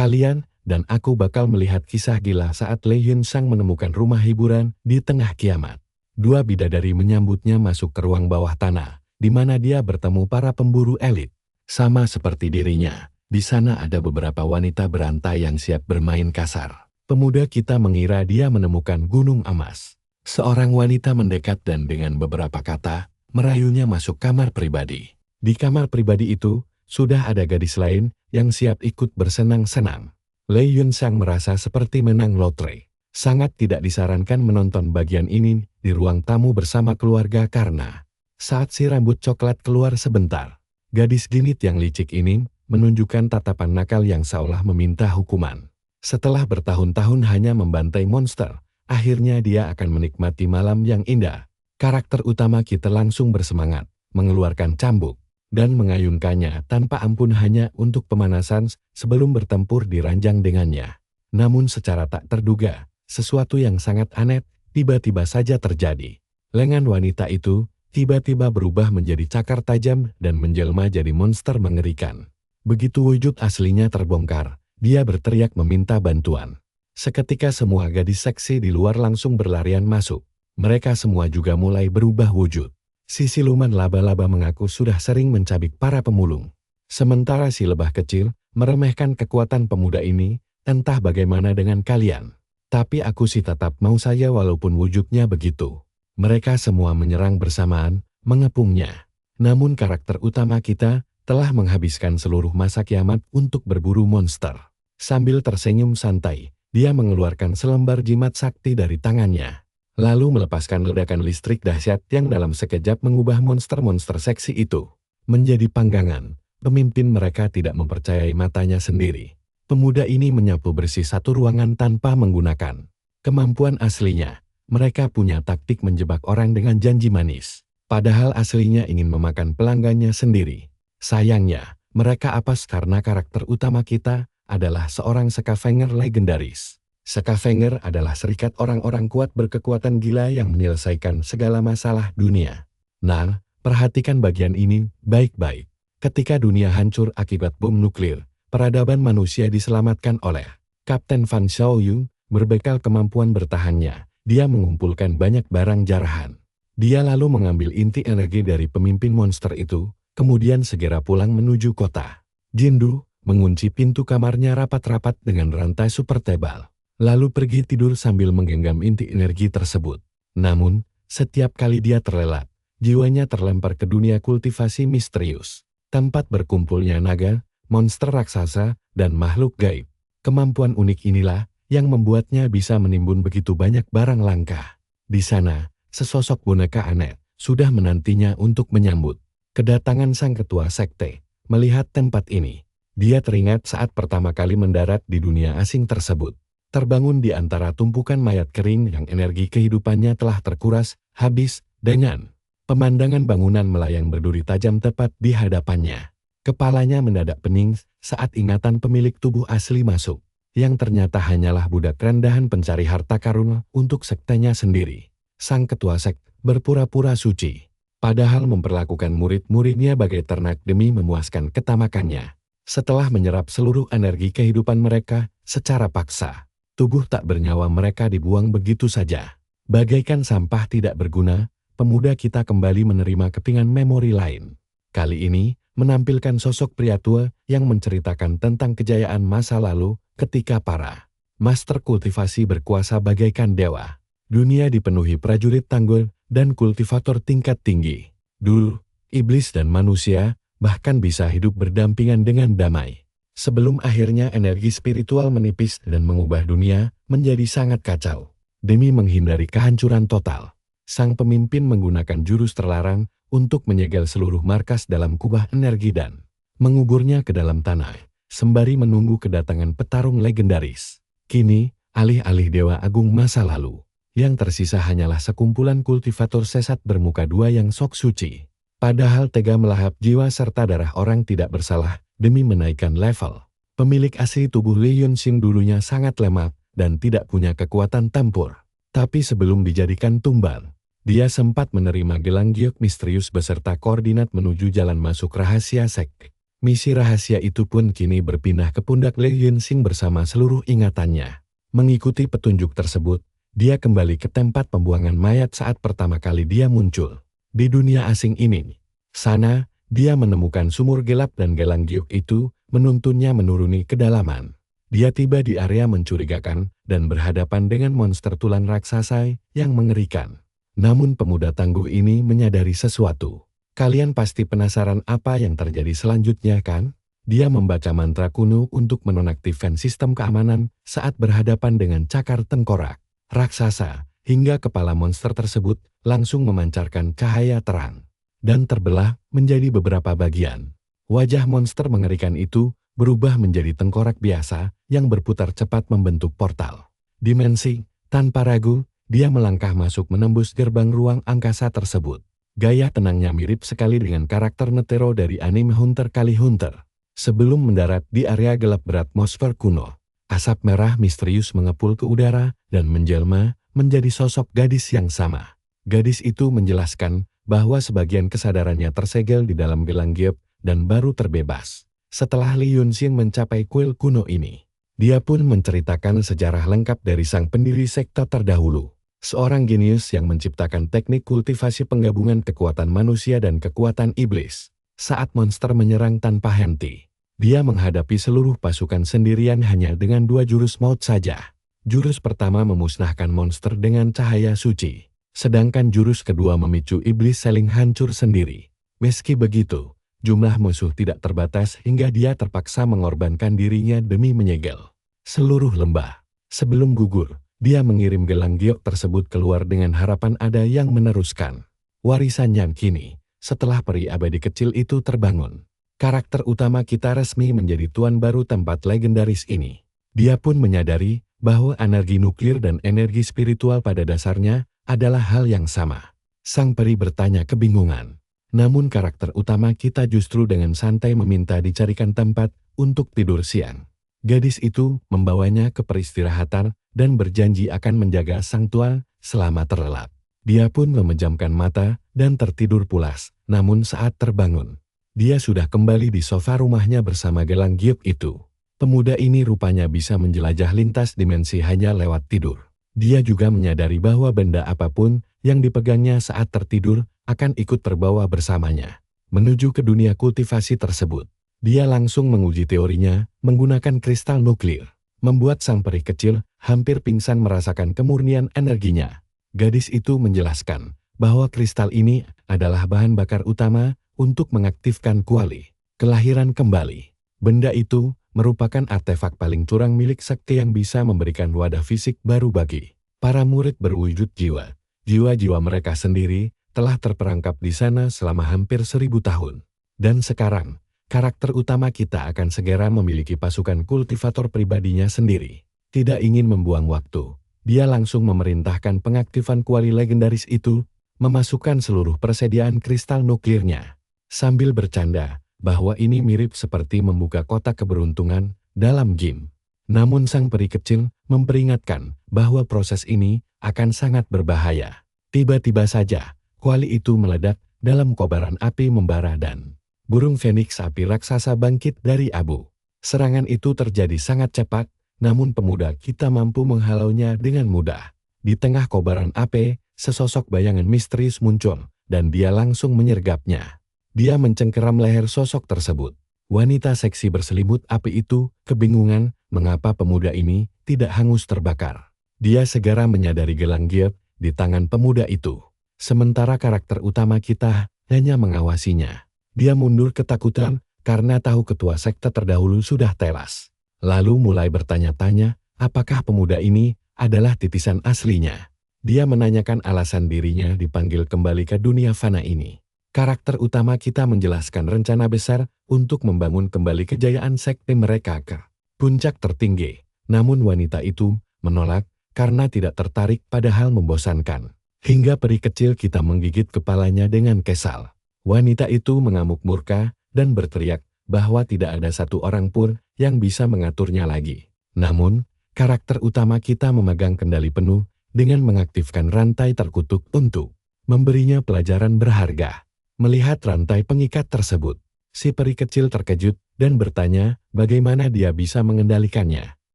Kalian dan aku bakal melihat kisah gila saat Lei Yun Sang menemukan rumah hiburan di tengah kiamat. Dua bidadari menyambutnya masuk ke ruang bawah tanah, di mana dia bertemu para pemburu elit. Sama seperti dirinya, di sana ada beberapa wanita berantai yang siap bermain kasar. Pemuda kita mengira dia menemukan gunung emas. Seorang wanita mendekat dan dengan beberapa kata, merayunya masuk kamar pribadi. Di kamar pribadi itu, sudah ada gadis lain yang siap ikut bersenang-senang. Lei Yun Sang merasa seperti menang lotre. Sangat tidak disarankan menonton bagian ini di ruang tamu bersama keluarga karena saat si rambut coklat keluar sebentar, gadis genit yang licik ini menunjukkan tatapan nakal yang seolah meminta hukuman. Setelah bertahun-tahun hanya membantai monster, akhirnya dia akan menikmati malam yang indah. Karakter utama kita langsung bersemangat, mengeluarkan cambuk, dan mengayunkannya tanpa ampun hanya untuk pemanasan sebelum bertempur di ranjang dengannya. Namun secara tak terduga, sesuatu yang sangat aneh tiba-tiba saja terjadi. Lengan wanita itu tiba-tiba berubah menjadi cakar tajam dan menjelma jadi monster mengerikan. Begitu wujud aslinya terbongkar, dia berteriak meminta bantuan. Seketika semua gadis seksi di luar langsung berlarian masuk. Mereka semua juga mulai berubah wujud. Si siluman laba-laba mengaku sudah sering mencabik para pemulung. Sementara si lebah kecil meremehkan kekuatan pemuda ini, entah bagaimana dengan kalian. Tapi aku sih tetap mau saja walaupun wujudnya begitu. Mereka semua menyerang bersamaan, mengepungnya. Namun karakter utama kita telah menghabiskan seluruh masa kiamat untuk berburu monster. Sambil tersenyum santai, dia mengeluarkan selembar jimat sakti dari tangannya. Lalu melepaskan ledakan listrik dahsyat yang dalam sekejap mengubah monster-monster seksi itu menjadi panggangan. Pemimpin mereka tidak mempercayai matanya sendiri. Pemuda ini menyapu bersih satu ruangan tanpa menggunakan kemampuan aslinya. Mereka punya taktik menjebak orang dengan janji manis. Padahal aslinya ingin memakan pelanggannya sendiri. Sayangnya, mereka apes karena karakter utama kita adalah seorang Scavenger legendaris. Scavenger adalah serikat orang-orang kuat berkekuatan gila yang menyelesaikan segala masalah dunia. Nah, perhatikan bagian ini baik-baik. Ketika dunia hancur akibat bom nuklir, peradaban manusia diselamatkan oleh Kapten Van Xiaoyu. Berbekal kemampuan bertahannya, dia mengumpulkan banyak barang jarahan. Dia lalu mengambil inti energi dari pemimpin monster itu, kemudian segera pulang menuju kota. Jindu mengunci pintu kamarnya rapat-rapat dengan rantai super tebal. Lalu pergi tidur sambil menggenggam inti energi tersebut. Namun, setiap kali dia terlelap, jiwanya terlempar ke dunia kultivasi misterius. Tempat berkumpulnya naga, monster raksasa, dan makhluk gaib. Kemampuan unik inilah yang membuatnya bisa menimbun begitu banyak barang langka. Di sana, sesosok boneka aneh sudah menantinya untuk menyambut kedatangan sang ketua sekte. Melihat tempat ini, dia teringat saat pertama kali mendarat di dunia asing tersebut. Terbangun di antara tumpukan mayat kering yang energi kehidupannya telah terkuras habis dengan pemandangan bangunan melayang berduri tajam tepat di hadapannya. Kepalanya mendadak pening saat ingatan pemilik tubuh asli masuk, yang ternyata hanyalah budak rendahan pencari harta karun untuk sektenya sendiri. Sang ketua sekt berpura-pura suci, padahal memperlakukan murid-muridnya bagai ternak demi memuaskan ketamakannya. Setelah menyerap seluruh energi kehidupan mereka secara paksa, tubuh tak bernyawa mereka dibuang begitu saja. Bagaikan sampah tidak berguna, pemuda kita kembali menerima kepingan memori lain. Kali ini, menampilkan sosok pria tua yang menceritakan tentang kejayaan masa lalu ketika para master kultivasi berkuasa bagaikan dewa. Dunia dipenuhi prajurit tangguh dan kultivator tingkat tinggi. Dulu, iblis dan manusia bahkan bisa hidup berdampingan dengan damai. Sebelum akhirnya energi spiritual menipis dan mengubah dunia menjadi sangat kacau. Demi menghindari kehancuran total, sang pemimpin menggunakan jurus terlarang untuk menyegel seluruh markas dalam kubah energi dan menguburnya ke dalam tanah, sembari menunggu kedatangan petarung legendaris. Kini, alih-alih Dewa Agung masa lalu, yang tersisa hanyalah sekumpulan kultivator sesat bermuka dua yang sok suci. Padahal tega melahap jiwa serta darah orang tidak bersalah demi menaikkan level. Pemilik asli tubuh Lei Yun Sang dulunya sangat lemah dan tidak punya kekuatan tempur. Tapi sebelum dijadikan tumbal, dia sempat menerima gelang giok misterius beserta koordinat menuju jalan masuk rahasia sekt. Misi rahasia itu pun kini berpindah ke pundak Lee Hyun-sing bersama seluruh ingatannya. Mengikuti petunjuk tersebut, dia kembali ke tempat pembuangan mayat saat pertama kali dia muncul. Di dunia asing ini, sana, dia menemukan sumur gelap dan gelang giok itu menuntunnya menuruni kedalaman. Dia tiba di area mencurigakan dan berhadapan dengan monster tulan raksasa yang mengerikan. Namun pemuda tangguh ini menyadari sesuatu. Kalian pasti penasaran apa yang terjadi selanjutnya kan? Dia membaca mantra kuno untuk menonaktifkan sistem keamanan saat berhadapan dengan cakar tengkorak. Raksasa, hingga kepala monster tersebut langsung memancarkan cahaya terang dan terbelah menjadi beberapa bagian. Wajah monster mengerikan itu berubah menjadi tengkorak biasa yang berputar cepat membentuk portal dimensi. Tanpa ragu, dia melangkah masuk menembus gerbang ruang angkasa tersebut. Gaya tenangnya mirip sekali dengan karakter Netero dari anime Hunter x Hunter. Sebelum mendarat di area gelap beratmosfer kuno, asap merah misterius mengepul ke udara dan menjelma menjadi sosok gadis yang sama. Gadis itu menjelaskan bahwa sebagian kesadarannya tersegel di dalam gelang giok dan baru terbebas. Setelah Lee Hyun-sing mencapai kuil kuno ini, dia pun menceritakan sejarah lengkap dari sang pendiri sekte terdahulu. Seorang jenius yang menciptakan teknik kultivasi penggabungan kekuatan manusia dan kekuatan iblis. Saat monster menyerang tanpa henti, dia menghadapi seluruh pasukan sendirian hanya dengan 2 jurus maut saja. Jurus pertama memusnahkan monster dengan cahaya suci, sedangkan jurus kedua memicu iblis saling hancur sendiri. Meski begitu, jumlah musuh tidak terbatas hingga dia terpaksa mengorbankan dirinya demi menyegel seluruh lembah. Sebelum gugur, dia mengirim gelang giok tersebut keluar dengan harapan ada yang meneruskan warisannya kini. Setelah peri abadi kecil itu terbangun, karakter utama kita resmi menjadi tuan baru tempat legendaris ini. Dia pun menyadari bahwa energi nuklir dan energi spiritual pada dasarnya adalah hal yang sama. Sang peri bertanya kebingungan. Namun karakter utama kita justru dengan santai meminta dicarikan tempat untuk tidur siang. Gadis itu membawanya ke peristirahatan dan berjanji akan menjaga sang tuan selama terlelap. Dia pun memejamkan mata dan tertidur pulas. Namun saat terbangun, dia sudah kembali di sofa rumahnya bersama gelang giok itu. Pemuda ini rupanya bisa menjelajah lintas dimensi hanya lewat tidur. Dia juga menyadari bahwa benda apapun yang dipegangnya saat tertidur akan ikut terbawa bersamanya menuju ke dunia kultivasi tersebut. Dia langsung menguji teorinya menggunakan kristal nuklir, membuat sang peri kecil hampir pingsan merasakan kemurnian energinya. Gadis itu menjelaskan bahwa kristal ini adalah bahan bakar utama untuk mengaktifkan kuali kelahiran kembali. Benda itu merupakan artefak paling curang milik sekte yang bisa memberikan wadah fisik baru bagi para murid berwujud jiwa. Jiwa-jiwa mereka sendiri telah terperangkap di sana selama hampir 1000 tahun. Dan sekarang, karakter utama kita akan segera memiliki pasukan kultivator pribadinya sendiri. Tidak ingin membuang waktu, dia langsung memerintahkan pengaktifan kuali legendaris itu, memasukkan seluruh persediaan kristal nuklirnya. Sambil bercanda, bahwa ini mirip seperti membuka kotak keberuntungan dalam game. Namun sang peri kecil memperingatkan bahwa proses ini akan sangat berbahaya. Tiba-tiba saja, kuali itu meledak dalam kobaran api membara dan burung Phoenix api raksasa bangkit dari abu. Serangan itu terjadi sangat cepat, namun pemuda kita mampu menghalaunya dengan mudah. Di tengah kobaran api, sesosok bayangan misterius muncul, dan dia langsung menyergapnya. Dia mencengkeram leher sosok tersebut. Wanita seksi berselimut api itu kebingungan mengapa pemuda ini tidak hangus terbakar. Dia segera menyadari gelang giok di tangan pemuda itu. Sementara karakter utama kita hanya mengawasinya. Dia mundur ketakutan karena tahu ketua sekte terdahulu sudah tewas. Lalu mulai bertanya-tanya apakah pemuda ini adalah titisan aslinya. Dia menanyakan alasan dirinya dipanggil kembali ke dunia fana ini. Karakter utama kita menjelaskan rencana besar untuk membangun kembali kejayaan sekte mereka ke puncak tertinggi. Namun wanita itu menolak karena tidak tertarik pada hal membosankan. Hingga peri kecil kita menggigit kepalanya dengan kesal. Wanita itu mengamuk murka dan berteriak bahwa tidak ada satu orang pun yang bisa mengaturnya lagi. Namun, karakter utama kita memegang kendali penuh dengan mengaktifkan rantai terkutuk untuk memberinya pelajaran berharga. Melihat rantai pengikat tersebut, Si peri kecil terkejut dan bertanya bagaimana dia bisa mengendalikannya.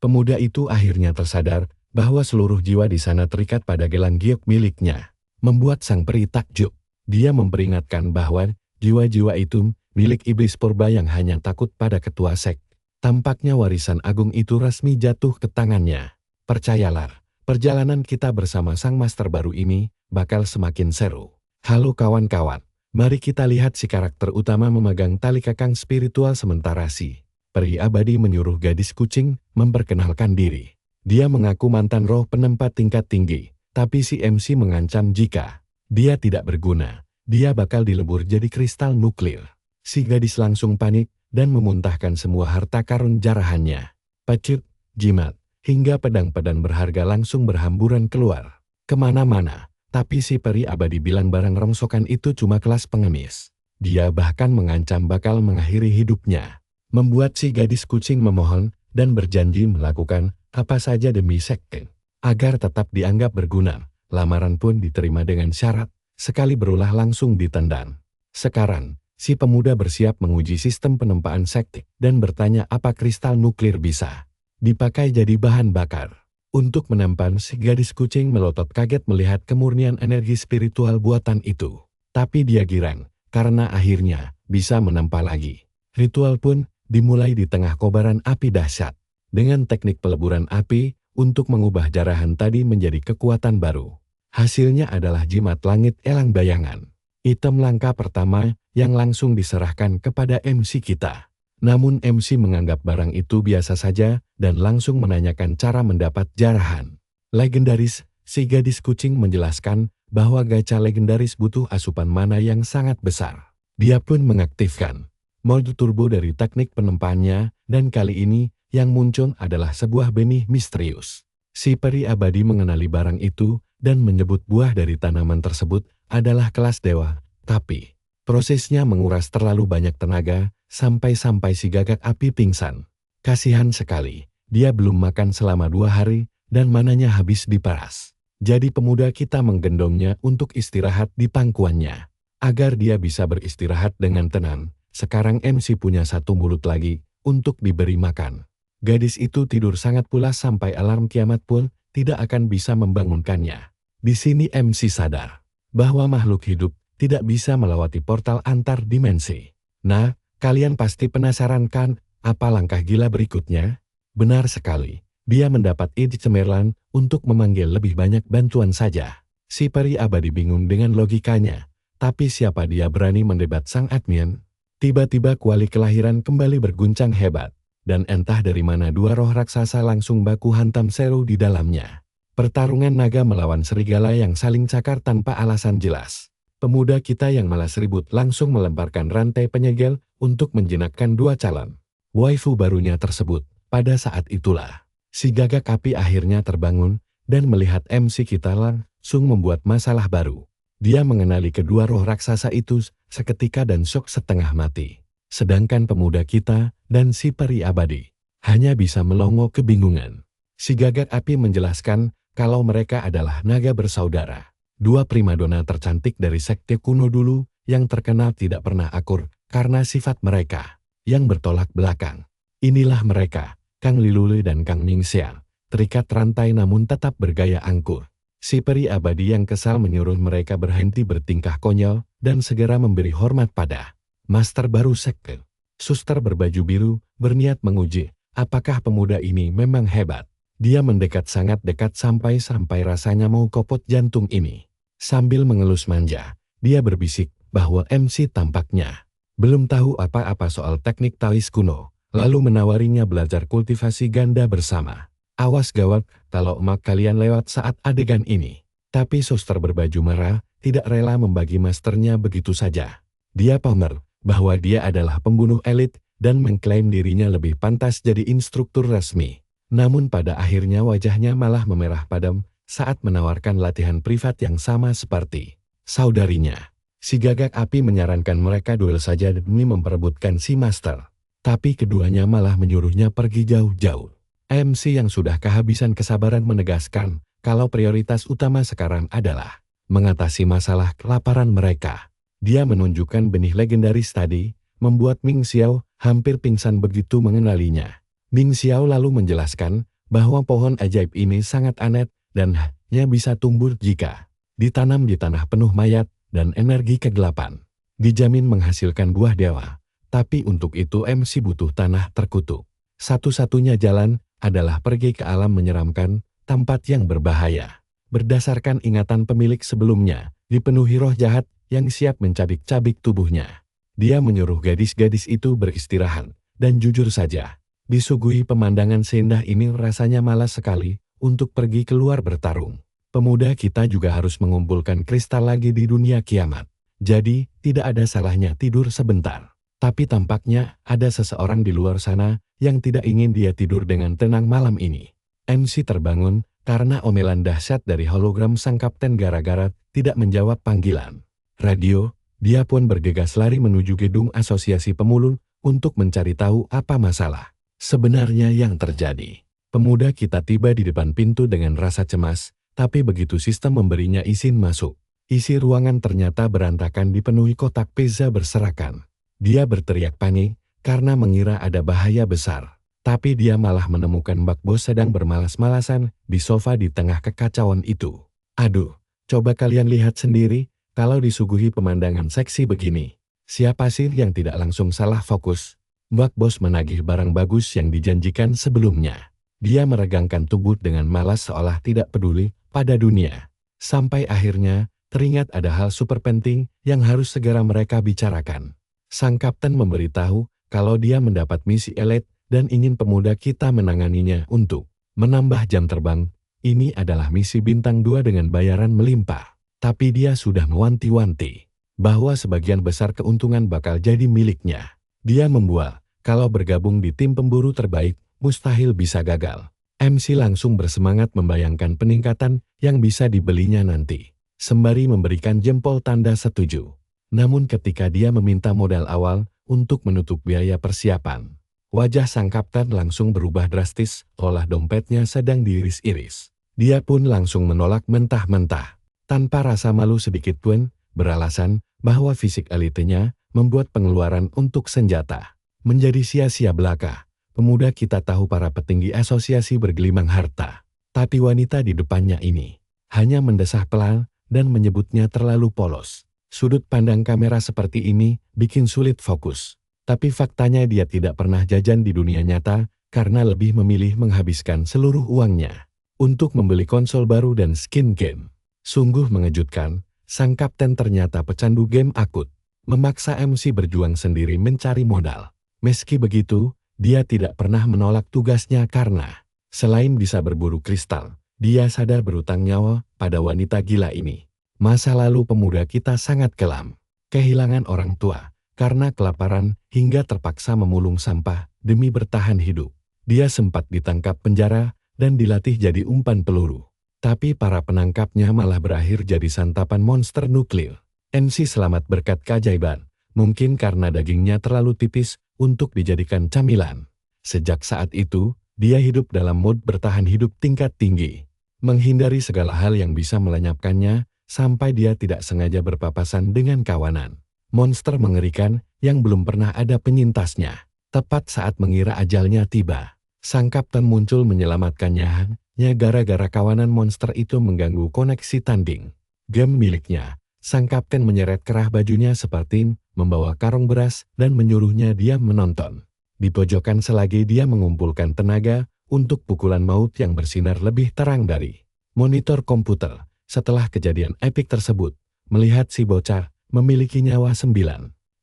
Pemuda itu akhirnya tersadar bahwa seluruh jiwa di sana terikat pada gelang giok miliknya. Membuat sang peri takjub. Dia memperingatkan bahwa jiwa-jiwa itu milik iblis purba yang hanya takut pada ketua sek. Tampaknya warisan agung itu resmi jatuh ke tangannya. Percayalah, perjalanan kita bersama sang master baru ini bakal semakin seru. Halo kawan-kawan. Mari kita lihat si karakter utama memegang tali kekang spiritual sementara si peri abadi menyuruh gadis kucing memperkenalkan diri. Dia mengaku mantan roh penempat tingkat tinggi, tapi si MC mengancam jika dia tidak berguna, dia bakal dilebur jadi kristal nuklir. Si gadis langsung panik dan memuntahkan semua harta karun jarahannya. Pecut, jimat, hingga pedang-pedang berharga langsung berhamburan keluar kemana-mana. Tapi si peri abadi bilang barang rongsokan itu cuma kelas pengemis. Dia bahkan mengancam bakal mengakhiri hidupnya. Membuat si gadis kucing memohon dan berjanji melakukan apa saja demi sekte. Agar tetap dianggap berguna, lamaran pun diterima dengan syarat, sekali berulah langsung ditendang. Sekarang, si pemuda bersiap menguji sistem penempaan sekte dan bertanya apa kristal nuklir bisa dipakai jadi bahan bakar. Untuk menampan, si gadis kucing melotot kaget melihat kemurnian energi spiritual buatan itu. Tapi dia girang, karena akhirnya bisa menempa lagi. Ritual pun dimulai di tengah kobaran api dahsyat. Dengan teknik peleburan api, untuk mengubah jarahan tadi menjadi kekuatan baru. Hasilnya adalah jimat langit elang bayangan. Item langka pertama yang langsung diserahkan kepada MC kita. Namun MC menganggap barang itu biasa saja dan langsung menanyakan cara mendapat jarahan. Legendaris, si gadis kucing menjelaskan bahwa gacha legendaris butuh asupan mana yang sangat besar. Dia pun mengaktifkan mode turbo dari teknik penempaannya dan kali ini yang muncul adalah sebuah benih misterius. Si peri abadi mengenali barang itu dan menyebut buah dari tanaman tersebut adalah kelas dewa, tapi prosesnya menguras terlalu banyak tenaga sampai si gagak api pingsan. Kasihan sekali, dia belum makan selama 2 hari dan mananya habis diperas. Jadi pemuda kita menggendongnya untuk istirahat di pangkuannya. Agar dia bisa beristirahat dengan tenang, sekarang MC punya satu mulut lagi untuk diberi makan. Gadis itu tidur sangat pulas sampai alarm kiamat pun tidak akan bisa membangunkannya. Di sini MC sadar bahwa makhluk hidup tidak bisa melewati portal antar dimensi. Nah, kalian pasti penasaran kan, apa langkah gila berikutnya? Benar sekali, dia mendapat ide cemerlang untuk memanggil lebih banyak bantuan saja. Si peri abadi bingung dengan logikanya, tapi siapa dia berani mendebat sang admin? Tiba-tiba kuali kelahiran kembali berguncang hebat, dan entah dari mana 2 roh raksasa langsung baku hantam seru di dalamnya. Pertarungan naga melawan serigala yang saling cakar tanpa alasan jelas. Pemuda kita yang malas ribut langsung melemparkan rantai penyegel untuk menjinakkan 2 calon waifu barunya tersebut. Pada saat itulah, si gagak api akhirnya terbangun dan melihat MC kita langsung membuat masalah baru. Dia mengenali kedua roh raksasa itu seketika dan syok setengah mati. Sedangkan pemuda kita dan si peri abadi hanya bisa melongo kebingungan. Si gagak api menjelaskan kalau mereka adalah naga bersaudara. 2 primadona tercantik dari sekte kuno dulu yang terkenal tidak pernah akur karena sifat mereka yang bertolak belakang. Inilah mereka, Kang Lilule dan Kang Ningsiang, terikat rantai namun tetap bergaya angkur. Si peri abadi yang kesal menyuruh mereka berhenti bertingkah konyol dan segera memberi hormat pada master baru sekte. Suster berbaju biru berniat menguji apakah pemuda ini memang hebat. Dia mendekat sangat dekat sampai rasanya mau kopot jantung ini. Sambil mengelus manja, dia berbisik bahwa MC tampaknya belum tahu apa-apa soal teknik taois kuno, lalu menawarinya belajar kultivasi ganda bersama. Awas gawat kalau emak kalian lewat saat adegan ini. Tapi suster berbaju merah tidak rela membagi masternya begitu saja. Dia pamer bahwa dia adalah pembunuh elit dan mengklaim dirinya lebih pantas jadi instruktur resmi. Namun pada akhirnya wajahnya malah memerah padam saat menawarkan latihan privat yang sama seperti saudarinya. Si gagak api menyarankan mereka duel saja demi memperebutkan si master. Tapi keduanya malah menyuruhnya pergi jauh-jauh. MC yang sudah kehabisan kesabaran menegaskan kalau prioritas utama sekarang adalah mengatasi masalah kelaparan mereka. Dia menunjukkan benih legendaris tadi, membuat Ming Xiao hampir pingsan begitu mengenalinya. Ming Xiao lalu menjelaskan bahwa pohon ajaib ini sangat aneh dan hanya bisa tumbuh jika ditanam di tanah penuh mayat dan energi kegelapan. Dijamin menghasilkan buah dewa, tapi untuk itu MC butuh tanah terkutuk. Satu-satunya jalan adalah pergi ke alam menyeramkan, tempat yang berbahaya. Berdasarkan ingatan pemilik sebelumnya, dipenuhi roh jahat yang siap mencabik-cabik tubuhnya. Dia menyuruh gadis-gadis itu beristirahat, dan jujur saja, disuguhi pemandangan seindah ini rasanya malas sekali untuk pergi keluar bertarung. Pemuda kita juga harus mengumpulkan kristal lagi di dunia kiamat. Jadi, tidak ada salahnya tidur sebentar. Tapi tampaknya ada seseorang di luar sana yang tidak ingin dia tidur dengan tenang malam ini. MC terbangun karena omelan dahsyat dari hologram sang kapten gara-gara tidak menjawab panggilan radio. Dia pun bergegas lari menuju gedung asosiasi pemulung untuk mencari tahu apa masalah sebenarnya yang terjadi. Pemuda kita tiba di depan pintu dengan rasa cemas, tapi begitu sistem memberinya izin masuk, isi ruangan ternyata berantakan dipenuhi kotak pizza berserakan. Dia berteriak panik karena mengira ada bahaya besar. Tapi dia malah menemukan Mbak Bos sedang bermalas-malasan di sofa di tengah kekacauan itu. Aduh, coba kalian lihat sendiri, kalau disuguhi pemandangan seksi begini. Siapa sih yang tidak langsung salah fokus? Mbak Bos menagih barang bagus yang dijanjikan sebelumnya. Dia meregangkan tubuh dengan malas seolah tidak peduli pada dunia. Sampai akhirnya, teringat ada hal super penting yang harus segera mereka bicarakan. Sang kapten memberitahu kalau dia mendapat misi elit dan ingin pemuda kita menanganinya untuk menambah jam terbang. Ini adalah misi bintang 2 dengan bayaran melimpah. Tapi dia sudah mewanti-wanti bahwa sebagian besar keuntungan bakal jadi miliknya. Dia membual kalau bergabung di tim pemburu terbaik, mustahil bisa gagal. MC langsung bersemangat membayangkan peningkatan yang bisa dibelinya nanti, sembari memberikan jempol tanda setuju. Namun ketika dia meminta modal awal untuk menutup biaya persiapan, wajah sang kapten langsung berubah drastis, olah dompetnya sedang diiris-iris. Dia pun langsung menolak mentah-mentah, tanpa rasa malu sedikit pun, beralasan bahwa fisik elitenya membuat pengeluaran untuk senjata menjadi sia-sia belaka. Pemuda kita tahu para petinggi asosiasi bergelimang harta, tapi wanita di depannya ini hanya mendesah pelan dan menyebutnya terlalu polos. Sudut pandang kamera seperti ini bikin sulit fokus. Tapi faktanya dia tidak pernah jajan di dunia nyata karena lebih memilih menghabiskan seluruh uangnya untuk membeli konsol baru dan skin game. Sungguh mengejutkan, sang kapten ternyata pecandu game akut. Memaksa MC berjuang sendiri mencari modal. Meski begitu, dia tidak pernah menolak tugasnya karena selain bisa berburu kristal, dia sadar berutang nyawa pada wanita gila ini. Masa lalu pemuda kita sangat kelam. Kehilangan orang tua karena kelaparan hingga terpaksa memulung sampah demi bertahan hidup. Dia sempat ditangkap penjara dan dilatih jadi umpan peluru. Tapi para penangkapnya malah berakhir jadi santapan monster nuklir. MC selamat berkat keajaiban, mungkin karena dagingnya terlalu tipis untuk dijadikan camilan. Sejak saat itu, dia hidup dalam mode bertahan hidup tingkat tinggi, menghindari segala hal yang bisa melenyapkannya sampai dia tidak sengaja berpapasan dengan kawanan monster mengerikan yang belum pernah ada penyintasnya. Tepat saat mengira ajalnya tiba, sang kapten muncul menyelamatkannya hanya gara-gara kawanan monster itu mengganggu koneksi tanding game miliknya. Sang kapten menyeret kerah bajunya seperti membawa karung beras dan menyuruhnya dia menonton. Di pojokan selagi dia mengumpulkan tenaga untuk pukulan maut yang bersinar lebih terang dari monitor komputer. Setelah kejadian epik tersebut, melihat si bocah memiliki nyawa 9.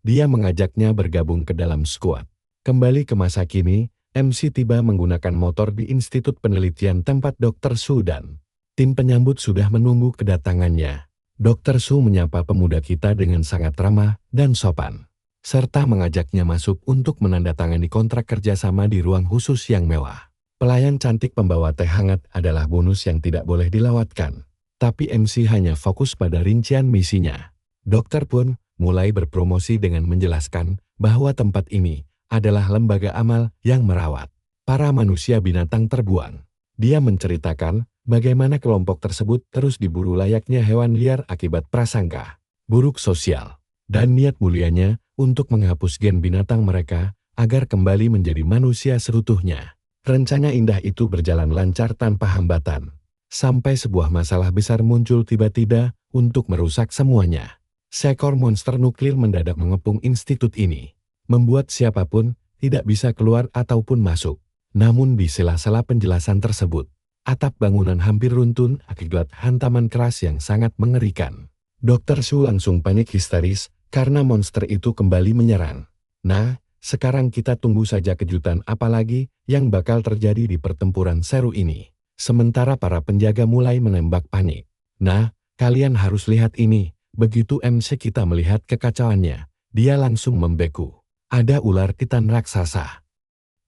Dia mengajaknya bergabung ke dalam skuad. Kembali ke masa kini, MC tiba menggunakan motor di Institut Penelitian tempat Dr. Su dan tim penyambut sudah menunggu kedatangannya. Dr. Su menyapa pemuda kita dengan sangat ramah dan sopan, serta mengajaknya masuk untuk menandatangani kontrak kerjasama di ruang khusus yang mewah. Pelayan cantik pembawa teh hangat adalah bonus yang tidak boleh dilewatkan. Tapi MC hanya fokus pada rincian misinya. Dokter pun mulai berpromosi dengan menjelaskan bahwa tempat ini adalah lembaga amal yang merawat para manusia binatang terbuang. Dia menceritakan bagaimana kelompok tersebut terus diburu layaknya hewan liar akibat prasangka buruk sosial. dan niat mulianya untuk menghapus gen binatang mereka agar kembali menjadi manusia seutuhnya. Rencana indah itu berjalan lancar tanpa hambatan. Sampai sebuah masalah besar muncul tiba-tiba untuk merusak semuanya. Seekor monster nuklir mendadak mengepung institut ini, membuat siapapun tidak bisa keluar ataupun masuk. Namun di sela-sela penjelasan tersebut, atap bangunan hampir runtuh akibat hantaman keras yang sangat mengerikan. Dr. Su langsung panik histeris karena monster itu kembali menyerang. Nah, sekarang kita tunggu saja kejutan apa lagi yang bakal terjadi di pertempuran seru ini. Sementara para penjaga mulai menembak panik. Nah, kalian harus lihat ini. Begitu MC kita melihat kekacauannya, dia langsung membeku. Ada ular titan raksasa.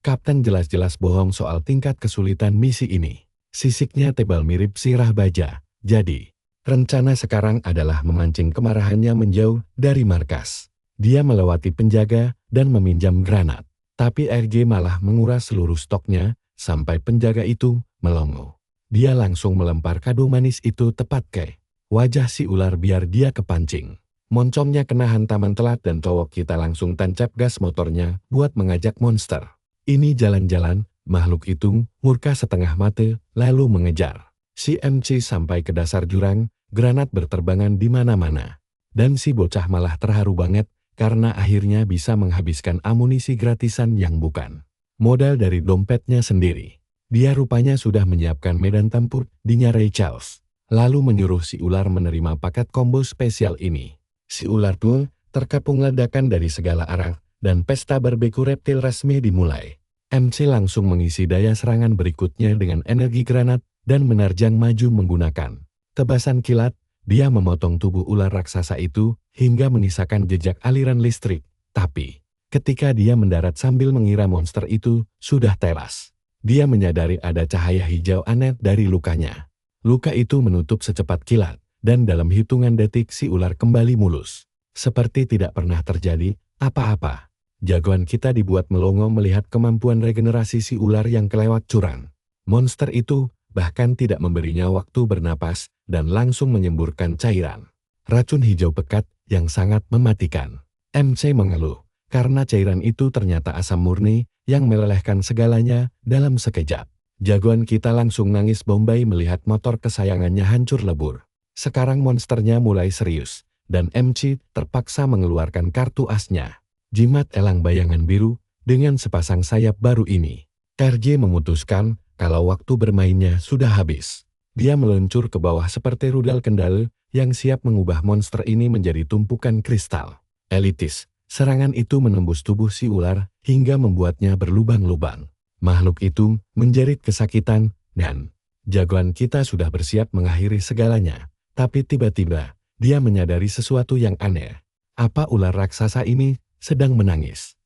Kapten jelas-jelas bohong soal tingkat kesulitan misi ini. Sisiknya tebal mirip sirah baja. Jadi, rencana sekarang adalah memancing kemarahannya menjauh dari markas. Dia melewati penjaga dan meminjam granat. Tapi RG malah menguras seluruh stoknya sampai penjaga itu melongo. Dia langsung melempar kado manis itu tepat ke wajah si ular biar dia kepancing. Moncongnya kena hantaman telat dan cowok kita langsung tancap gas motornya buat mengajak monster ini jalan-jalan. Makhluk itu murka setengah mata lalu mengejar si MC sampai ke dasar jurang. Granat berterbangan di mana-mana. Dan si bocah malah terharu banget karena akhirnya bisa menghabiskan amunisi gratisan yang bukan modal dari dompetnya sendiri. Dia rupanya sudah menyiapkan medan tempur di Ray Charles, lalu menyuruh si ular menerima paket combo spesial ini. Si ular pun terkepung ledakan dari segala arah, dan pesta barbeque reptil resmi dimulai. MC langsung mengisi daya serangan berikutnya dengan energi granat dan menerjang maju menggunakan tebasan kilat. Dia memotong tubuh ular raksasa itu hingga menyisakan jejak aliran listrik. Tapi, ketika dia mendarat sambil mengira monster itu sudah tewas, dia menyadari ada cahaya hijau aneh dari lukanya. Luka itu menutup secepat kilat, dan dalam hitungan detik si ular kembali mulus. Seperti tidak pernah terjadi apa-apa. Jagoan kita dibuat melongo melihat kemampuan regenerasi si ular yang kelewat curang. Monster itu bahkan tidak memberinya waktu bernapas dan langsung menyemburkan cairan racun hijau pekat yang sangat mematikan. MC mengeluh karena cairan itu ternyata asam murni yang melelehkan segalanya dalam sekejap. Jagoan kita langsung nangis bombay melihat motor kesayangannya hancur lebur. Sekarang monsternya mulai serius, dan MC terpaksa mengeluarkan kartu asnya. Jimat elang bayangan biru dengan sepasang sayap baru ini. RJ memutuskan kalau waktu bermainnya sudah habis. Dia meluncur ke bawah seperti rudal kendali yang siap mengubah monster ini menjadi tumpukan kristal elitis. Serangan itu menembus tubuh si ular hingga membuatnya berlubang-lubang. Makhluk itu menjerit kesakitan dan jagoan kita sudah bersiap mengakhiri segalanya. Tapi tiba-tiba dia menyadari sesuatu yang aneh. Apa ular raksasa ini sedang menangis?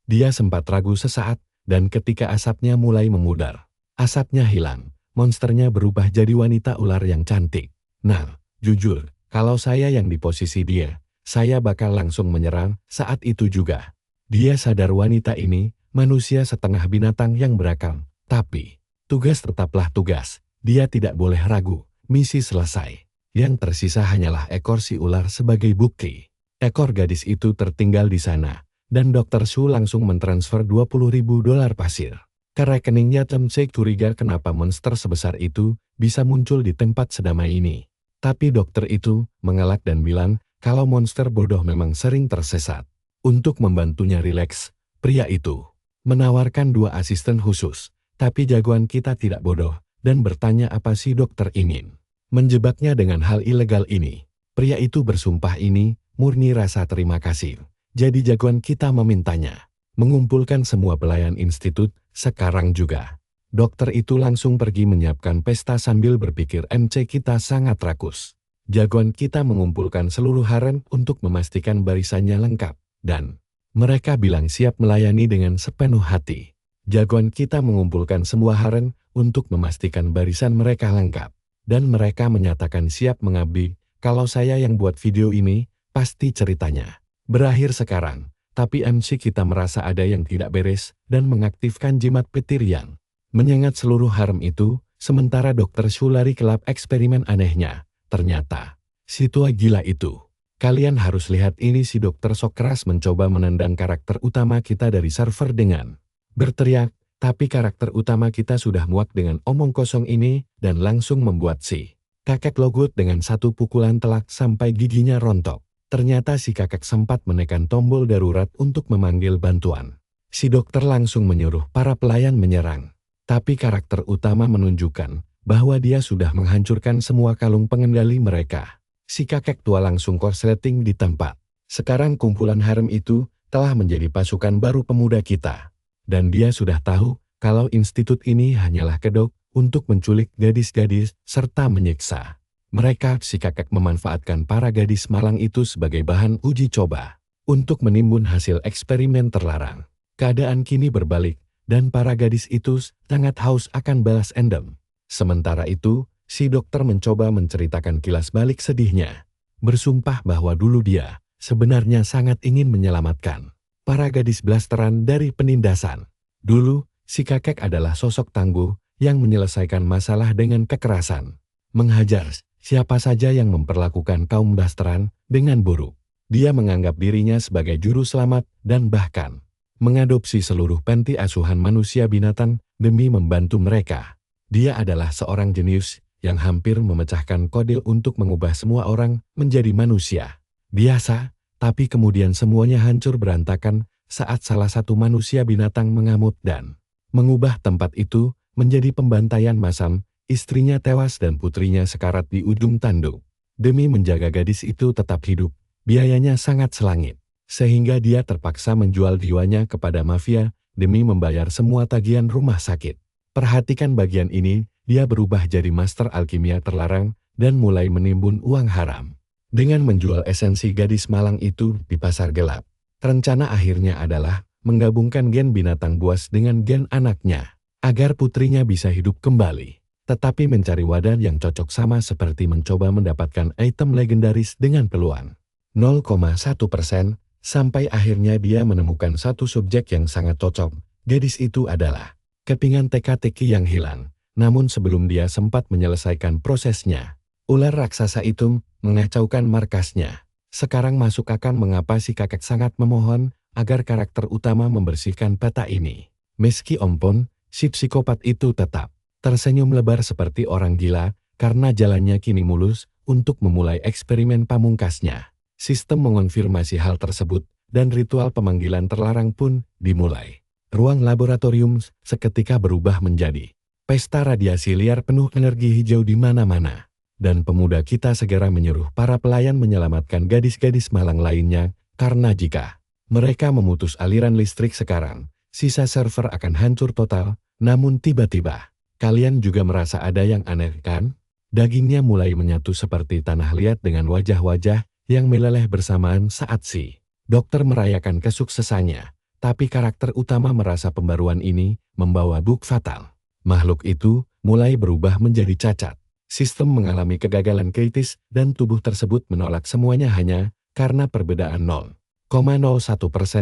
Dia sempat ragu sesaat dan ketika asapnya mulai memudar, asapnya hilang. Monsternya berubah jadi wanita ular yang cantik. Nah, jujur, kalau saya yang di posisi dia, saya bakal langsung menyerang saat itu juga. Dia sadar wanita ini manusia setengah binatang yang berakal. Tapi, tugas tetaplah tugas. Dia tidak boleh ragu. Misi selesai. Yang tersisa hanyalah ekor si ular sebagai bukti. Ekor gadis itu tertinggal di sana. Dan Dr. Su langsung mentransfer $20.000 pasir ke rekeningnya. MC curiga kenapa monster sebesar itu bisa muncul di tempat sedamai ini. Tapi dokter itu mengelak dan bilang kalau monster bodoh memang sering tersesat. Untuk membantunya rileks, pria itu menawarkan 2 asisten khusus. Tapi jagoan kita tidak bodoh dan bertanya apa si dokter ingin menjebaknya dengan hal ilegal ini. Pria itu bersumpah ini murni rasa terima kasih. Jadi jagoan kita memintanya mengumpulkan semua pelayan institut sekarang juga. Dokter itu langsung pergi menyiapkan pesta sambil berpikir MC kita sangat rakus. Jagoan kita mengumpulkan seluruh harem untuk memastikan barisannya lengkap. Dan mereka bilang siap melayani dengan sepenuh hati. Jagoan kita mengumpulkan semua harem untuk memastikan barisan mereka lengkap. Dan mereka menyatakan siap mengabdi. Kalau saya yang buat video ini, pasti ceritanya berakhir sekarang. Tapi MC kita merasa ada yang tidak beres dan mengaktifkan jimat petir yang menyengat seluruh harem itu, sementara Dr. Su lari ke lab eksperimen anehnya. Ternyata, si tua gila itu Kalian harus lihat ini, si dokter Sokras mencoba menendang karakter utama kita dari server dengan berteriak, tapi karakter utama kita sudah muak dengan omong kosong ini dan langsung membuat si kakek logut dengan satu pukulan telak sampai giginya rontok. Ternyata si kakek sempat menekan tombol darurat untuk memanggil bantuan. Si dokter langsung menyuruh para pelayan menyerang. Tapi karakter utama menunjukkan bahwa dia sudah menghancurkan semua kalung pengendali mereka. Si kakek tua langsung korsleting di tempat. Sekarang kumpulan harem itu telah menjadi pasukan baru pemuda kita. Dan dia sudah tahu kalau institut ini hanyalah kedok untuk menculik gadis-gadis serta menyiksa. Mereka, si kakek memanfaatkan para gadis malang itu sebagai bahan uji coba untuk menimbun hasil eksperimen terlarang. Keadaan kini berbalik dan para gadis itu sangat haus akan balas endam. Sementara itu, si dokter mencoba menceritakan kilas balik sedihnya. Bersumpah bahwa dulu dia sebenarnya sangat ingin menyelamatkan para gadis blasteran dari penindasan. Dulu, si kakek adalah sosok tangguh yang menyelesaikan masalah dengan kekerasan. Menghajar siapa saja yang memperlakukan kaum blasteran dengan buruk. Dia menganggap dirinya sebagai juru selamat dan bahkan mengadopsi seluruh panti asuhan manusia binatang demi membantu mereka. Dia adalah seorang jenius yang hampir memecahkan kode untuk mengubah semua orang menjadi manusia biasa, tapi kemudian semuanya hancur berantakan saat salah satu manusia binatang mengamuk dan mengubah tempat itu menjadi pembantaian massal. Istrinya tewas dan putrinya sekarat di ujung tanduk. Demi menjaga gadis itu tetap hidup, biayanya sangat selangit, sehingga dia terpaksa menjual jiwanya kepada mafia demi membayar semua tagihan rumah sakit. Perhatikan bagian ini, dia berubah jadi master alkimia terlarang dan mulai menimbun uang haram. Dengan menjual esensi gadis malang itu di pasar gelap. Rencana akhirnya adalah menggabungkan gen binatang buas dengan gen anaknya, agar putrinya bisa hidup kembali. Tetapi mencari wadah yang cocok sama seperti mencoba mendapatkan item legendaris dengan peluang 0,1%, sampai akhirnya dia menemukan satu subjek yang sangat cocok. Gadis itu adalah kepingan teka-teki yang hilang. Namun sebelum dia sempat menyelesaikan prosesnya, ular raksasa itu mengacaukan markasnya. Sekarang masuk akal mengapa si kakek sangat memohon agar karakter utama membersihkan peta ini. Meski ompon, si psikopat itu tetap tersenyum lebar seperti orang gila karena jalannya kini mulus untuk memulai eksperimen pamungkasnya. Sistem mengonfirmasi hal tersebut dan ritual pemanggilan terlarang pun dimulai. Ruang laboratorium seketika berubah menjadi pesta radiasi liar penuh energi hijau di mana-mana. Dan pemuda kita segera menyuruh para pelayan menyelamatkan gadis-gadis malang lainnya, karena jika mereka memutus aliran listrik sekarang, sisa server akan hancur total. Namun tiba-tiba, kalian juga merasa ada yang aneh kan? Dagingnya mulai menyatu seperti tanah liat dengan wajah-wajah yang meleleh bersamaan saat si dokter merayakan kesuksesannya. Tapi karakter utama merasa pembaruan ini membawa bug fatal. Makhluk itu mulai berubah menjadi cacat. Sistem mengalami kegagalan kritis dan tubuh tersebut menolak semuanya hanya karena perbedaan 0,01%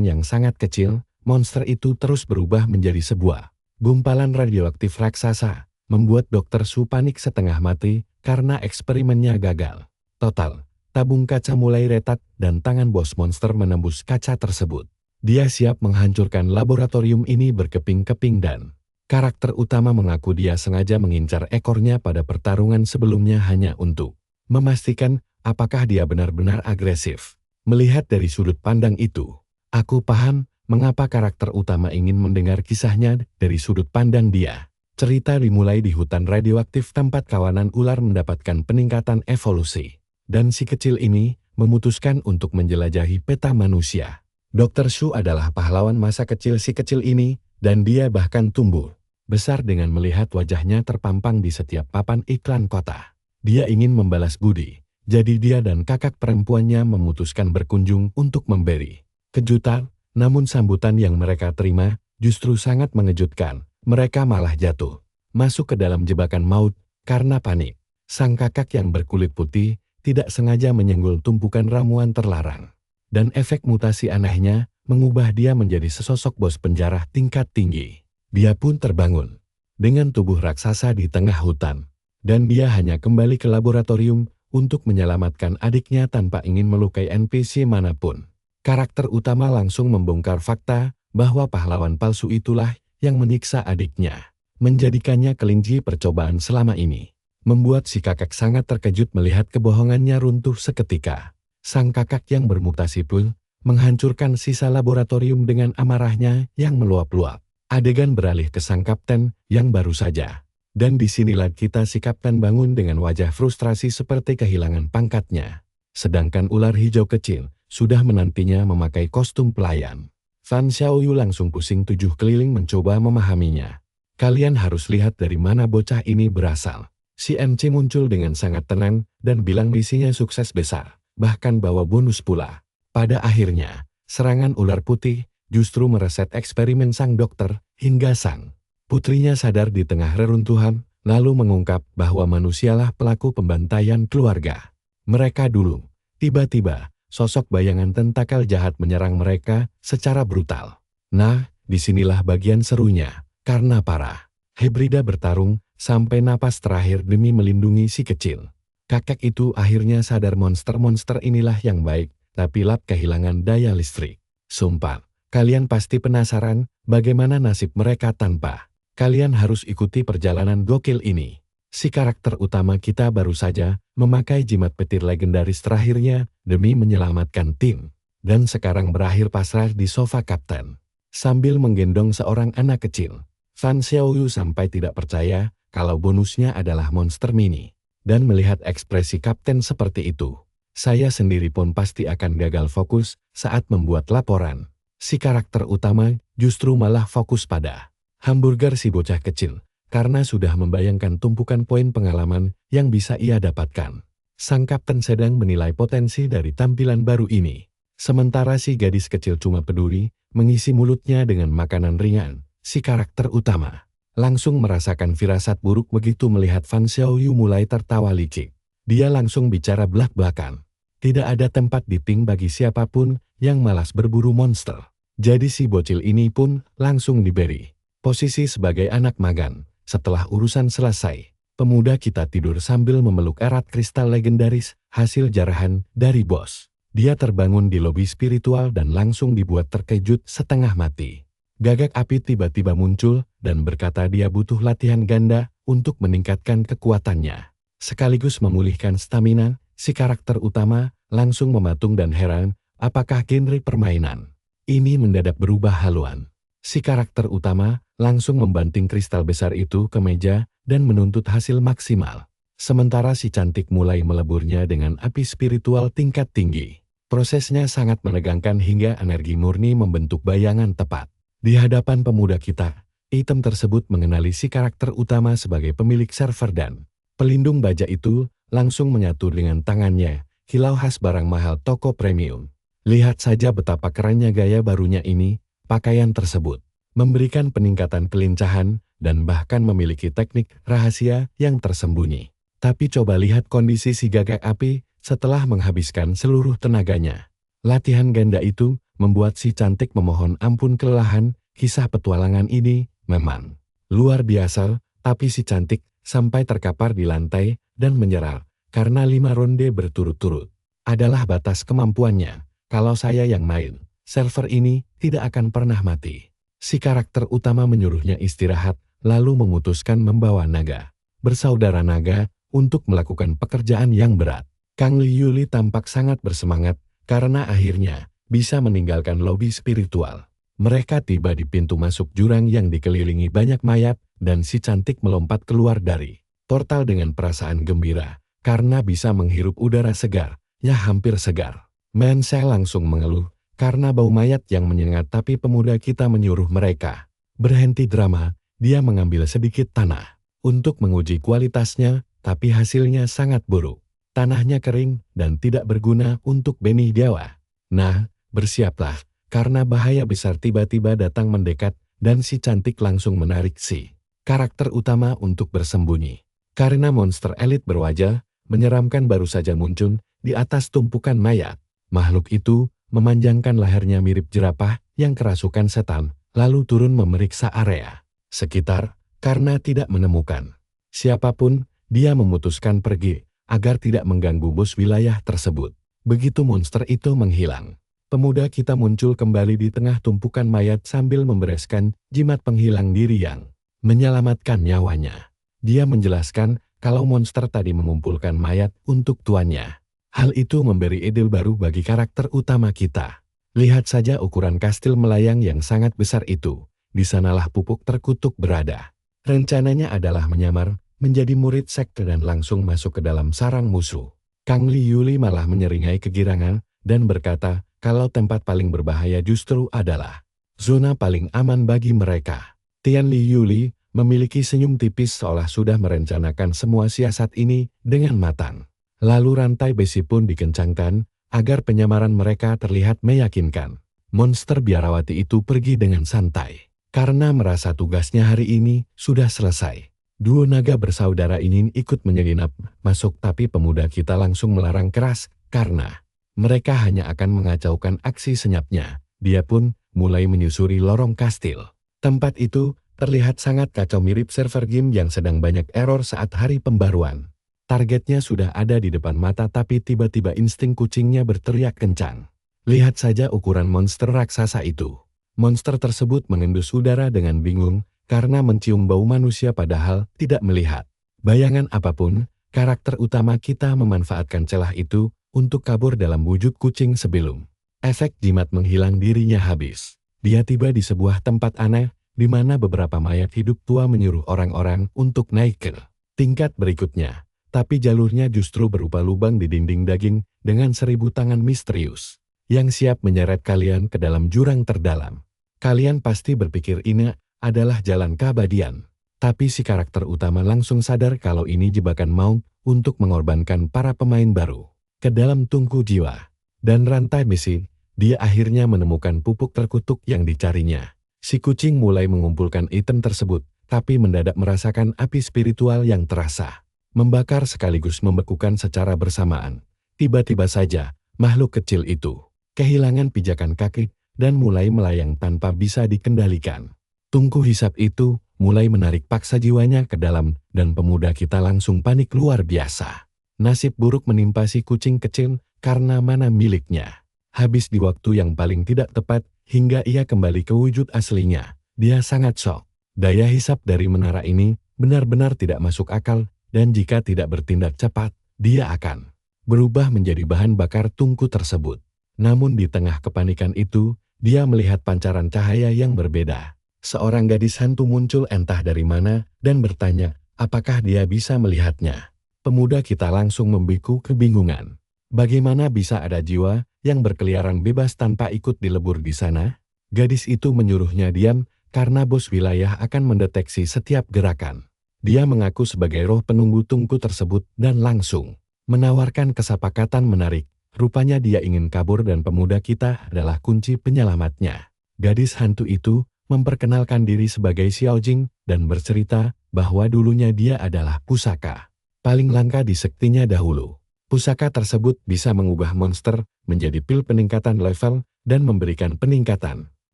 yang sangat kecil. Monster itu terus berubah menjadi sebuah gumpalan radioaktif raksasa, membuat Dr. Su panik setengah mati karena eksperimennya gagal. Total, tabung kaca mulai retak dan tangan bos monster menembus kaca tersebut. Dia siap menghancurkan laboratorium ini berkeping-keping dan karakter utama mengaku dia sengaja mengincar ekornya pada pertarungan sebelumnya hanya untuk memastikan apakah dia benar-benar agresif. Melihat dari sudut pandang itu, aku paham mengapa karakter utama ingin mendengar kisahnya dari sudut pandang dia. Cerita dimulai di hutan radioaktif tempat kawanan ular mendapatkan peningkatan evolusi. Dan si kecil ini memutuskan untuk menjelajahi peta manusia. Dr. Su adalah pahlawan masa kecil si kecil ini, dan dia bahkan tumbuh besar dengan melihat wajahnya terpampang di setiap papan iklan kota. Dia ingin membalas budi, jadi dia dan kakak perempuannya memutuskan berkunjung untuk memberi kejutan, namun sambutan yang mereka terima justru sangat mengejutkan. Mereka malah jatuh masuk ke dalam jebakan maut karena panik. Sang kakak yang berkulit putih tidak sengaja menyenggol tumpukan ramuan terlarang. Dan efek mutasi anehnya mengubah dia menjadi sesosok bos penjara tingkat tinggi. Dia pun terbangun dengan tubuh raksasa di tengah hutan. Dan dia hanya kembali ke laboratorium untuk menyelamatkan adiknya tanpa ingin melukai NPC manapun. Karakter utama langsung membongkar fakta bahwa pahlawan palsu itulah yang menyiksa adiknya, menjadikannya kelinci percobaan selama ini. Membuat si kakak sangat terkejut melihat kebohongannya runtuh seketika. Sang kakak yang bermutasi pun menghancurkan sisa laboratorium dengan amarahnya yang meluap-luap. Adegan beralih ke sang kapten yang baru saja. Dan disinilah kita si kapten bangun dengan wajah frustrasi seperti kehilangan pangkatnya. Sedangkan ular hijau kecil sudah menantinya memakai kostum pelayan. Fan Xiaoyu langsung pusing 7 keliling mencoba memahaminya. Kalian harus lihat dari mana bocah ini berasal. Si MC muncul dengan sangat tenang dan bilang misinya sukses besar, bahkan bawa bonus pula. Pada akhirnya, serangan ular putih justru mereset eksperimen sang dokter hingga sang putrinya sadar di tengah reruntuhan, lalu mengungkap bahwa manusialah pelaku pembantaian keluarga mereka dulu. Tiba-tiba, sosok bayangan tentakel jahat menyerang mereka secara brutal. Nah, disinilah bagian serunya, karena para hibrida bertarung sampai napas terakhir demi melindungi si kecil. Kakek itu akhirnya sadar monster-monster inilah yang baik, tapi lap kehilangan daya listrik. Sumpah, kalian pasti penasaran bagaimana nasib mereka tanpa. Kalian harus ikuti perjalanan gokil ini. Si karakter utama kita baru saja memakai jimat petir legendaris terakhirnya demi menyelamatkan tim. Dan sekarang berakhir pasrah di sofa kapten. Sambil menggendong seorang anak kecil. Fan Xiaoyu sampai tidak percaya kalau bonusnya adalah monster mini. Dan melihat ekspresi kapten seperti itu, saya sendiri pun pasti akan gagal fokus saat membuat laporan. Si karakter utama justru malah fokus pada hamburger si bocah kecil, karena sudah membayangkan tumpukan poin pengalaman yang bisa ia dapatkan. Sang kapten sedang menilai potensi dari tampilan baru ini. Sementara si gadis kecil cuma peduli mengisi mulutnya dengan makanan ringan, si karakter utama langsung merasakan firasat buruk begitu melihat Fan Xiaoyu mulai tertawa licik. Dia langsung bicara belak-belakan. Tidak ada tempat di ping bagi siapapun yang malas berburu monster. Jadi si bocil ini pun langsung diberi posisi sebagai anak magang. Setelah urusan selesai, pemuda kita tidur sambil memeluk erat kristal legendaris hasil jarahan dari bos. Dia terbangun di lobi spiritual dan langsung dibuat terkejut setengah mati. Gagak api tiba-tiba muncul dan berkata dia butuh latihan ganda untuk meningkatkan kekuatannya. Sekaligus memulihkan stamina, si karakter utama langsung mematung dan heran, apakah genre permainan ini mendadak berubah haluan. Si karakter utama langsung membanting kristal besar itu ke meja dan menuntut hasil maksimal. Sementara si cantik mulai meleburnya dengan api spiritual tingkat tinggi. Prosesnya sangat menegangkan hingga energi murni membentuk bayangan tepat. Di hadapan pemuda kita, item tersebut mengenali si karakter utama sebagai pemilik server dan pelindung baja itu langsung menyatu dengan tangannya, kilau khas barang mahal toko premium. Lihat saja betapa kerennya gaya barunya ini, pakaian tersebut memberikan peningkatan kelincahan dan bahkan memiliki teknik rahasia yang tersembunyi. Tapi coba lihat kondisi si gagak api setelah menghabiskan seluruh tenaganya. Latihan ganda itu membuat si cantik memohon ampun kelelahan. Kisah petualangan ini memang luar biasa, tapi si cantik sampai terkapar di lantai dan menyerah karena 5 ronde berturut-turut. Adalah batas kemampuannya. Kalau saya yang main, server ini tidak akan pernah mati. Si karakter utama menyuruhnya istirahat, lalu memutuskan membawa naga bersaudara naga untuk melakukan pekerjaan yang berat. Kang Liyuli tampak sangat bersemangat karena akhirnya bisa meninggalkan lobi spiritual. Mereka tiba di pintu masuk jurang yang dikelilingi banyak mayat dan si cantik melompat keluar dari portal dengan perasaan gembira karena bisa menghirup udara segar, ya hampir segar. Menseh langsung mengeluh karena bau mayat yang menyengat, tapi pemuda kita menyuruh mereka berhenti drama. Dia mengambil sedikit tanah untuk menguji kualitasnya, tapi hasilnya sangat buruk. Tanahnya kering dan tidak berguna untuk benih dewa. Nah, bersiaplah, karena bahaya besar tiba-tiba datang mendekat dan si cantik langsung menarik si karakter utama untuk bersembunyi. Karena monster elit berwajah menyeramkan baru saja muncul di atas tumpukan mayat. Makhluk itu memanjangkan lehernya mirip jerapah yang kerasukan setan, lalu turun memeriksa area sekitar. Karena tidak menemukan siapapun, dia memutuskan pergi. agar tidak mengganggu bos wilayah tersebut. Begitu monster itu menghilang, pemuda kita muncul kembali di tengah tumpukan mayat sambil membereskan jimat penghilang diri yang menyelamatkan nyawanya. Dia menjelaskan kalau monster tadi mengumpulkan mayat untuk tuannya. Hal itu memberi ide baru bagi karakter utama kita. Lihat saja ukuran kastil melayang yang sangat besar itu. Di sanalah pupuk terkutuk berada. Rencananya adalah menyamar menjadi murid sekte dan langsung masuk ke dalam sarang musuh. Kang Li Yuli malah menyeringai kegirangan dan berkata kalau tempat paling berbahaya justru adalah zona paling aman bagi mereka. Tian Li Yuli memiliki senyum tipis seolah sudah merencanakan semua siasat ini dengan matang. Lalu rantai besi pun dikencangkan agar penyamaran mereka terlihat meyakinkan. Monster biarawati itu pergi dengan santai karena merasa tugasnya hari ini sudah selesai. Duo naga bersaudara ingin ikut menyelinap masuk tapi pemuda kita langsung melarang keras karena mereka hanya akan mengacaukan aksi senyapnya. Dia pun mulai menyusuri lorong kastil. Tempat itu terlihat sangat kacau mirip server game yang sedang banyak error saat hari pembaruan. Targetnya sudah ada di depan mata tapi tiba-tiba insting kucingnya berteriak kencang. Lihat saja ukuran monster raksasa itu. Monster tersebut mengendus udara dengan bingung karena mencium bau manusia padahal tidak melihat bayangan apapun. Karakter utama kita memanfaatkan celah itu untuk kabur dalam wujud kucing sebelum efek jimat menghilang dirinya habis. Dia tiba di sebuah tempat aneh di mana beberapa mayat hidup tua menyuruh orang-orang untuk naik ke tingkat berikutnya. Tapi jalurnya justru berupa lubang di dinding daging dengan 1000 tangan misterius yang siap menyeret kalian ke dalam jurang terdalam. Kalian pasti berpikir ini adalah jalan keabadian. Tapi si karakter utama langsung sadar kalau ini jebakan maut untuk mengorbankan para pemain baru ke dalam tungku jiwa. Dan rantai besi, dia akhirnya menemukan pupuk terkutuk yang dicarinya. Si kucing mulai mengumpulkan item tersebut, tapi mendadak merasakan api spiritual yang terasa membakar sekaligus membekukan secara bersamaan. Tiba-tiba saja, makhluk kecil itu kehilangan pijakan kaki dan mulai melayang tanpa bisa dikendalikan. Tungku hisap itu mulai menarik paksa jiwanya ke dalam dan pemuda kita langsung panik luar biasa. Nasib buruk menimpa si kucing kecil karena mana miliknya habis di waktu yang paling tidak tepat hingga ia kembali ke wujud aslinya. Dia sangat shock. Daya hisap dari menara ini benar-benar tidak masuk akal. Dan jika tidak bertindak cepat, dia akan berubah menjadi bahan bakar tungku tersebut. Namun di tengah kepanikan itu, dia melihat pancaran cahaya yang berbeda. Seorang gadis hantu muncul entah dari mana dan bertanya, apakah dia bisa melihatnya. Pemuda kita langsung membiku kebingungan. Bagaimana bisa ada jiwa yang berkeliaran bebas tanpa ikut dilebur di sana? Gadis itu menyuruhnya diam karena bos wilayah akan mendeteksi setiap gerakan. Dia mengaku sebagai roh penunggu tungku tersebut dan langsung menawarkan kesepakatan menarik. Rupanya dia ingin kabur dan pemuda kita adalah kunci penyelamatnya. Gadis hantu itu memperkenalkan diri sebagai Xiao Jing dan bercerita bahwa dulunya dia adalah pusaka paling langka di sektinya dahulu. Pusaka tersebut bisa mengubah monster menjadi pil peningkatan level dan memberikan peningkatan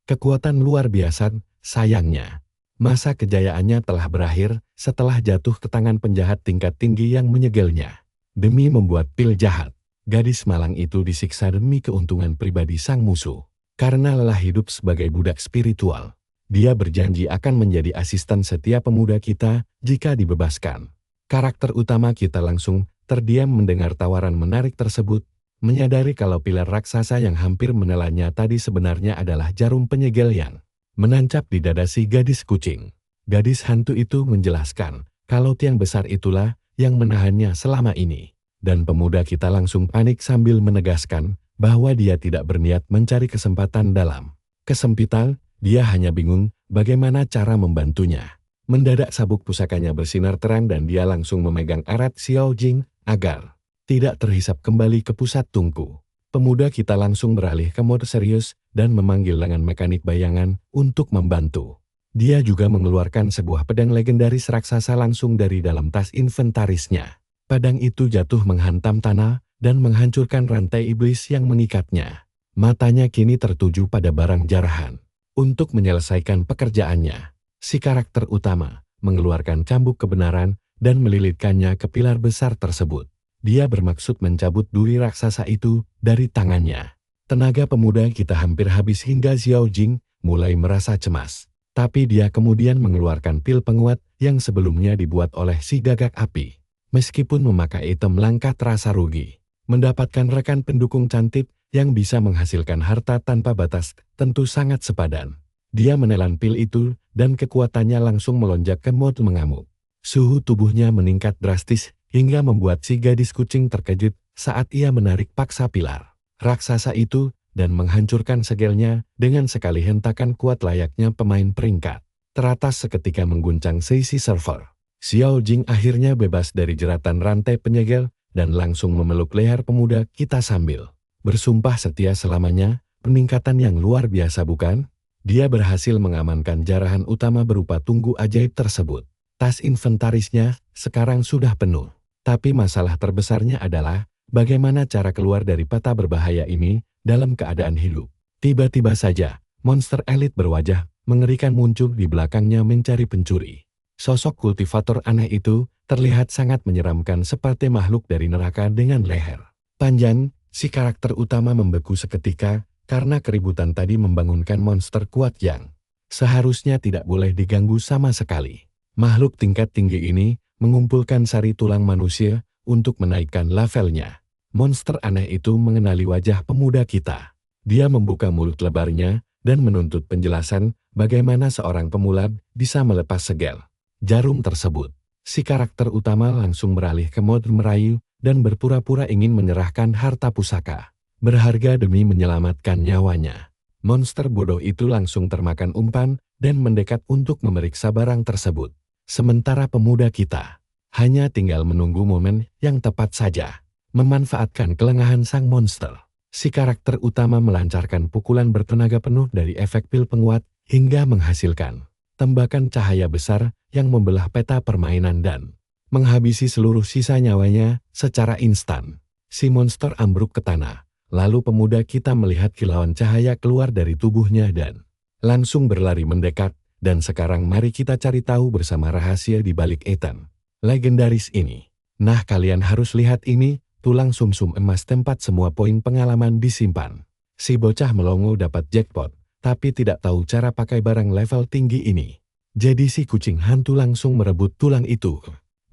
kekuatan luar biasa. Sayangnya, masa kejayaannya telah berakhir setelah jatuh ke tangan penjahat tingkat tinggi yang menyegelnya. Demi membuat pil jahat, gadis malang itu disiksa demi keuntungan pribadi sang musuh. Karena lelah hidup sebagai budak spiritual, dia berjanji akan menjadi asisten setia pemuda kita jika dibebaskan. Karakter utama kita langsung terdiam mendengar tawaran menarik tersebut, menyadari kalau pilar raksasa yang hampir menelannya tadi sebenarnya adalah jarum penyegel yang menancap di dada si gadis kucing. Gadis hantu itu menjelaskan kalau tiang besar itulah yang menahannya selama ini. Dan pemuda kita langsung panik sambil menegaskan bahwa dia tidak berniat mencari kesempatan dalam kesempitan. Dia hanya bingung bagaimana cara membantunya. Mendadak sabuk pusakanya bersinar terang dan dia langsung memegang erat Xiao Jing agar tidak terhisap kembali ke pusat tungku. Pemuda kita langsung beralih ke mode serius dan memanggil lengan mekanik bayangan untuk membantu. Dia juga mengeluarkan sebuah pedang legendaris raksasa langsung dari dalam tas inventarisnya. Pedang itu jatuh menghantam tanah dan menghancurkan rantai iblis yang mengikatnya. Matanya kini tertuju pada barang jarahan. Untuk menyelesaikan pekerjaannya, si karakter utama mengeluarkan cambuk kebenaran dan melilitkannya ke pilar besar tersebut. Dia bermaksud mencabut duri raksasa itu dari tangannya. Tenaga pemuda kita hampir habis hingga Xiao Jing mulai merasa cemas. Tapi dia kemudian mengeluarkan pil penguat yang sebelumnya dibuat oleh si gagak api. Meskipun memakai item langkah terasa rugi. Mendapatkan rekan pendukung cantik yang bisa menghasilkan harta tanpa batas tentu sangat sepadan. Dia menelan pil itu dan kekuatannya langsung melonjak ke mode mengamuk. Suhu tubuhnya meningkat drastis hingga membuat si gadis kucing terkejut saat ia menarik paksa pilar raksasa itu dan menghancurkan segelnya dengan sekali hentakan kuat layaknya pemain peringkat. Teratas seketika mengguncang seisi server. Xiao Jing akhirnya bebas dari jeratan rantai penyegel dan langsung memeluk leher pemuda kita sambil bersumpah setia selamanya. Peningkatan yang luar biasa bukan? Dia berhasil mengamankan jarahan utama berupa tunggu ajaib tersebut. Tas inventarisnya sekarang sudah penuh. Tapi masalah terbesarnya adalah bagaimana cara keluar dari peta berbahaya ini dalam keadaan hidup. Tiba-tiba saja, monster elit berwajah mengerikan muncul di belakangnya mencari pencuri. Sosok kultivator aneh itu terlihat sangat menyeramkan seperti makhluk dari neraka dengan leher panjang. Si karakter utama membeku seketika karena keributan tadi membangunkan monster kuat yang seharusnya tidak boleh diganggu sama sekali. Makhluk tingkat tinggi ini mengumpulkan sari tulang manusia untuk menaikkan levelnya. Monster aneh itu mengenali wajah pemuda kita. Dia membuka mulut lebarnya dan menuntut penjelasan bagaimana seorang pemula bisa melepas segel jarum tersebut. Si karakter utama langsung beralih ke mode merayu dan berpura-pura ingin menyerahkan harta pusaka berharga demi menyelamatkan nyawanya. Monster bodoh itu langsung termakan umpan dan mendekat untuk memeriksa barang tersebut. Sementara pemuda kita hanya tinggal menunggu momen yang tepat saja. Memanfaatkan kelengahan sang monster, si karakter utama melancarkan pukulan bertenaga penuh dari efek pil penguat hingga menghasilkan tembakan cahaya besar yang membelah peta permainan dan menghabisi seluruh sisa nyawanya secara instan. Si monster ambruk ke tanah, lalu pemuda kita melihat kilauan cahaya keluar dari tubuhnya dan langsung berlari mendekat. Dan sekarang mari kita cari tahu bersama rahasia di balik item legendaris ini. Nah, kalian harus lihat ini, tulang sumsum emas tempat semua poin pengalaman disimpan. Si bocah melongo dapat jackpot, tapi tidak tahu cara pakai barang level tinggi ini. Jadi si kucing hantu langsung merebut tulang itu.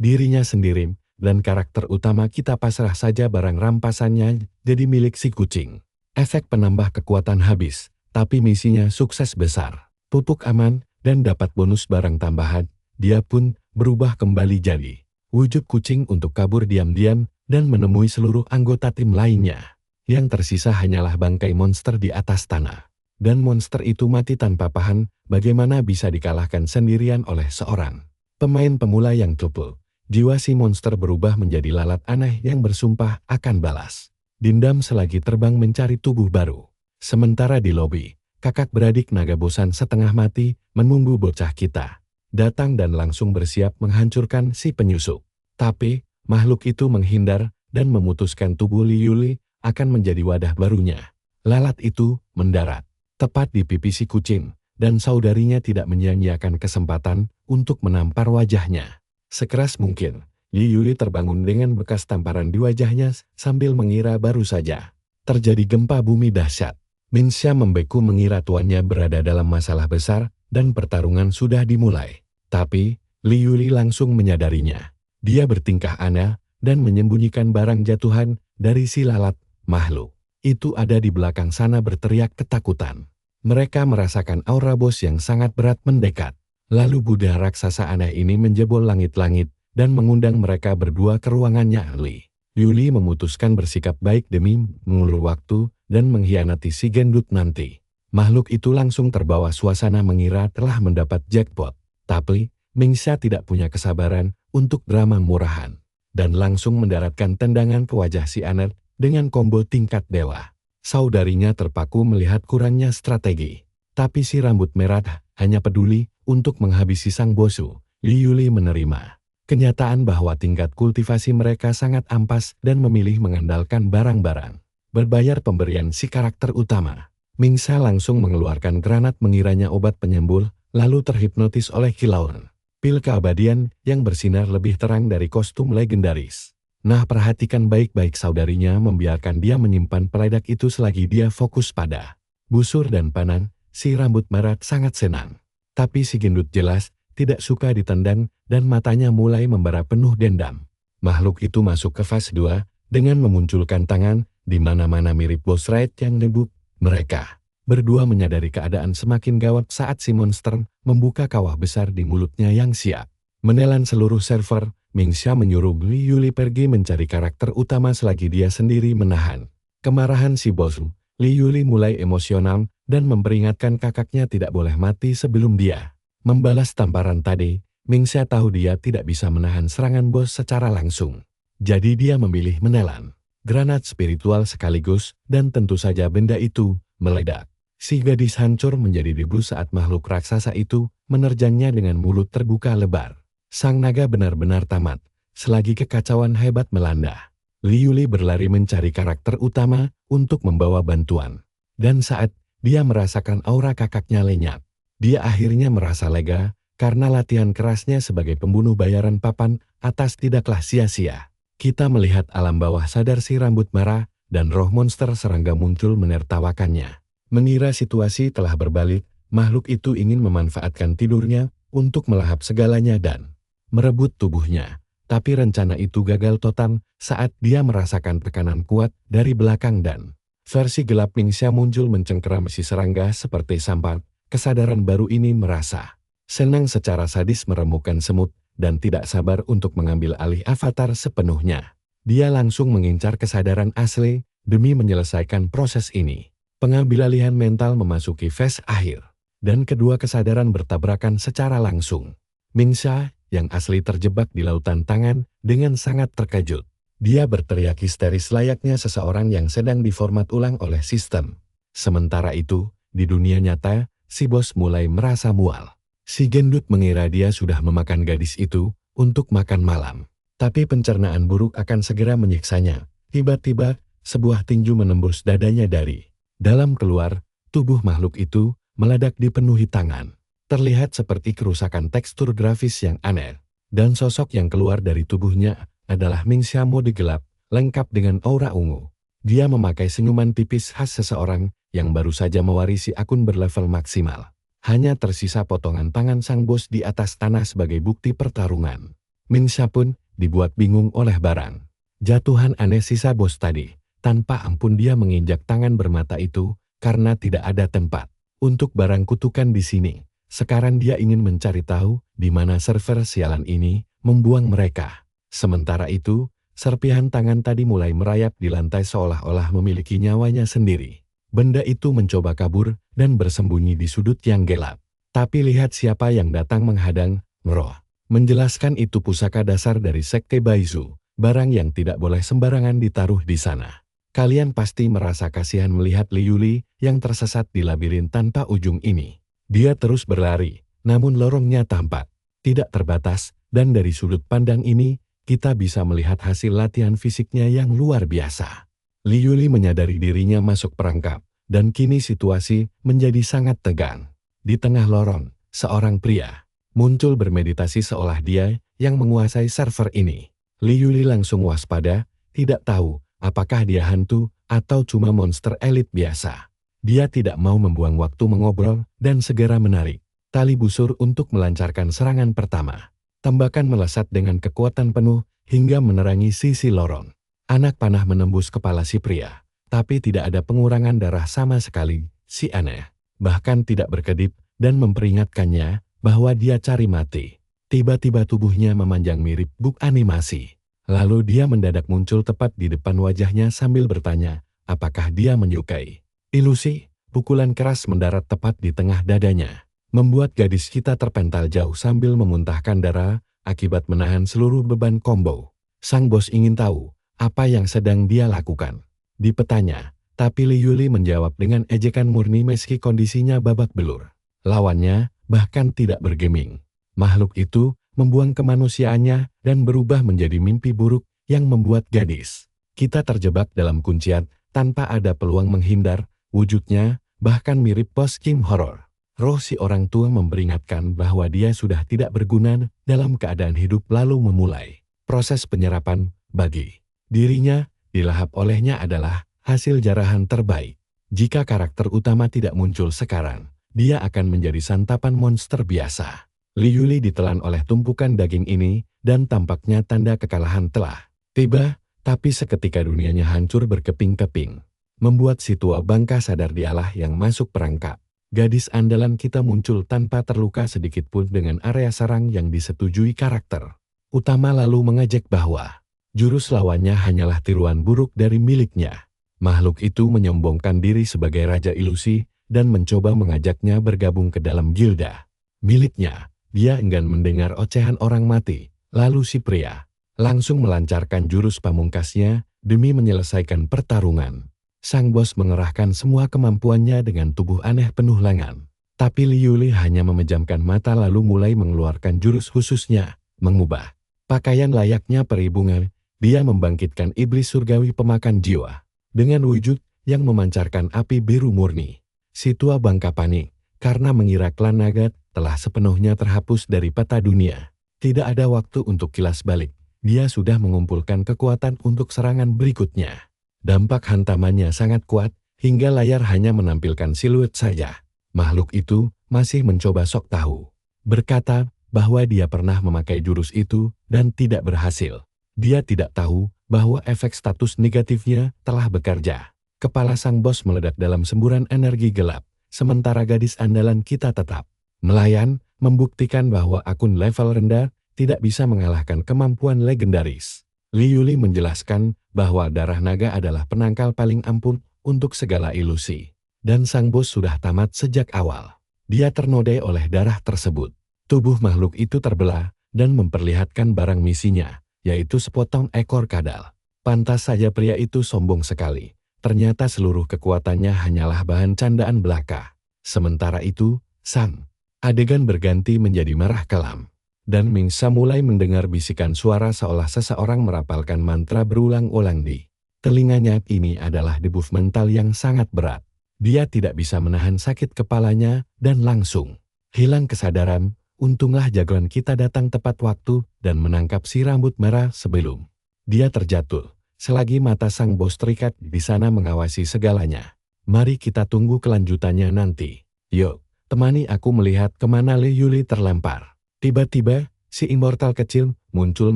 Dirinya sendiri dan karakter utama kita pasrah saja barang rampasannya jadi milik si kucing. Efek penambah kekuatan habis, tapi misinya sukses besar. Pupuk aman dan dapat bonus barang tambahan. Dia pun berubah kembali jadi wujud kucing untuk kabur diam-diam dan menemui seluruh anggota tim lainnya. Yang tersisa hanyalah bangkai monster di atas tanah. Dan monster itu mati tanpa paham bagaimana bisa dikalahkan sendirian oleh seorang pemain pemula yang tumpul. Jiwa si monster berubah menjadi lalat aneh yang bersumpah akan balas dendam selagi terbang mencari tubuh baru. Sementara di lobi, kakak beradik naga bosan setengah mati menunggu bocah kita datang dan langsung bersiap menghancurkan si penyusup. Tapi, makhluk itu menghindar dan memutuskan tubuh Li Yuli akan menjadi wadah barunya. Lalat itu mendarat tepat di pipi si kucing, dan saudarinya tidak menyia-nyiakan kesempatan untuk menampar wajahnya. Sekeras mungkin, Li Yuli terbangun dengan bekas tamparan di wajahnya sambil mengira baru saja terjadi gempa bumi dahsyat. Minsha membeku mengira tuannya berada dalam masalah besar dan pertarungan sudah dimulai. Tapi, Li Yuli langsung menyadarinya. Dia bertingkah aneh dan menyembunyikan barang jatuhan dari si lalat makhluk. Itu ada di belakang sana berteriak ketakutan. Mereka merasakan aura bos yang sangat berat mendekat. Lalu Buddha raksasa aneh ini menjebol langit-langit dan mengundang mereka berdua ke ruangannya. Li Yuli memutuskan bersikap baik demi mengulur waktu dan mengkhianati si gendut nanti. Makhluk itu langsung terbawa suasana mengira telah mendapat jackpot. Tapi, Mingsha tidak punya kesabaran untuk drama murahan. Dan langsung mendaratkan tendangan ke wajah si Anet dengan combo tingkat dewa. Saudarinya terpaku melihat kurangnya strategi. Tapi si rambut merah hanya peduli untuk menghabisi sang bosu. Li Yuli menerima kenyataan bahwa tingkat kultivasi mereka sangat ampas dan memilih mengandalkan barang-barang berbayar pemberian si karakter utama. Mingsha langsung mengeluarkan granat mengiranya obat penyembul, lalu terhipnotis oleh kilauan pil keabadian yang bersinar lebih terang dari kostum legendaris. Nah, perhatikan baik-baik, saudarinya membiarkan dia menyimpan peledak itu selagi dia fokus pada busur dan panah. Si rambut merah sangat senang. Tapi si gendut jelas tidak suka ditendang dan matanya mulai membara penuh dendam. Makhluk itu masuk ke fase 2 dengan memunculkan tangan di mana-mana mirip Boss Raid yang nebuk. Mereka berdua menyadari keadaan semakin gawat saat si monster membuka kawah besar di mulutnya yang siap menelan seluruh server. Mingxia menyuruh Li Yuli pergi mencari karakter utama selagi dia sendiri menahan kemarahan si bos. Li Yuli mulai emosional dan memperingatkan kakaknya tidak boleh mati sebelum dia membalas tamparan tadi. Mingxia tahu dia tidak bisa menahan serangan bos secara langsung. Jadi dia memilih menelan granat spiritual sekaligus dan tentu saja benda itu meledak. Si gadis hancur menjadi debu saat makhluk raksasa itu menerjangnya dengan mulut terbuka lebar. Sang naga benar-benar tamat. Selagi kekacauan hebat melanda, Li Yuli berlari mencari karakter utama untuk membawa bantuan. Dan saat dia merasakan aura kakaknya lenyap, dia akhirnya merasa lega karena latihan kerasnya sebagai pembunuh bayaran papan atas tidaklah sia-sia. Kita melihat alam bawah sadar si rambut merah dan roh monster serangga muncul menertawakannya. Mengira situasi telah berbalik, makhluk itu ingin memanfaatkan tidurnya untuk melahap segalanya dan merebut tubuhnya. Tapi rencana itu gagal total saat dia merasakan tekanan kuat dari belakang dan versi gelap Mingxia muncul mencengkeram si serangga seperti sampah. Kesadaran baru ini merasa senang secara sadis meremukkan semut dan tidak sabar untuk mengambil alih avatar sepenuhnya. Dia langsung mengincar kesadaran asli demi menyelesaikan proses ini. Pengambilalihan mental memasuki fase akhir dan kedua kesadaran bertabrakan secara langsung. Mingxia yang asli terjebak di lautan tangan dengan sangat terkejut. Dia berteriak histeris layaknya seseorang yang sedang diformat ulang oleh sistem. Sementara itu, di dunia nyata, si bos mulai merasa mual. Si gendut mengira dia sudah memakan gadis itu untuk makan malam. Tapi pencernaan buruk akan segera menyiksanya. Tiba-tiba, sebuah tinju menembus dadanya dari dalam keluar. Tubuh makhluk itu meledak dipenuhi tangan. Terlihat seperti kerusakan tekstur grafis yang aneh, dan sosok yang keluar dari tubuhnya adalah Mingxia mode gelap, lengkap dengan aura ungu. Dia memakai senyuman tipis khas seseorang yang baru saja mewarisi akun berlevel maksimal. Hanya tersisa potongan tangan sang bos di atas tanah sebagai bukti pertarungan. Mingxia pun dibuat bingung oleh barang jatuhan aneh sisa bos tadi. Tanpa ampun dia menginjak tangan bermata itu karena tidak ada tempat untuk barang kutukan di sini. Sekarang dia ingin mencari tahu di mana server sialan ini membuang mereka. Sementara itu, serpihan tangan tadi mulai merayap di lantai seolah-olah memiliki nyawanya sendiri. Benda itu mencoba kabur dan bersembunyi di sudut yang gelap. Tapi lihat siapa yang datang menghadang, Roh. Menjelaskan itu pusaka dasar dari Sekte Baizu, barang yang tidak boleh sembarangan ditaruh di sana. Kalian pasti merasa kasihan melihat Li Yuli yang tersesat di labirin tanpa ujung ini. Dia terus berlari, namun lorongnya tampak tidak terbatas, dan dari sudut pandang ini, kita bisa melihat hasil latihan fisiknya yang luar biasa. Li Yuli menyadari dirinya masuk perangkap, dan kini situasi menjadi sangat tegang. Di tengah lorong, seorang pria muncul bermeditasi seolah dia yang menguasai server ini. Li Yuli langsung waspada, tidak tahu apakah dia hantu atau cuma monster elit biasa. Dia tidak mau membuang waktu mengobrol dan segera menarik tali busur untuk melancarkan serangan pertama. Tembakan melesat dengan kekuatan penuh hingga menerangi sisi lorong. Anak panah menembus kepala si pria, tapi tidak ada pengurangan darah sama sekali. Si aneh bahkan tidak berkedip dan memperingatkannya bahwa dia cari mati. Tiba-tiba tubuhnya memanjang mirip buk animasi. Lalu dia mendadak muncul tepat di depan wajahnya sambil bertanya, apakah dia menyukai ilusi. Pukulan keras mendarat tepat di tengah dadanya, membuat gadis kita terpental jauh sambil memuntahkan darah akibat menahan seluruh beban combo. Sang bos ingin tahu apa yang sedang dia lakukan. Dipetanya, tapi Li Yuli menjawab dengan ejekan murni meski kondisinya babak belur. Lawannya bahkan tidak bergeming. Makhluk itu membuang kemanusiaannya dan berubah menjadi mimpi buruk yang membuat gadis kita terjebak dalam kuncian tanpa ada peluang menghindar. Wujudnya bahkan mirip bos King Horror. Roh si orang tua memperingatkan bahwa dia sudah tidak berguna dalam keadaan hidup lalu memulai proses penyerapan Bagi dirinya, dilahap olehnya adalah hasil jarahan terbaik. Jika karakter utama tidak muncul sekarang, dia akan menjadi santapan monster biasa. Li Yuli ditelan oleh tumpukan daging ini, dan tampaknya tanda kekalahan telah tiba, tapi seketika dunianya hancur berkeping-keping. Membuat si tua bangka sadar dialah yang masuk perangkap. Gadis andalan kita muncul tanpa terluka sedikit pun dengan area sarang yang disetujui karakter utama, lalu mengejek bahwa jurus lawannya hanyalah tiruan buruk dari miliknya. Makhluk itu menyombongkan diri sebagai raja ilusi dan mencoba mengajaknya bergabung ke dalam gilda miliknya. Dia enggan mendengar ocehan orang mati, lalu si pria langsung melancarkan jurus pamungkasnya demi menyelesaikan pertarungan. Sang bos mengerahkan semua kemampuannya dengan tubuh aneh penuh lengan. Tapi Li Yuli hanya memejamkan mata lalu mulai mengeluarkan jurus khususnya, mengubah pakaian layaknya peri bunga. Dia membangkitkan iblis surgawi pemakan jiwa dengan wujud yang memancarkan api biru murni. Si tua bangka panik karena mengira klan naga telah sepenuhnya terhapus dari peta dunia. Tidak ada waktu untuk kilas balik. Dia sudah mengumpulkan kekuatan untuk serangan berikutnya. Dampak hantamannya sangat kuat, hingga layar hanya menampilkan siluet saja. Makhluk itu masih mencoba sok tahu. Berkata bahwa dia pernah memakai jurus itu dan tidak berhasil. Dia tidak tahu bahwa efek status negatifnya telah bekerja. Kepala sang bos meledak dalam semburan energi gelap, sementara gadis andalan kita tetap melayan, membuktikan bahwa akun level rendah tidak bisa mengalahkan kemampuan legendaris. Li Yuli menjelaskan bahwa darah naga adalah penangkal paling ampuh untuk segala ilusi. Dan sang bos sudah tamat sejak awal. Dia ternodai oleh darah tersebut. Tubuh makhluk itu terbelah dan memperlihatkan barang misinya, yaitu sepotong ekor kadal. Pantas saja pria itu sombong sekali. Ternyata seluruh kekuatannya hanyalah bahan candaan belaka. Sementara itu, sang adegan berganti menjadi merah kelam. Dan Mingsa mulai mendengar bisikan suara seolah seseorang merapalkan mantra berulang-ulang di telinganya. Ini adalah debuff mental yang sangat berat. Dia tidak bisa menahan sakit kepalanya dan langsung hilang kesadaran. Untunglah jagoan kita datang tepat waktu dan menangkap si rambut merah sebelum dia terjatuh. Selagi mata sang bos terikat di sana mengawasi segalanya. Mari kita tunggu kelanjutannya nanti. Yuk, temani aku melihat kemana Li Yuli terlempar. Tiba-tiba, si immortal kecil muncul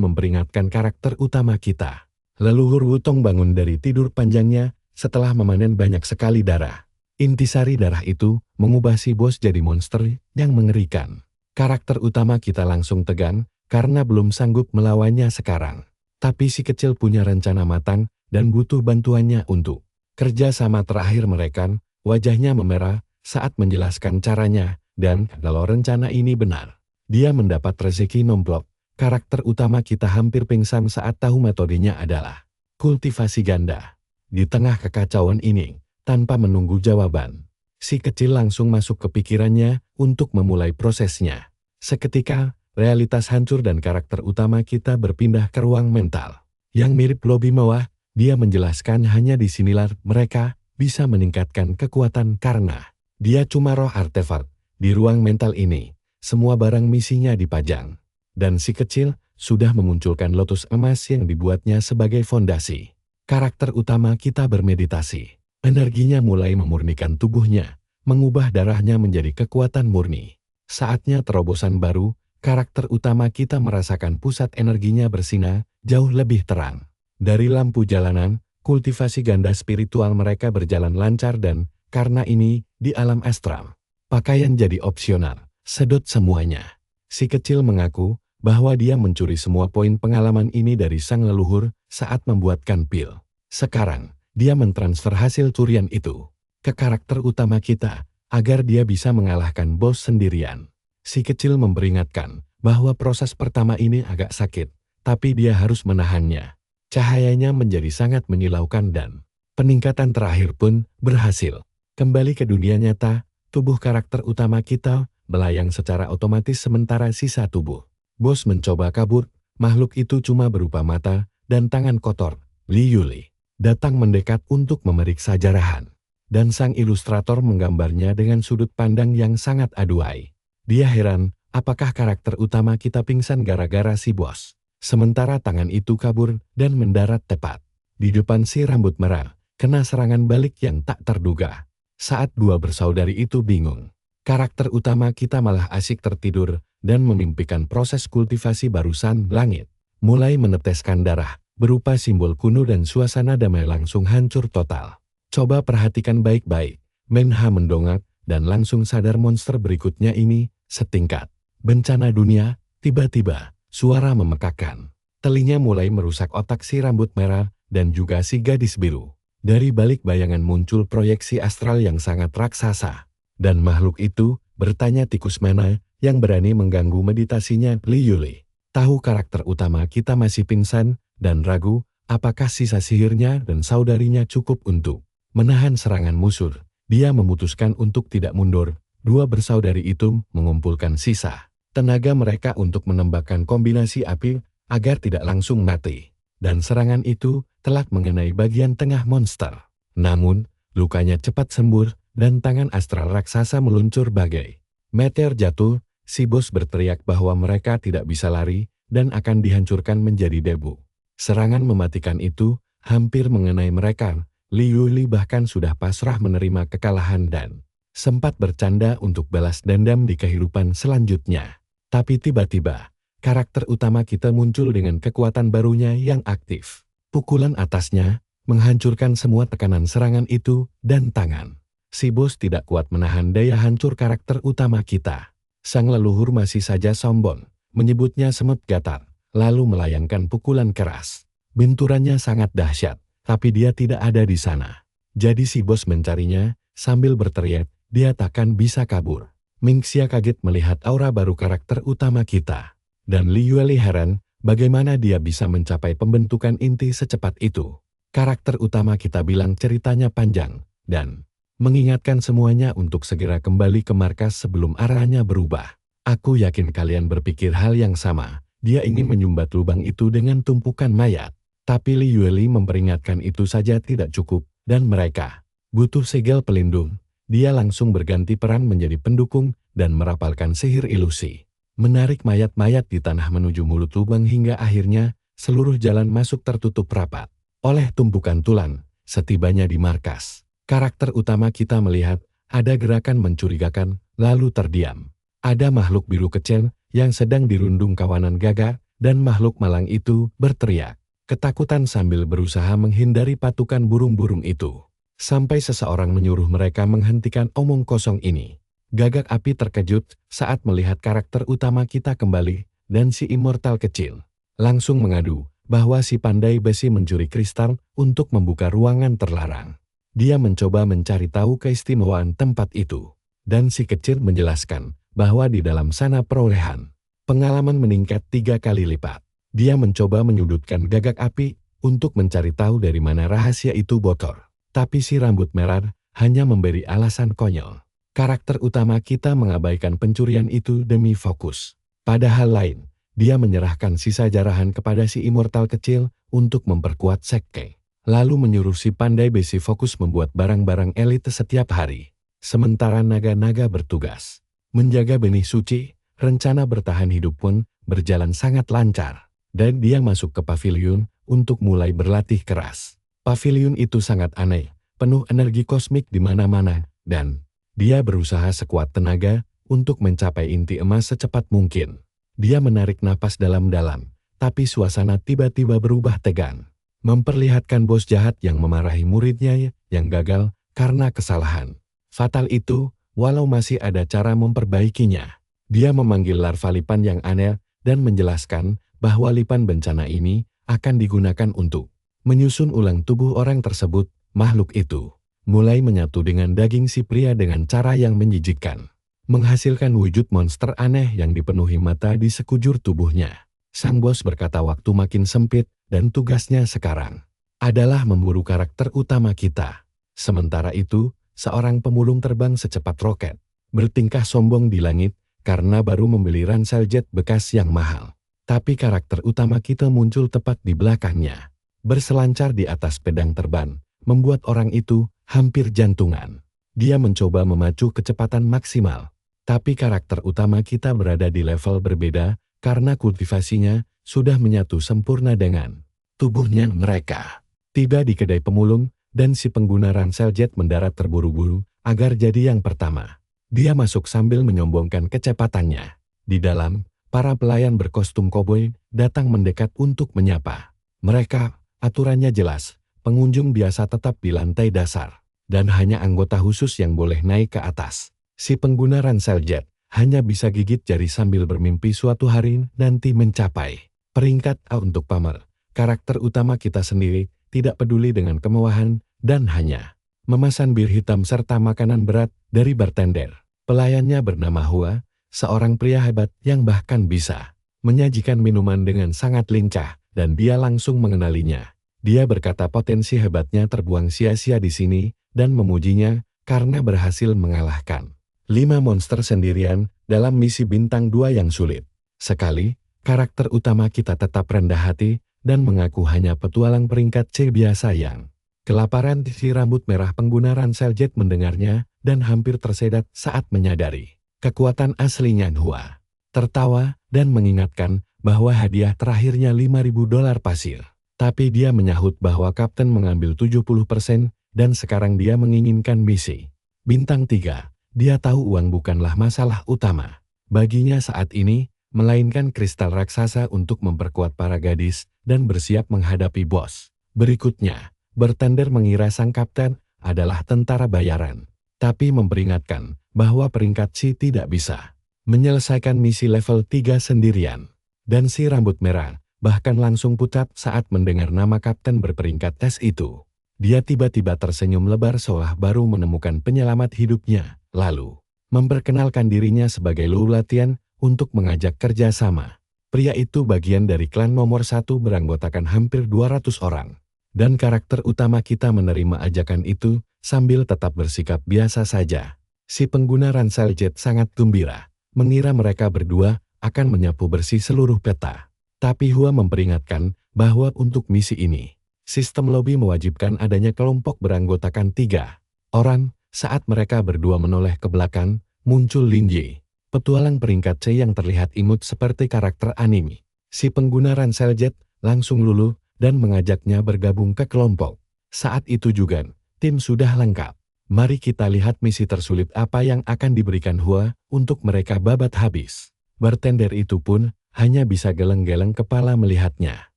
memperingatkan karakter utama kita. Leluhur Wutong bangun dari tidur panjangnya setelah memanen banyak sekali darah. Intisari darah itu mengubah si bos jadi monster yang mengerikan. Karakter utama kita langsung tegang karena belum sanggup melawannya sekarang. Tapi si kecil punya rencana matang dan butuh bantuannya untuk kerja sama. Terakhir mereka, wajahnya memerah saat menjelaskan caranya, dan kalau rencana ini benar, dia mendapat rezeki nomplok. Karakter utama kita hampir pingsan saat tahu metodenya adalah kultivasi ganda. Di tengah kekacauan ini, tanpa menunggu jawaban, si kecil langsung masuk ke pikirannya untuk memulai prosesnya. Seketika, realitas hancur dan karakter utama kita berpindah ke ruang mental yang mirip lobi mewah. Dia menjelaskan hanya di sinilah mereka bisa meningkatkan kekuatan karena dia cuma roh artefak. Di ruang mental ini, semua barang misinya dipajang. Dan si kecil sudah memunculkan lotus emas yang dibuatnya sebagai fondasi. Karakter utama kita bermeditasi. Energinya mulai memurnikan tubuhnya, mengubah darahnya menjadi kekuatan murni. Saatnya terobosan baru. Karakter utama kita merasakan pusat energinya bersinar jauh lebih terang. Dari lampu jalanan, kultivasi ganda spiritual mereka berjalan lancar dan karena ini di alam astral, pakaian jadi opsional. Sedot semuanya. Si kecil mengaku bahwa dia mencuri semua poin pengalaman ini dari sang leluhur saat membuatkan pil. Sekarang, dia mentransfer hasil curian itu ke karakter utama kita agar dia bisa mengalahkan bos sendirian. Si kecil memperingatkan bahwa proses pertama ini agak sakit, tapi dia harus menahannya. Cahayanya menjadi sangat menyilaukan dan peningkatan terakhir pun berhasil. Kembali ke dunia nyata, tubuh karakter utama kita melayang secara otomatis sementara sisa tubuh bos mencoba kabur. Makhluk itu cuma berupa mata dan tangan kotor. Li Yuli datang mendekat untuk memeriksa jarahan, dan sang ilustrator menggambarnya dengan sudut pandang yang sangat aduai. Dia heran, apakah karakter utama kita pingsan gara-gara si bos? Sementara tangan itu kabur dan mendarat tepat di depan si rambut merah, kena serangan balik yang tak terduga. Saat dua bersaudari itu bingung, karakter utama kita malah asyik tertidur dan memimpikan proses kultivasi barusan langit. Mulai meneteskan darah, berupa simbol kuno dan suasana damai langsung hancur total. Coba perhatikan baik-baik, Menha mendongak dan langsung sadar monster berikutnya ini setingkat. Bencana dunia, tiba-tiba, suara memekakan. Telinga mulai merusak otak si rambut merah dan juga si gadis biru. Dari balik bayangan muncul proyeksi astral yang sangat raksasa. Dan makhluk itu bertanya tikus mana yang berani mengganggu meditasinya Li Yuli. Tahu karakter utama kita masih pingsan dan ragu apakah sisa sihirnya dan saudarinya cukup untuk menahan serangan musuh. Dia memutuskan untuk tidak mundur. Dua bersaudari itu mengumpulkan sisa tenaga mereka untuk menembakkan kombinasi api agar tidak langsung mati. Dan serangan itu telah mengenai bagian tengah monster. Namun, lukanya cepat sembuh dan tangan astral raksasa meluncur bagai meteor jatuh. Si bos berteriak bahwa mereka tidak bisa lari dan akan dihancurkan menjadi debu. Serangan mematikan itu hampir mengenai mereka. Li Yuli bahkan sudah pasrah menerima kekalahan dan sempat bercanda untuk balas dendam di kehidupan selanjutnya. Tapi tiba-tiba, karakter utama kita muncul dengan kekuatan barunya yang aktif. Pukulan atasnya menghancurkan semua tekanan serangan itu dan tangan si bos tidak kuat menahan daya hancur karakter utama kita. Sang leluhur masih saja sombong, menyebutnya semut gatar, lalu melayangkan pukulan keras. Benturannya sangat dahsyat, tapi dia tidak ada di sana. Jadi si bos mencarinya, sambil berteriak, dia takkan bisa kabur. Mingxia kaget melihat aura baru karakter utama kita. Dan Li Yuli heran, bagaimana dia bisa mencapai pembentukan inti secepat itu. Karakter utama kita bilang ceritanya panjang, dan mengingatkan semuanya untuk segera kembali ke markas sebelum arahnya berubah. Aku yakin kalian berpikir hal yang sama. Dia ingin menyumbat lubang itu dengan tumpukan mayat. Tapi Li Yuli memperingatkan itu saja tidak cukup, dan mereka butuh segel pelindung. Dia langsung berganti peran menjadi pendukung dan merapalkan sihir ilusi. Menarik mayat-mayat di tanah menuju mulut lubang hingga akhirnya seluruh jalan masuk tertutup rapat oleh tumpukan tulang. Setibanya di markas, karakter utama kita melihat ada gerakan mencurigakan, lalu terdiam. Ada makhluk biru kecil yang sedang dirundung kawanan gagak, dan makhluk malang itu berteriak ketakutan sambil berusaha menghindari patukan burung-burung itu. Sampai seseorang menyuruh mereka menghentikan omong kosong ini. Gagak api terkejut saat melihat karakter utama kita kembali, dan si immortal kecil langsung mengadu bahwa si pandai besi mencuri kristal untuk membuka ruangan terlarang. Dia mencoba mencari tahu keistimewaan tempat itu. Dan si kecil menjelaskan bahwa di dalam sana perolehan pengalaman meningkat 3 kali lipat. Dia mencoba menyudutkan gagak api untuk mencari tahu dari mana rahasia itu bocor. Tapi si rambut merah hanya memberi alasan konyol. Karakter utama kita mengabaikan pencurian itu demi fokus pada hal lain. Dia menyerahkan sisa jarahan kepada si immortal kecil untuk memperkuat sekte. Lalu menyuruh si pandai besi fokus membuat barang-barang elit setiap hari. Sementara naga-naga bertugas menjaga benih suci. Rencana bertahan hidup pun berjalan sangat lancar. Dan dia masuk ke pavilion untuk mulai berlatih keras. Pavilion itu sangat aneh, penuh energi kosmik di mana-mana, dan dia berusaha sekuat tenaga untuk mencapai inti emas secepat mungkin. Dia menarik napas dalam-dalam, tapi suasana tiba-tiba berubah tegang. Memperlihatkan bos jahat yang memarahi muridnya yang gagal karena kesalahan fatal itu, walau masih ada cara memperbaikinya. Dia memanggil larva lipan yang aneh dan menjelaskan bahwa lipan bencana ini akan digunakan untuk menyusun ulang tubuh orang tersebut. Makhluk itu mulai menyatu dengan daging si pria dengan cara yang menjijikkan, menghasilkan wujud monster aneh yang dipenuhi mata di sekujur tubuhnya. Sang bos berkata waktu makin sempit dan tugasnya sekarang adalah memburu karakter utama kita. Sementara itu, seorang pemulung terbang secepat roket, bertingkah sombong di langit karena baru membeli ransel jet bekas yang mahal. Tapi karakter utama kita muncul tepat di belakangnya, berselancar di atas pedang terbang, membuat orang itu hampir jantungan. Dia mencoba memacu kecepatan maksimal, tapi karakter utama kita berada di level berbeda karena kultivasinya sudah menyatu sempurna dengan tubuhnya mereka. Tiba di kedai pemulung, dan si pengguna ransel jet mendarat terburu-buru agar jadi yang pertama. Dia masuk sambil menyombongkan kecepatannya. Di dalam, para pelayan berkostum koboi datang mendekat untuk menyapa. Mereka, aturannya jelas, pengunjung biasa tetap di lantai dasar, dan hanya anggota khusus yang boleh naik ke atas. Si pengguna ransel jet hanya bisa gigit jari sambil bermimpi suatu hari nanti mencapai peringkat A untuk pamer. Karakter utama kita sendiri tidak peduli dengan kemewahan dan hanya memesan bir hitam serta makanan berat dari bartender. Pelayannya bernama Hua, seorang pria hebat yang bahkan bisa menyajikan minuman dengan sangat lincah, dan dia langsung mengenalinya. Dia berkata potensi hebatnya terbuang sia-sia di sini dan memujinya karena berhasil mengalahkan 5 monster sendirian dalam misi bintang 2 yang sulit. Sekali, karakter utama kita tetap rendah hati dan mengaku hanya petualang peringkat C biasa yang kelaparan. Si rambut merah pengguna ransel jet mendengarnya dan hampir tersedak saat menyadari kekuatan aslinya Hua. Tertawa dan mengingatkan bahwa hadiah terakhirnya $5.000 pasir. Tapi dia menyahut bahwa kapten mengambil 70% dan sekarang dia menginginkan misi bintang 3. Dia tahu uang bukanlah masalah utama baginya saat ini, melainkan kristal raksasa untuk memperkuat para gadis dan bersiap menghadapi bos berikutnya. Bartender mengira sang kapten adalah tentara bayaran, tapi memperingatkan bahwa peringkat C tidak bisa menyelesaikan misi level 3 sendirian. Dan si rambut merah bahkan langsung pucat saat mendengar nama kapten berperingkat tes itu. Dia tiba-tiba tersenyum lebar seolah baru menemukan penyelamat hidupnya, lalu memperkenalkan dirinya sebagai Lu Latian untuk mengajak kerja sama. Pria itu bagian dari klan nomor 1 beranggotakan hampir 200 orang. Dan karakter utama kita menerima ajakan itu sambil tetap bersikap biasa saja. Si pengguna ransel jet sangat gembira, mengira mereka berdua akan menyapu bersih seluruh peta. Tapi Hua memperingatkan bahwa untuk misi ini, sistem lobi mewajibkan adanya kelompok beranggotakan 3 orang. Saat mereka berdua menoleh ke belakang, muncul Lin Yi, petualang peringkat C yang terlihat imut seperti karakter anime. Si pengguna ransel jet langsung luluh dan mengajaknya bergabung ke kelompok. Saat itu juga, tim sudah lengkap. Mari kita lihat misi tersulit apa yang akan diberikan Hua untuk mereka babat habis. Bartender itu pun hanya bisa geleng-geleng kepala melihatnya.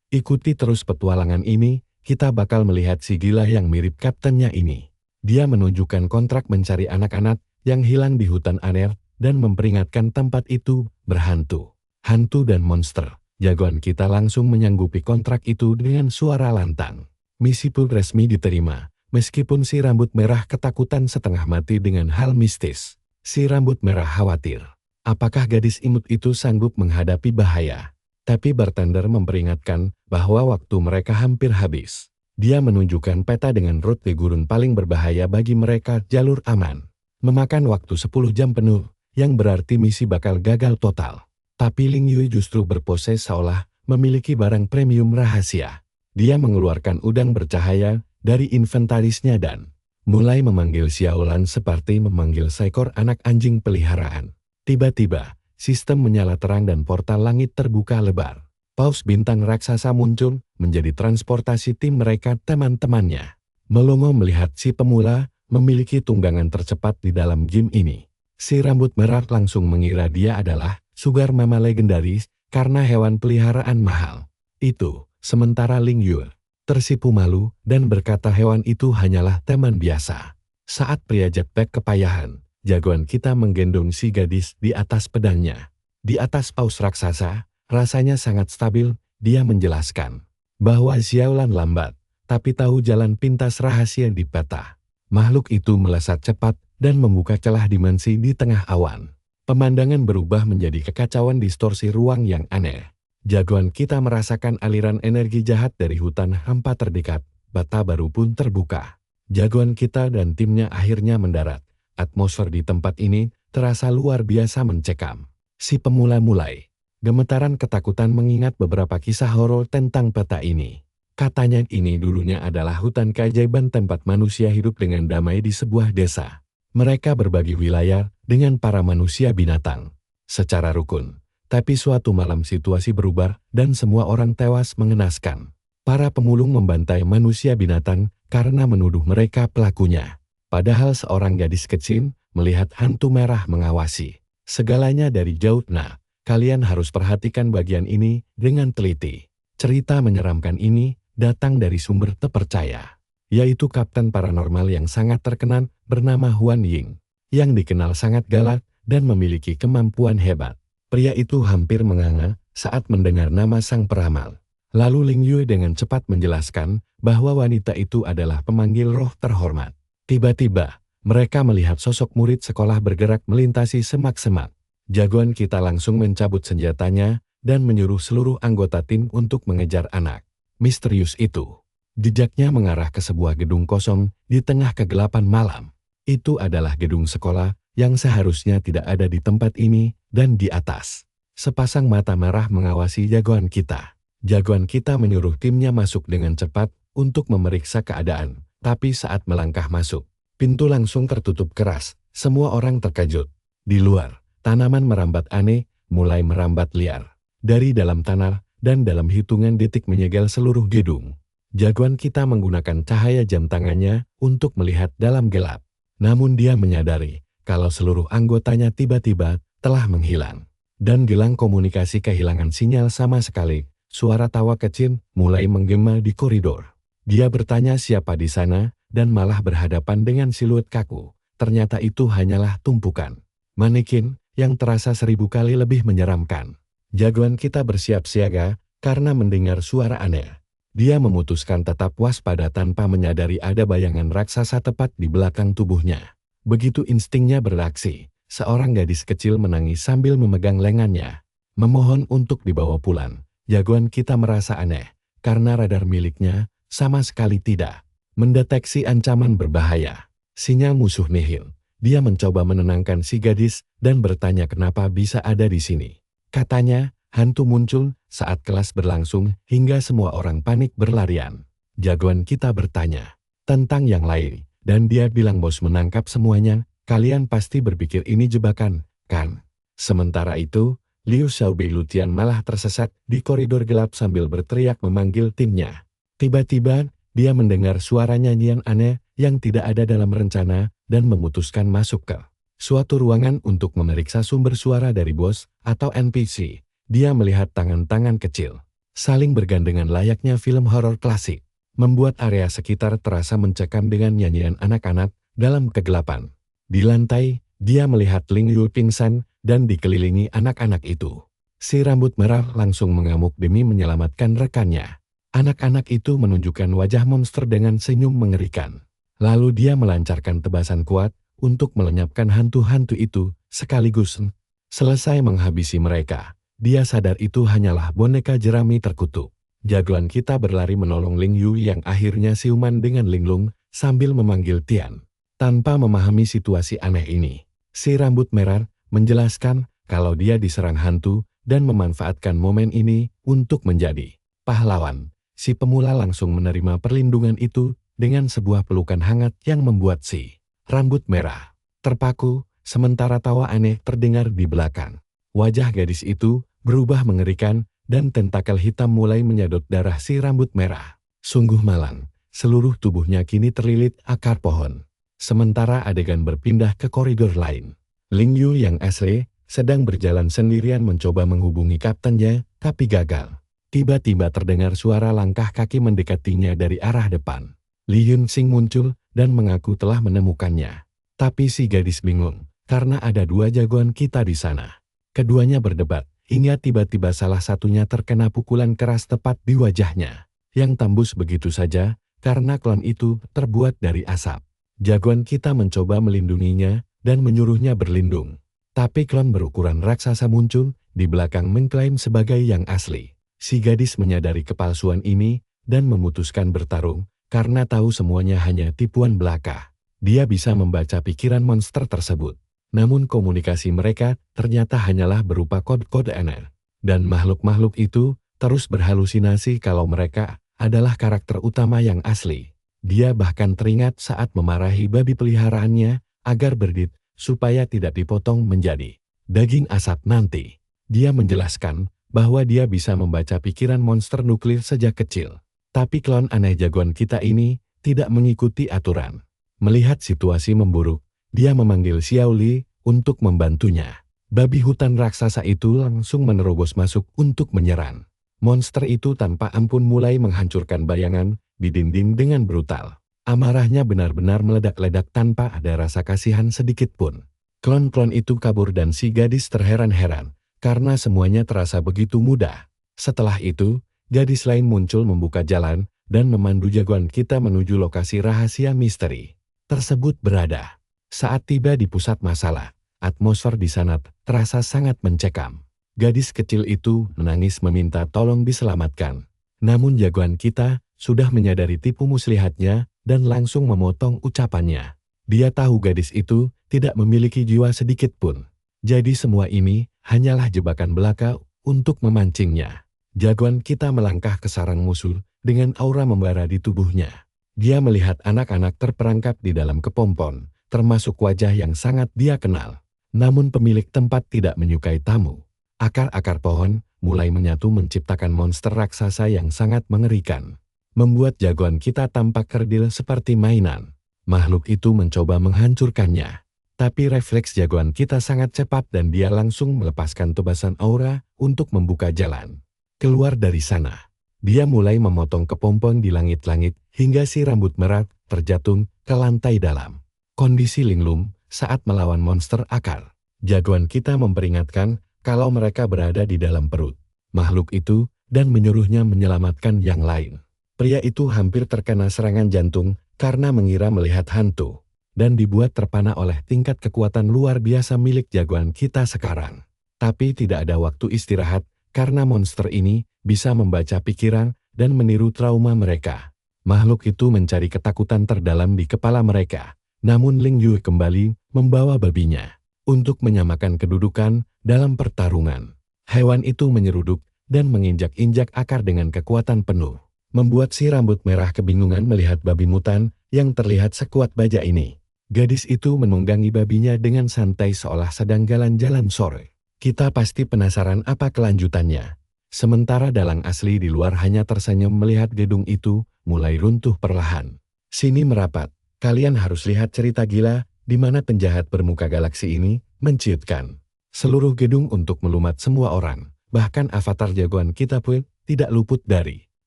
Ikuti terus petualangan ini, kita bakal melihat si gila yang mirip kaptennya ini. Dia menunjukkan kontrak mencari anak-anak yang hilang di hutan Aner dan memperingatkan tempat itu berhantu, hantu dan monster. Jagoan kita langsung menyanggupi kontrak itu dengan suara lantang. Misi pun resmi diterima, meskipun si rambut merah ketakutan setengah mati dengan hal mistis. Si rambut merah khawatir, apakah gadis imut itu sanggup menghadapi bahaya? Tapi bartender memperingatkan bahwa waktu mereka hampir habis. Dia menunjukkan peta dengan rute gurun paling berbahaya bagi mereka, jalur aman. Memakan waktu 10 jam penuh, yang berarti misi bakal gagal total. Tapi Ling Yui justru berpose seolah memiliki barang premium rahasia. Dia mengeluarkan udang bercahaya dari inventarisnya dan mulai memanggil Xiaolan seperti memanggil seekor anak anjing peliharaan. Tiba-tiba, sistem menyala terang dan portal langit terbuka lebar. Paus bintang raksasa muncul menjadi transportasi tim mereka teman-temannya. Melongo melihat si pemula memiliki tunggangan tercepat di dalam game ini. Si rambut merah langsung mengira dia adalah sugar mama legendaris karena hewan peliharaan mahal. Itu, sementara Ling Yue tersipu malu dan berkata hewan itu hanyalah teman biasa. Saat pria jetpack kepayahan, jagoan kita menggendong si gadis di atas pedangnya. Di atas paus raksasa, rasanya sangat stabil. Dia menjelaskan bahwa Xiaolan lambat, tapi tahu jalan pintas rahasia di peta. Makhluk itu melesat cepat dan membuka celah dimensi di tengah awan. Pemandangan berubah menjadi kekacauan distorsi ruang yang aneh. Jagoan kita merasakan aliran energi jahat dari hutan hampa terdekat. Peta baru pun terbuka. Jagoan kita dan timnya akhirnya mendarat. Atmosfer di tempat ini terasa luar biasa mencekam. Si pemula mulai gemetaran ketakutan mengingat beberapa kisah horor tentang peta ini. Katanya ini dulunya adalah hutan keajaiban tempat manusia hidup dengan damai di sebuah desa. Mereka berbagi wilayah dengan para manusia binatang secara rukun. Tapi suatu malam situasi berubah dan semua orang tewas mengenaskan. Para pemulung membantai manusia binatang karena menuduh mereka pelakunya. Padahal seorang gadis kecil melihat hantu merah mengawasi segalanya dari jauh. Nah, kalian harus perhatikan bagian ini dengan teliti. Cerita menyeramkan ini datang dari sumber terpercaya, yaitu kapten paranormal yang sangat terkenal bernama Huan Ying, yang dikenal sangat galak dan memiliki kemampuan hebat. Pria itu hampir menganga saat mendengar nama sang peramal. Lalu Ling Yue dengan cepat menjelaskan bahwa wanita itu adalah pemanggil roh terhormat. Tiba-tiba, mereka melihat sosok murid sekolah bergerak melintasi semak-semak. Jagoan kita langsung mencabut senjatanya dan menyuruh seluruh anggota tim untuk mengejar anak misterius itu. Jejaknya mengarah ke sebuah gedung kosong di tengah kegelapan malam. Itu adalah gedung sekolah yang seharusnya tidak ada di tempat ini, dan di atas sepasang mata merah mengawasi jagoan kita. Jagoan kita menyuruh timnya masuk dengan cepat untuk memeriksa keadaan, tapi saat melangkah masuk, pintu langsung tertutup keras. Semua orang terkejut. Di luar, tanaman merambat aneh, mulai merambat liar dari dalam tanah, dan dalam hitungan detik menyegel seluruh gedung. Jagoan kita menggunakan cahaya jam tangannya untuk melihat dalam gelap. Namun dia menyadari kalau seluruh anggotanya tiba-tiba telah menghilang. Dan gelang komunikasi kehilangan sinyal sama sekali. Suara tawa kecil mulai menggema di koridor. Dia bertanya siapa di sana, dan malah berhadapan dengan siluet kaku. Ternyata itu hanyalah tumpukan manekin yang terasa 1000 kali lebih menyeramkan. Jagoan kita bersiap siaga karena mendengar suara aneh. Dia memutuskan tetap waspada tanpa menyadari ada bayangan raksasa tepat di belakang tubuhnya. Begitu instingnya beraksi, seorang gadis kecil menangis sambil memegang lengannya, memohon untuk dibawa pulang. Jagoan kita merasa aneh, karena radar miliknya sama sekali tidak mendeteksi ancaman berbahaya. Sinyal musuh nihil. Dia mencoba menenangkan si gadis dan bertanya kenapa bisa ada di sini. Katanya, hantu muncul saat kelas berlangsung hingga semua orang panik berlarian. Jagoan kita bertanya tentang yang lain. Dan dia bilang bos menangkap semuanya, kalian pasti berpikir ini jebakan, kan? Sementara itu, Liu Xiaobei Lutian malah tersesat di koridor gelap sambil berteriak memanggil timnya. Tiba-tiba, dia mendengar suara nyanyian aneh yang tidak ada dalam rencana dan memutuskan masuk ke suatu ruangan untuk memeriksa sumber suara dari bos atau NPC. Dia melihat tangan-tangan kecil saling bergandengan layaknya film horor klasik. Membuat area sekitar terasa mencekam dengan nyanyian anak-anak dalam kegelapan. Di lantai, dia melihat Ling Yue pingsan dan dikelilingi anak-anak itu. Si rambut merah langsung mengamuk demi menyelamatkan rekannya. Anak-anak itu menunjukkan wajah monster dengan senyum mengerikan. Lalu dia melancarkan tebasan kuat untuk melenyapkan hantu-hantu itu sekaligus. Selesai menghabisi mereka, dia sadar itu hanyalah boneka jerami terkutuk. Jagoan kita berlari menolong Ling Yue yang akhirnya siuman dengan linglung sambil memanggil Tian. Tanpa memahami situasi aneh ini, si rambut merah menjelaskan kalau dia diserang hantu dan memanfaatkan momen ini untuk menjadi pahlawan. Si pemula langsung menerima perlindungan itu dengan sebuah pelukan hangat yang membuat si rambut merah terpaku, sementara tawa aneh terdengar di belakang. Wajah gadis itu berubah mengerikan, dan tentakel hitam mulai menyedot darah si rambut merah. Sungguh malang, seluruh tubuhnya kini terlilit akar pohon. Sementara adegan berpindah ke koridor lain. Ling Yue yang asli sedang berjalan sendirian mencoba menghubungi kaptennya, tapi gagal. Tiba-tiba terdengar suara langkah kaki mendekatinya dari arah depan. Li Yunxing muncul dan mengaku telah menemukannya. Tapi si gadis bingung, karena ada dua jagoan kita di sana. Keduanya berdebat. Hingga tiba-tiba salah satunya terkena pukulan keras tepat di wajahnya, yang tembus begitu saja karena klon itu terbuat dari asap. Jagoan kita mencoba melindunginya dan menyuruhnya berlindung. Tapi klon berukuran raksasa muncul di belakang mengklaim sebagai yang asli. Si gadis menyadari kepalsuan ini dan memutuskan bertarung karena tahu semuanya hanya tipuan belaka. Dia bisa membaca pikiran monster tersebut. Namun komunikasi mereka ternyata hanyalah berupa kode-kode aneh. Dan makhluk-makhluk itu terus berhalusinasi kalau mereka adalah karakter utama yang asli. Dia bahkan teringat saat memarahi babi peliharaannya agar berdit supaya tidak dipotong menjadi daging asap nanti. Dia menjelaskan bahwa dia bisa membaca pikiran monster nuklir sejak kecil. Tapi klon aneh jagoan kita ini tidak mengikuti aturan. Melihat situasi memburuk, dia memanggil Xiao Li untuk membantunya. Babi hutan raksasa itu langsung menerobos masuk untuk menyerang. Monster itu tanpa ampun mulai menghancurkan bayangan di dinding dengan brutal. Amarahnya benar-benar meledak-ledak tanpa ada rasa kasihan sedikit pun. Klon-klon itu kabur dan si gadis terheran-heran karena semuanya terasa begitu mudah. Setelah itu, gadis lain muncul membuka jalan dan memandu jagoan kita menuju lokasi rahasia misteri tersebut berada. Saat tiba di pusat masalah, atmosfer di sana terasa sangat mencekam. Gadis kecil itu menangis meminta tolong diselamatkan. Namun jagoan kita sudah menyadari tipu muslihatnya dan langsung memotong ucapannya. Dia tahu gadis itu tidak memiliki jiwa sedikit pun. Jadi semua ini hanyalah jebakan belaka untuk memancingnya. Jagoan kita melangkah ke sarang musuh dengan aura membara di tubuhnya. Dia melihat anak-anak terperangkap di dalam kepompon, termasuk wajah yang sangat dia kenal. Namun pemilik tempat tidak menyukai tamu. Akar-akar pohon mulai menyatu menciptakan monster raksasa yang sangat mengerikan. Membuat jagoan kita tampak kerdil seperti mainan. Makhluk itu mencoba menghancurkannya. Tapi refleks jagoan kita sangat cepat dan dia langsung melepaskan tebasan aura untuk membuka jalan keluar dari sana. Dia mulai memotong kepompong di langit-langit hingga si rambut merah terjatuh ke lantai dalam. Kondisi linglung saat melawan monster akar. Jagoan kita memperingatkan kalau mereka berada di dalam perut makhluk itu dan menyuruhnya menyelamatkan yang lain. Pria itu hampir terkena serangan jantung karena mengira melihat hantu, dan dibuat terpana oleh tingkat kekuatan luar biasa milik jagoan kita sekarang. Tapi tidak ada waktu istirahat, karena monster ini bisa membaca pikiran dan meniru trauma mereka. Makhluk itu mencari ketakutan terdalam di kepala mereka, namun Ling Yue kembali membawa babinya untuk menyamakan kedudukan dalam pertarungan. Hewan itu menyeruduk dan menginjak-injak akar dengan kekuatan penuh. Membuat si rambut merah kebingungan melihat babi mutan yang terlihat sekuat baja ini. Gadis itu menunggangi babinya dengan santai seolah sedang jalan-jalan sore. Kita pasti penasaran apa kelanjutannya. Sementara dalang asli di luar hanya tersenyum melihat gedung itu mulai runtuh perlahan. Sini merapat, kalian harus lihat cerita gila di mana penjahat bermuka galaksi ini menciutkan seluruh gedung untuk melumat semua orang. Bahkan avatar jagoan kita pun tidak luput dari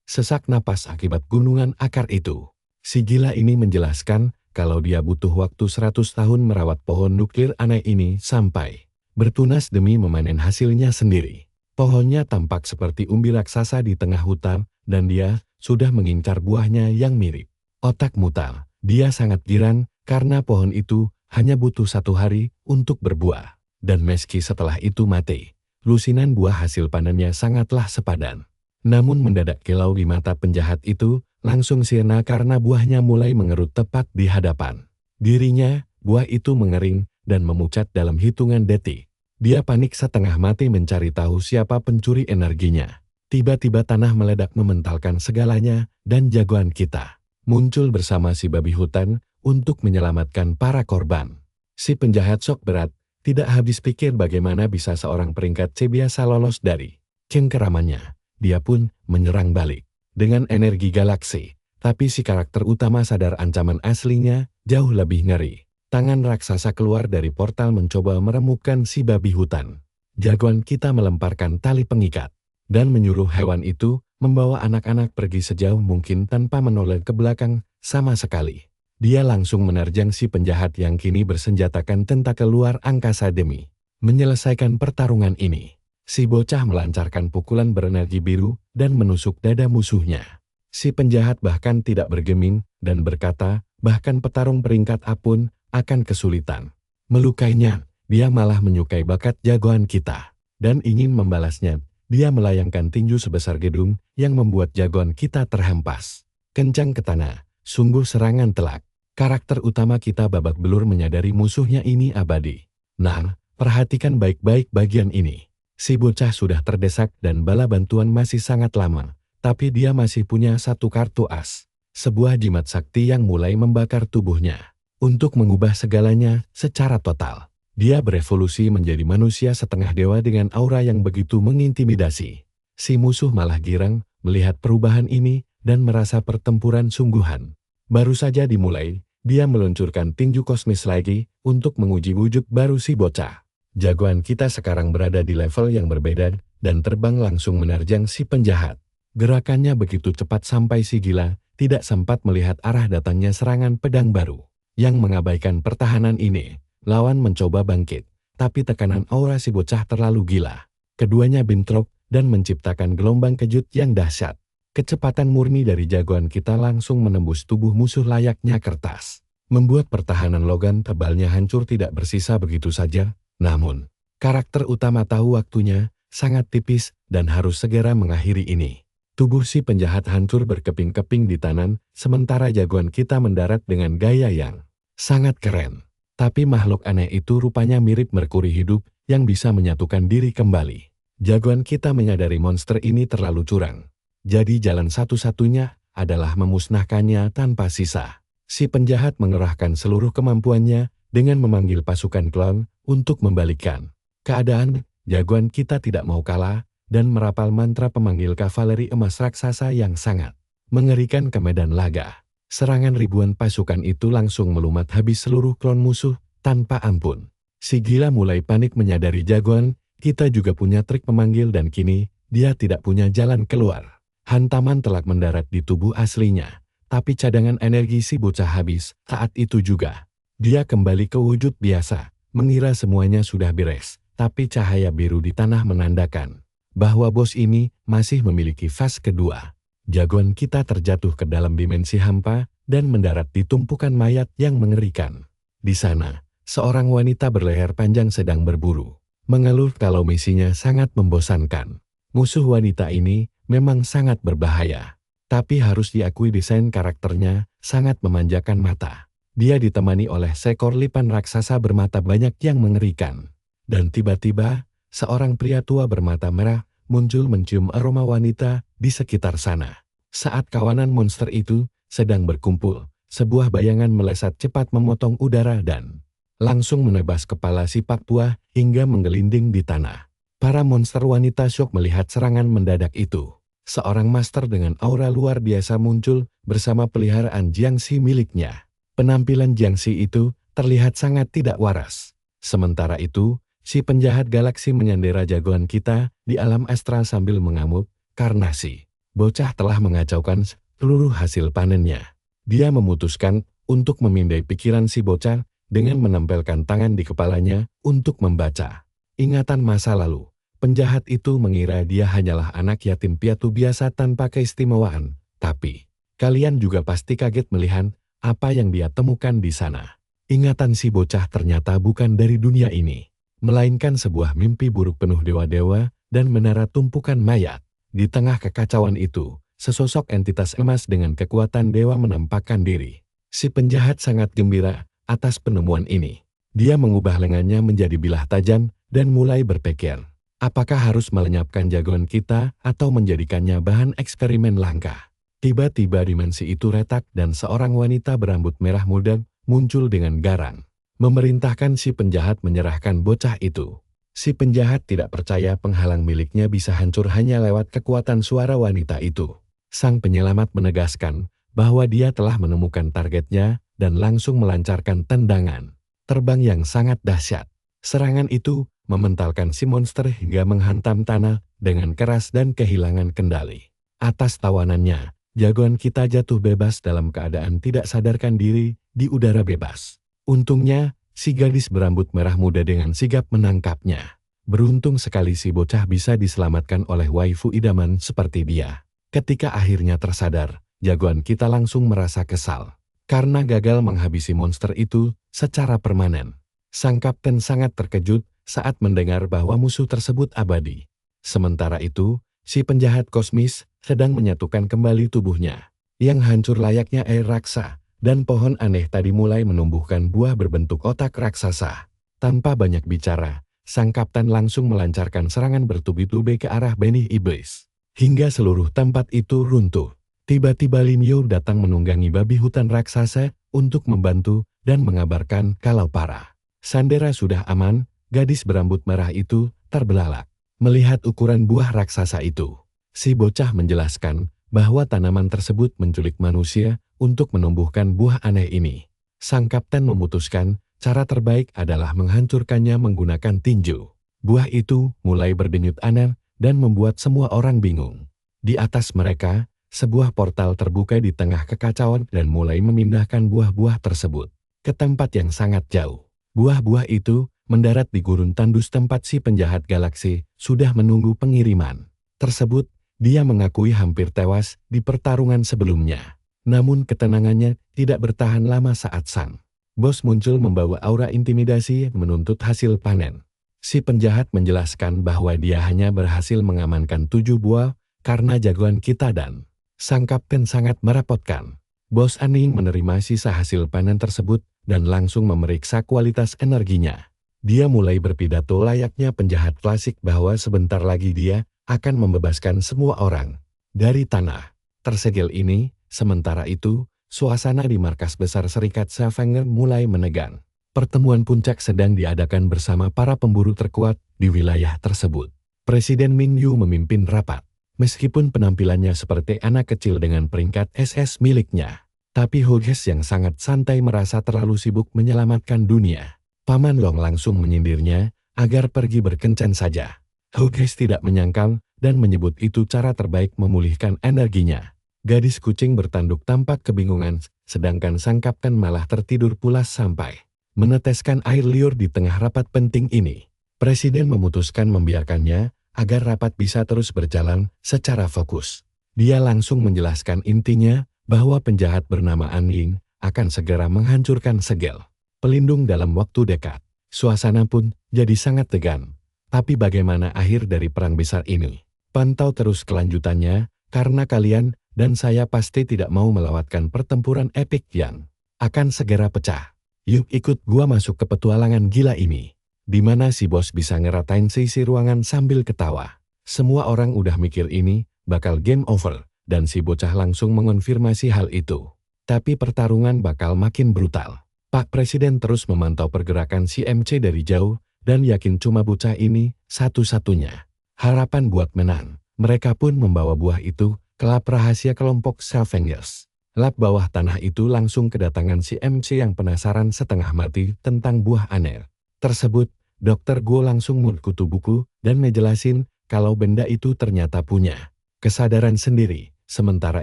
sesak napas akibat gunungan akar itu. Si gila ini menjelaskan kalau dia butuh waktu 100 tahun merawat pohon nuklir aneh ini sampai bertunas demi memanen hasilnya sendiri. Pohonnya tampak seperti umbi raksasa di tengah hutan dan dia sudah mengincar buahnya yang mirip otak mutal. Dia sangat girang karena pohon itu hanya butuh 1 hari untuk berbuah. Dan meski setelah itu mati, lusinan buah hasil panennya sangatlah sepadan. Namun mendadak kilau di mata penjahat itu langsung sirna karena buahnya mulai mengerut tepat di hadapan dirinya. Buah itu mengering dan memucat dalam hitungan detik. Dia panik setengah mati mencari tahu siapa pencuri energinya. Tiba-tiba tanah meledak mementalkan segalanya dan jagoan kita muncul bersama si babi hutan untuk menyelamatkan para korban. Si penjahat sok berat tidak habis pikir bagaimana bisa seorang peringkat C biasa lolos dari cengkeramannya. Dia pun menyerang balik dengan energi galaksi. Tapi si karakter utama sadar ancaman aslinya jauh lebih ngeri. Tangan raksasa keluar dari portal mencoba meremukkan si babi hutan. Jagoan kita melemparkan tali pengikat dan menyuruh hewan itu membawa anak-anak pergi sejauh mungkin tanpa menoleh ke belakang sama sekali. Dia langsung menerjang si penjahat yang kini bersenjatakan tentakel luar angkasa demi menyelesaikan pertarungan ini. Si bocah melancarkan pukulan berenergi biru dan menusuk dada musuhnya. Si penjahat bahkan tidak bergeming dan berkata, bahkan petarung peringkat A pun akan kesulitan melukainya. Dia malah menyukai bakat jagoan kita dan ingin membalasnya. Dia melayangkan tinju sebesar gedung yang membuat jagoan kita terhempas kencang ke tanah. Sungguh serangan telak. Karakter utama kita babak belur menyadari musuhnya ini abadi. Nah, perhatikan baik-baik bagian ini. Si bocah sudah terdesak dan bala bantuan masih sangat lama, tapi dia masih punya 1 kartu as. Sebuah jimat sakti yang mulai membakar tubuhnya untuk mengubah segalanya secara total. Dia berevolusi menjadi manusia setengah dewa dengan aura yang begitu mengintimidasi. Si musuh malah girang melihat perubahan ini dan merasa pertempuran sungguhan baru saja dimulai. Dia meluncurkan tinju kosmis lagi untuk menguji wujud baru si bocah. Jagoan kita sekarang berada di level yang berbeda dan terbang langsung menerjang si penjahat. Gerakannya begitu cepat sampai si gila tidak sempat melihat arah datangnya serangan pedang baru. Yang mengabaikan pertahanan ini, lawan mencoba bangkit, tapi tekanan aura si bocah terlalu gila. Keduanya bentrok dan menciptakan gelombang kejut yang dahsyat. Kecepatan murni dari jagoan kita langsung menembus tubuh musuh layaknya kertas. Membuat pertahanan Logan tebalnya hancur tidak bersisa begitu saja. Namun, karakter utama tahu waktunya sangat tipis dan harus segera mengakhiri ini. Tubuh si penjahat hancur berkeping-keping di tanah, sementara jagoan kita mendarat dengan gaya yang sangat keren. Tapi makhluk aneh itu rupanya mirip Merkuri hidup yang bisa menyatukan diri kembali. Jagoan kita menyadari monster ini terlalu curang. Jadi jalan satu-satunya adalah memusnahkannya tanpa sisa. Si penjahat mengerahkan seluruh kemampuannya dengan memanggil pasukan klon untuk membalikkan keadaan. Jagoan kita tidak mau kalah dan merapal mantra pemanggil kavaleri emas raksasa yang sangat mengerikan ke medan laga. Serangan ribuan pasukan itu langsung melumat habis seluruh klon musuh tanpa ampun. Si gila mulai panik menyadari jagoan kita juga punya trik pemanggil dan kini dia tidak punya jalan keluar. Hantaman telak mendarat di tubuh aslinya, tapi cadangan energi si bocah habis. Saat itu juga, dia kembali ke wujud biasa, mengira semuanya sudah beres, tapi cahaya biru di tanah menandakan bahwa bos ini masih memiliki fase kedua. Jagoan kita terjatuh ke dalam dimensi hampa dan mendarat di tumpukan mayat yang mengerikan. Di sana, seorang wanita berleher panjang sedang berburu, mengeluh kalau misinya sangat membosankan. Musuh wanita ini memang sangat berbahaya, tapi harus diakui desain karakternya sangat memanjakan mata. Dia ditemani oleh seekor lipan raksasa bermata banyak yang mengerikan. Dan tiba-tiba, seorang pria tua bermata merah muncul mencium aroma wanita di sekitar sana. Saat kawanan monster itu sedang berkumpul, sebuah bayangan melesat cepat memotong udara dan langsung menebas kepala si pak tua hingga menggelinding di tanah. Para monster wanita syok melihat serangan mendadak itu. Seorang master dengan aura luar biasa muncul bersama peliharaan Jiangxi miliknya. Penampilan Jiangxi itu terlihat sangat tidak waras. Sementara itu, si penjahat galaksi menyandera jagoan kita di alam astral sambil mengamuk karena si bocah telah mengacaukan seluruh hasil panennya. Dia memutuskan untuk memindai pikiran si bocah dengan menempelkan tangan di kepalanya untuk membaca ingatan masa lalu. Penjahat itu mengira dia hanyalah anak yatim piatu biasa tanpa keistimewaan, tapi kalian juga pasti kaget melihat apa yang dia temukan di sana. Ingatan si bocah ternyata bukan dari dunia ini, melainkan sebuah mimpi buruk penuh dewa-dewa dan menara tumpukan mayat. Di tengah kekacauan itu, sesosok entitas emas dengan kekuatan dewa menampakkan diri. Si penjahat sangat gembira atas penemuan ini. Dia mengubah lengannya menjadi bilah tajam dan mulai berpikir, apakah harus melenyapkan jagoan kita atau menjadikannya bahan eksperimen langka. Tiba-tiba dimensi itu retak dan seorang wanita berambut merah muda muncul dengan garang, memerintahkan si penjahat menyerahkan bocah itu. Si penjahat tidak percaya penghalang miliknya bisa hancur hanya lewat kekuatan suara wanita itu. Sang penyelamat menegaskan bahwa dia telah menemukan targetnya dan langsung melancarkan tendangan terbang yang sangat dahsyat. Serangan itu mementalkan si monster hingga menghantam tanah dengan keras dan kehilangan kendali. Atas tawanannya, jagoan kita jatuh bebas dalam keadaan tidak sadarkan diri di udara bebas. Untungnya, si gadis berambut merah muda dengan sigap menangkapnya. Beruntung sekali si bocah bisa diselamatkan oleh waifu idaman seperti dia. Ketika akhirnya tersadar, jagoan kita langsung merasa kesal karena gagal menghabisi monster itu secara permanen. Sang kapten sangat terkejut saat mendengar bahwa musuh tersebut abadi. Sementara itu, si penjahat kosmis sedang menyatukan kembali tubuhnya, yang hancur layaknya air raksa, dan pohon aneh tadi mulai menumbuhkan buah berbentuk otak raksasa. Tanpa banyak bicara, sang kapten langsung melancarkan serangan bertubi-tubi ke arah benih iblis, hingga seluruh tempat itu runtuh. Tiba-tiba Lin Yu datang menunggangi babi hutan raksasa untuk membantu dan mengabarkan kalau para Sandera sudah aman, gadis berambut merah itu terbelalak. Melihat ukuran buah raksasa itu, si bocah menjelaskan bahwa tanaman tersebut menculik manusia untuk menumbuhkan buah aneh ini. Sang kapten memutuskan cara terbaik adalah menghancurkannya menggunakan tinju. Buah itu mulai berdenyut aneh dan membuat semua orang bingung. Di atas mereka, sebuah portal terbuka di tengah kekacauan dan mulai memindahkan buah-buah tersebut ke tempat yang sangat jauh. Buah-buah itu mendarat di gurun tandus tempat si penjahat galaksi sudah menunggu pengiriman tersebut. Dia mengakui hampir tewas di pertarungan sebelumnya. Namun ketenangannya tidak bertahan lama saat sang bos muncul membawa aura intimidasi menuntut hasil panen. Si penjahat menjelaskan bahwa dia hanya berhasil mengamankan 7 buah karena jagoan kita dan sang kapten sangat merepotkan. Bos Aning menerima sisa hasil panen tersebut dan langsung memeriksa kualitas energinya. Dia mulai berpidato layaknya penjahat klasik bahwa sebentar lagi dia akan membebaskan semua orang dari tanah tersegel ini. Sementara itu, suasana di markas besar Serikat Savanger mulai menegang. Pertemuan puncak sedang diadakan bersama para pemburu terkuat di wilayah tersebut. Presiden Min Yu memimpin rapat. Meskipun penampilannya seperti anak kecil dengan peringkat SS miliknya, tapi Hoges yang sangat santai merasa terlalu sibuk menyelamatkan dunia. Paman Long langsung menyindirnya agar pergi berkencan saja. Hoges tidak menyangkal dan menyebut itu cara terbaik memulihkan energinya. Gadis kucing bertanduk tampak kebingungan, sedangkan sang kapten malah tertidur pulas sampai meneteskan air liur di tengah rapat penting ini. Presiden memutuskan membiarkannya agar rapat bisa terus berjalan secara fokus. Dia langsung menjelaskan intinya bahwa penjahat bernama An Ying akan segera menghancurkan segel pelindung dalam waktu dekat. Suasana pun jadi sangat tegang. Tapi bagaimana akhir dari perang besar ini? Pantau terus kelanjutannya, karena kalian dan saya pasti tidak mau melewatkan pertempuran epik yang akan segera pecah. Yuk ikut gua masuk ke petualangan gila ini. Di mana si bos bisa ngeratain sisi ruangan sambil ketawa. Semua orang udah mikir ini bakal game over, dan si bocah langsung mengonfirmasi hal itu. Tapi pertarungan bakal makin brutal. Pak Presiden terus memantau pergerakan si MC dari jauh, dan yakin cuma bocah ini satu-satunya harapan buat menang. Mereka pun membawa buah itu ke lab rahasia kelompok Savengers. Lab bawah tanah itu langsung kedatangan si MC yang penasaran setengah mati tentang buah aneh tersebut. Dokter Guo langsung mengutu buku dan ngejelasin kalau benda itu ternyata punya kesadaran sendiri. Sementara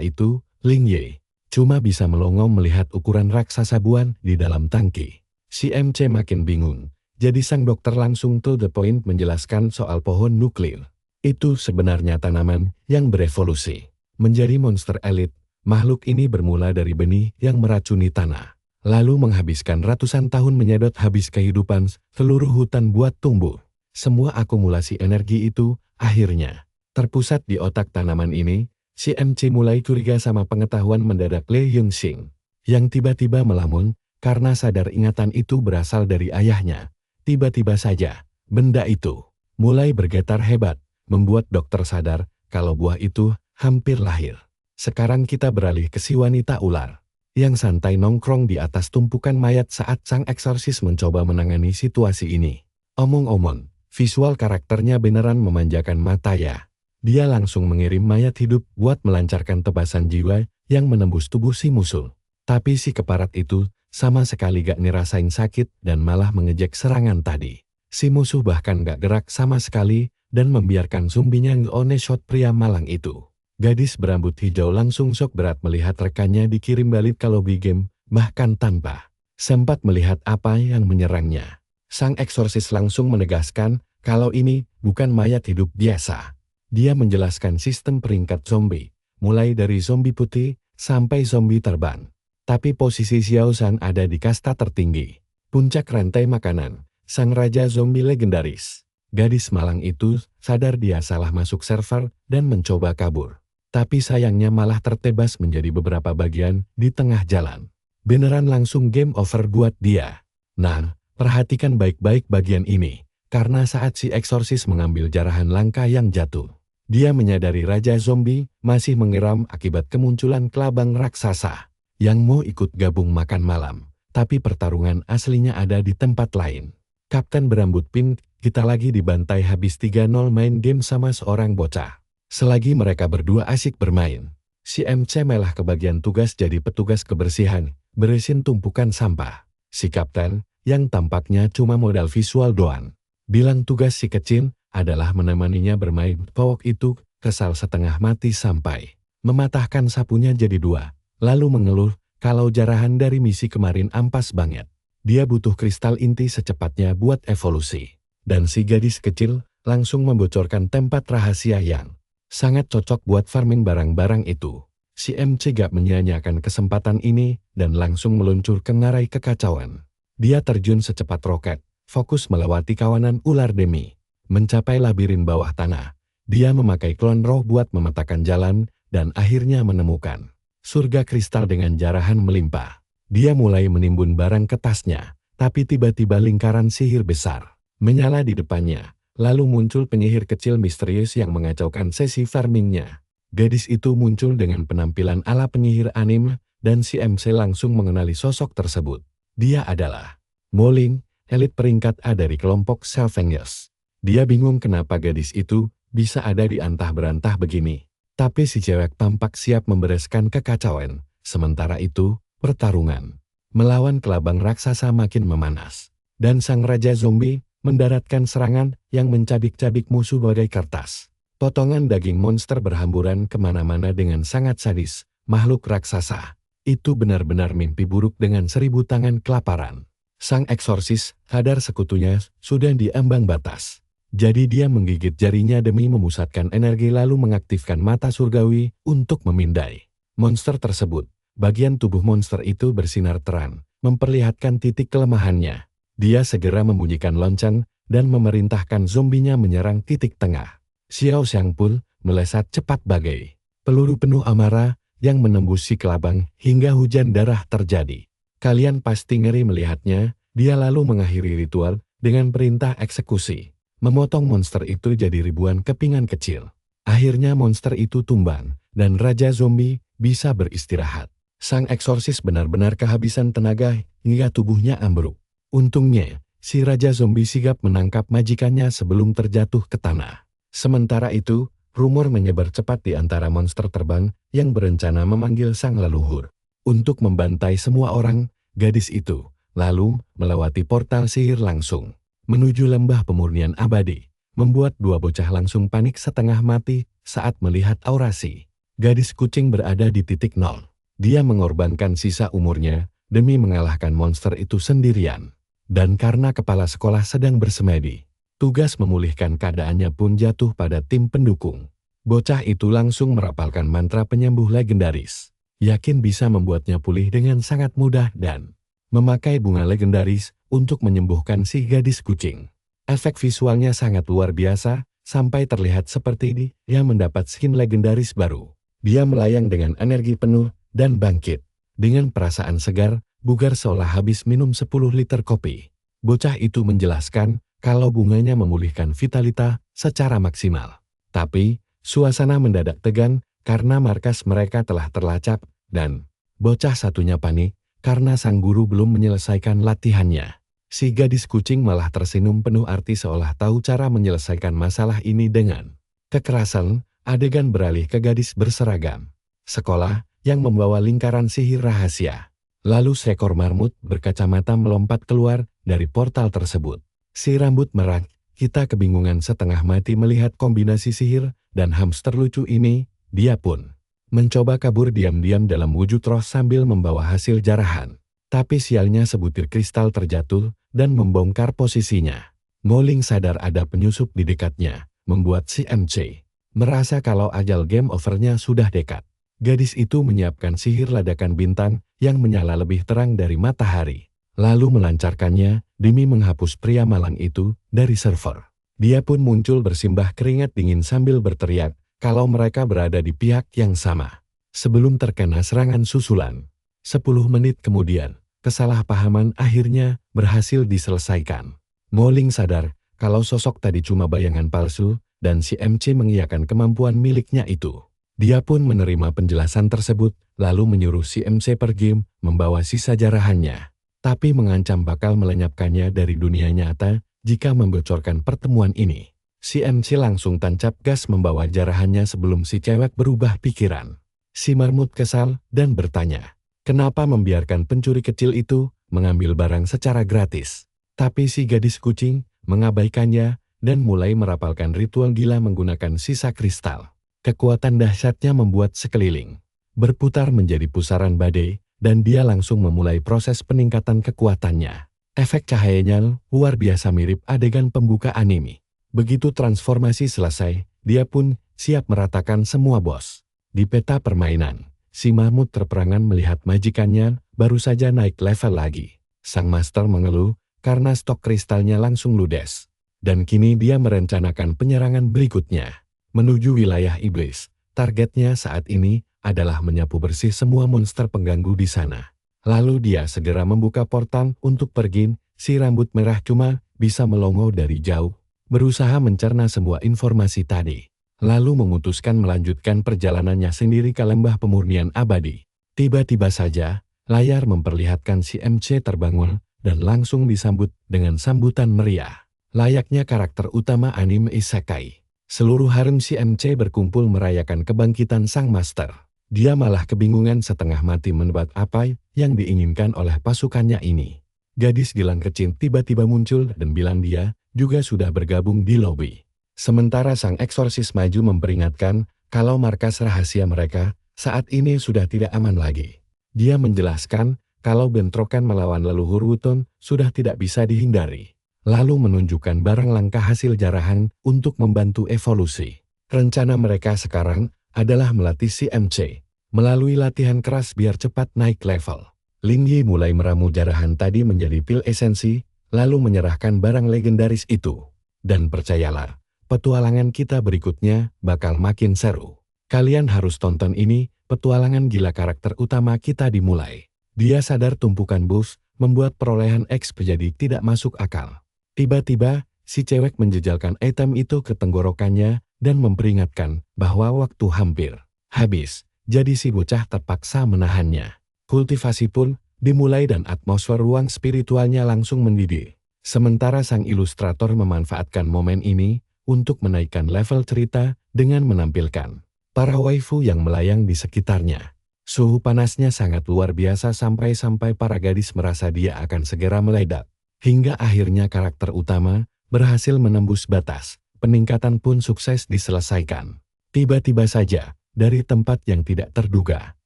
itu, Ling Ye cuma bisa melongo melihat ukuran raksasa buan di dalam tangki. Si MC makin bingung. Jadi sang dokter langsung to the point menjelaskan soal pohon nuklir. Itu sebenarnya tanaman yang berevolusi menjadi monster elit. Makhluk ini bermula dari benih yang meracuni tanah, lalu menghabiskan ratusan tahun menyedot habis kehidupan seluruh hutan buat tumbuh. Semua akumulasi energi itu akhirnya terpusat di otak tanaman ini. Si MC mulai curiga sama pengetahuan mendadak Le Yongxing yang tiba-tiba melamun karena sadar ingatan itu berasal dari ayahnya. Tiba-tiba saja, benda itu mulai bergetar hebat, membuat dokter sadar kalau buah itu hampir lahir. Sekarang kita beralih ke si wanita ular yang santai nongkrong di atas tumpukan mayat saat sang eksorsis mencoba menangani situasi ini. Omong-omong, visual karakternya beneran memanjakan mata ya. Dia langsung mengirim mayat hidup buat melancarkan tebasan jiwa yang menembus tubuh si musuh. Tapi si keparat itu sama sekali gak ngerasain sakit dan malah mengejek serangan tadi. Si musuh bahkan gak gerak sama sekali dan membiarkan zombinya nge-one-shot pria malang itu. Gadis berambut hijau langsung shock berat melihat rekannya dikirim balik ke lobby game, bahkan tanpa sempat melihat apa yang menyerangnya. Sang eksorsis langsung menegaskan kalau ini bukan mayat hidup biasa. Dia menjelaskan sistem peringkat zombie, mulai dari zombie putih sampai zombie terbang. Tapi posisi Xiao San ada di kasta tertinggi, puncak rantai makanan, sang raja zombie legendaris. Gadis malang itu sadar dia salah masuk server dan mencoba kabur. Tapi sayangnya malah tertebas menjadi beberapa bagian di tengah jalan. Beneran langsung game over buat dia. Nah, perhatikan baik-baik bagian ini, karena saat si eksorsis mengambil jarahan langka yang jatuh, dia menyadari raja zombie masih mengeram akibat kemunculan kelabang raksasa yang mau ikut gabung makan malam. tapi pertarungan aslinya ada di tempat lain. Kapten berambut pink, kita lagi dibantai habis 3-0 main game sama seorang bocah. Selagi mereka berdua asik bermain, si MC malah kebagian tugas jadi petugas kebersihan, beresin tumpukan sampah. Si kapten, yang tampaknya cuma modal visual doang, bilang tugas si kecil adalah menemaninya bermain powok itu, kesal setengah mati sampai mematahkan sapunya jadi 2, lalu mengeluh kalau jarahan dari misi kemarin ampas banget. Dia butuh kristal inti secepatnya buat evolusi. Dan si gadis kecil langsung membocorkan tempat rahasia yang sangat cocok buat farming barang-barang itu. Si MC gak menyia-nyiakan kesempatan ini dan langsung meluncur ke ngarai kekacauan. Dia terjun secepat roket, fokus melewati kawanan ular demi mencapai labirin bawah tanah. Dia memakai klon roh buat memetakan jalan dan akhirnya menemukan surga kristal dengan jarahan melimpah. Dia mulai menimbun barang ke tasnya, tapi tiba-tiba lingkaran sihir besar menyala di depannya. Lalu muncul penyihir kecil misterius yang mengacaukan sesi farmingnya. Gadis itu muncul dengan penampilan ala penyihir anime, dan si MC langsung mengenali sosok tersebut. Dia adalah Molin, elit peringkat A dari kelompok Selfengers. Dia bingung kenapa gadis itu bisa ada di antah berantah begini. Tapi si cewek tampak siap membereskan kekacauan. Sementara itu, pertarungan melawan kelabang raksasa makin memanas. Dan sang raja zombie mendaratkan serangan yang mencabik-cabik musuh bagai kertas. Potongan daging monster berhamburan kemana-mana dengan sangat sadis. Makhluk raksasa itu benar-benar mimpi buruk dengan 1000 tangan kelaparan. Sang eksorsis sadar sekutunya sudah diambang batas. Jadi dia menggigit jarinya demi memusatkan energi lalu mengaktifkan mata surgawi untuk memindai monster tersebut. Bagian tubuh monster itu bersinar terang, memperlihatkan titik kelemahannya. Dia segera membunyikan lonceng dan memerintahkan zombinya menyerang titik tengah. Xiao Xiangpul melesat cepat bagai peluru penuh amarah yang menembus si kelabang hingga hujan darah terjadi. Kalian pasti ngeri melihatnya. Dia lalu mengakhiri ritual dengan perintah eksekusi. Memotong monster itu jadi ribuan kepingan kecil. Akhirnya monster itu tumbang, dan Raja Zombie bisa beristirahat. Sang eksorsis benar-benar kehabisan tenaga hingga tubuhnya ambruk. Untungnya, si Raja Zombie sigap menangkap majikannya sebelum terjatuh ke tanah. Sementara itu, rumor menyebar cepat di antara monster terbang yang berencana memanggil sang leluhur untuk membantai semua orang. Gadis itu lalu melewati portal sihir langsung menuju lembah pemurnian abadi, membuat 2 bocah langsung panik setengah mati saat melihat aurasi. Gadis kucing berada di titik 0. Dia mengorbankan sisa umurnya demi mengalahkan monster itu sendirian. Dan karena kepala sekolah sedang bersemedi, tugas memulihkan keadaannya pun jatuh pada tim pendukung. Bocah itu langsung merapalkan mantra penyembuh legendaris, yakin bisa membuatnya pulih dengan sangat mudah dan memakai bunga legendaris untuk menyembuhkan si gadis kucing. Efek visualnya sangat luar biasa, sampai terlihat seperti dia mendapat skin legendaris baru. Dia melayang dengan energi penuh dan bangkit. Dengan perasaan segar, bugar seolah habis minum 10 liter kopi. Bocah itu menjelaskan kalau bunganya memulihkan vitalita secara maksimal. Tapi, suasana mendadak tegang karena markas mereka telah terlacak dan bocah satunya panik karena sang guru belum menyelesaikan latihannya. Si gadis kucing malah tersenyum penuh arti seolah tahu cara menyelesaikan masalah ini dengan kekerasan. Adegan beralih ke gadis berseragam sekolah yang membawa lingkaran sihir rahasia. Lalu seekor marmut berkacamata melompat keluar dari portal tersebut. Si rambut merah, kita kebingungan setengah mati melihat kombinasi sihir dan hamster lucu ini. Dia pun mencoba kabur diam-diam dalam wujud roh sambil membawa hasil jarahan. Tapi sialnya sebutir kristal terjatuh dan membongkar posisinya. Molin sadar ada penyusup di dekatnya, membuat si MC merasa kalau ajal game overnya sudah dekat. Gadis itu menyiapkan sihir ladakan bintang yang menyala lebih terang dari matahari, lalu melancarkannya demi menghapus pria malang itu dari server. Dia pun muncul bersimbah keringat dingin sambil berteriak kalau mereka berada di pihak yang sama. Sebelum terkena serangan susulan, 10 menit kemudian, kesalahpahaman akhirnya berhasil diselesaikan. Molin sadar kalau sosok tadi cuma bayangan palsu dan si MC mengiyakan kemampuan miliknya itu. Dia pun menerima penjelasan tersebut lalu menyuruh si MC pergi membawa sisa jarahannya. tapi mengancam bakal melenyapkannya dari dunia nyata jika membocorkan pertemuan ini. Si MC langsung tancap gas membawa jarahannya sebelum si cewek berubah pikiran. Si marmut kesal dan bertanya, kenapa membiarkan pencuri kecil itu mengambil barang secara gratis? Tapi si gadis kucing mengabaikannya dan mulai merapalkan ritual gila menggunakan sisa kristal. Kekuatan dahsyatnya membuat sekeliling berputar menjadi pusaran badai dan dia langsung memulai proses peningkatan kekuatannya. Efek cahayanya luar biasa mirip adegan pembuka anime. Begitu transformasi selesai, dia pun siap meratakan semua bos. Di peta permainan, si Mahmud terperangan melihat majikannya baru saja naik level lagi. Sang master mengeluh karena stok kristalnya langsung ludes. Dan kini dia merencanakan penyerangan berikutnya. Menuju wilayah iblis, targetnya saat ini adalah menyapu bersih semua monster pengganggu di sana. Lalu dia segera membuka portal untuk pergi, si rambut merah cuma bisa melongo dari jauh. Berusaha mencerna semua informasi tadi, lalu memutuskan melanjutkan perjalanannya sendiri ke lembah pemurnian abadi. Tiba-tiba saja, layar memperlihatkan si MC terbangun dan langsung disambut dengan sambutan meriah. Layaknya karakter utama anime isekai, seluruh harem si MC berkumpul merayakan kebangkitan sang master. Dia malah kebingungan setengah mati menebak apa yang diinginkan oleh pasukannya ini. Gadis gilang kecil tiba-tiba muncul dan bilang dia juga sudah bergabung di lobi. Sementara sang eksorsis maju memperingatkan kalau markas rahasia mereka saat ini sudah tidak aman lagi. Dia menjelaskan kalau bentrokan melawan leluhur Wuton sudah tidak bisa dihindari. Lalu menunjukkan barang langka hasil jarahan untuk membantu evolusi. Rencana mereka sekarang adalah melatih si MC. Melalui latihan keras biar cepat naik level. Lin Yi mulai meramu jarahan tadi menjadi pil esensi, lalu menyerahkan barang legendaris itu. Dan percayalah, petualangan kita berikutnya bakal makin seru. Kalian harus tonton ini, petualangan gila karakter utama kita dimulai. Dia sadar tumpukan bus membuat perolehan X menjadi tidak masuk akal. Tiba-tiba, si cewek menjejalkan item itu ke tenggorokannya dan memperingatkan bahwa waktu hampir habis, jadi si bocah terpaksa menahannya. Kultivasi pun dimulai dan atmosfer ruang spiritualnya langsung mendidih. Sementara sang ilustrator memanfaatkan momen ini untuk menaikkan level cerita dengan menampilkan para waifu yang melayang di sekitarnya. Suhu panasnya sangat luar biasa sampai para gadis merasa dia akan segera meledak. Hingga akhirnya karakter utama berhasil menembus batas. Peningkatan pun sukses diselesaikan. Tiba-tiba saja, dari tempat yang tidak terduga,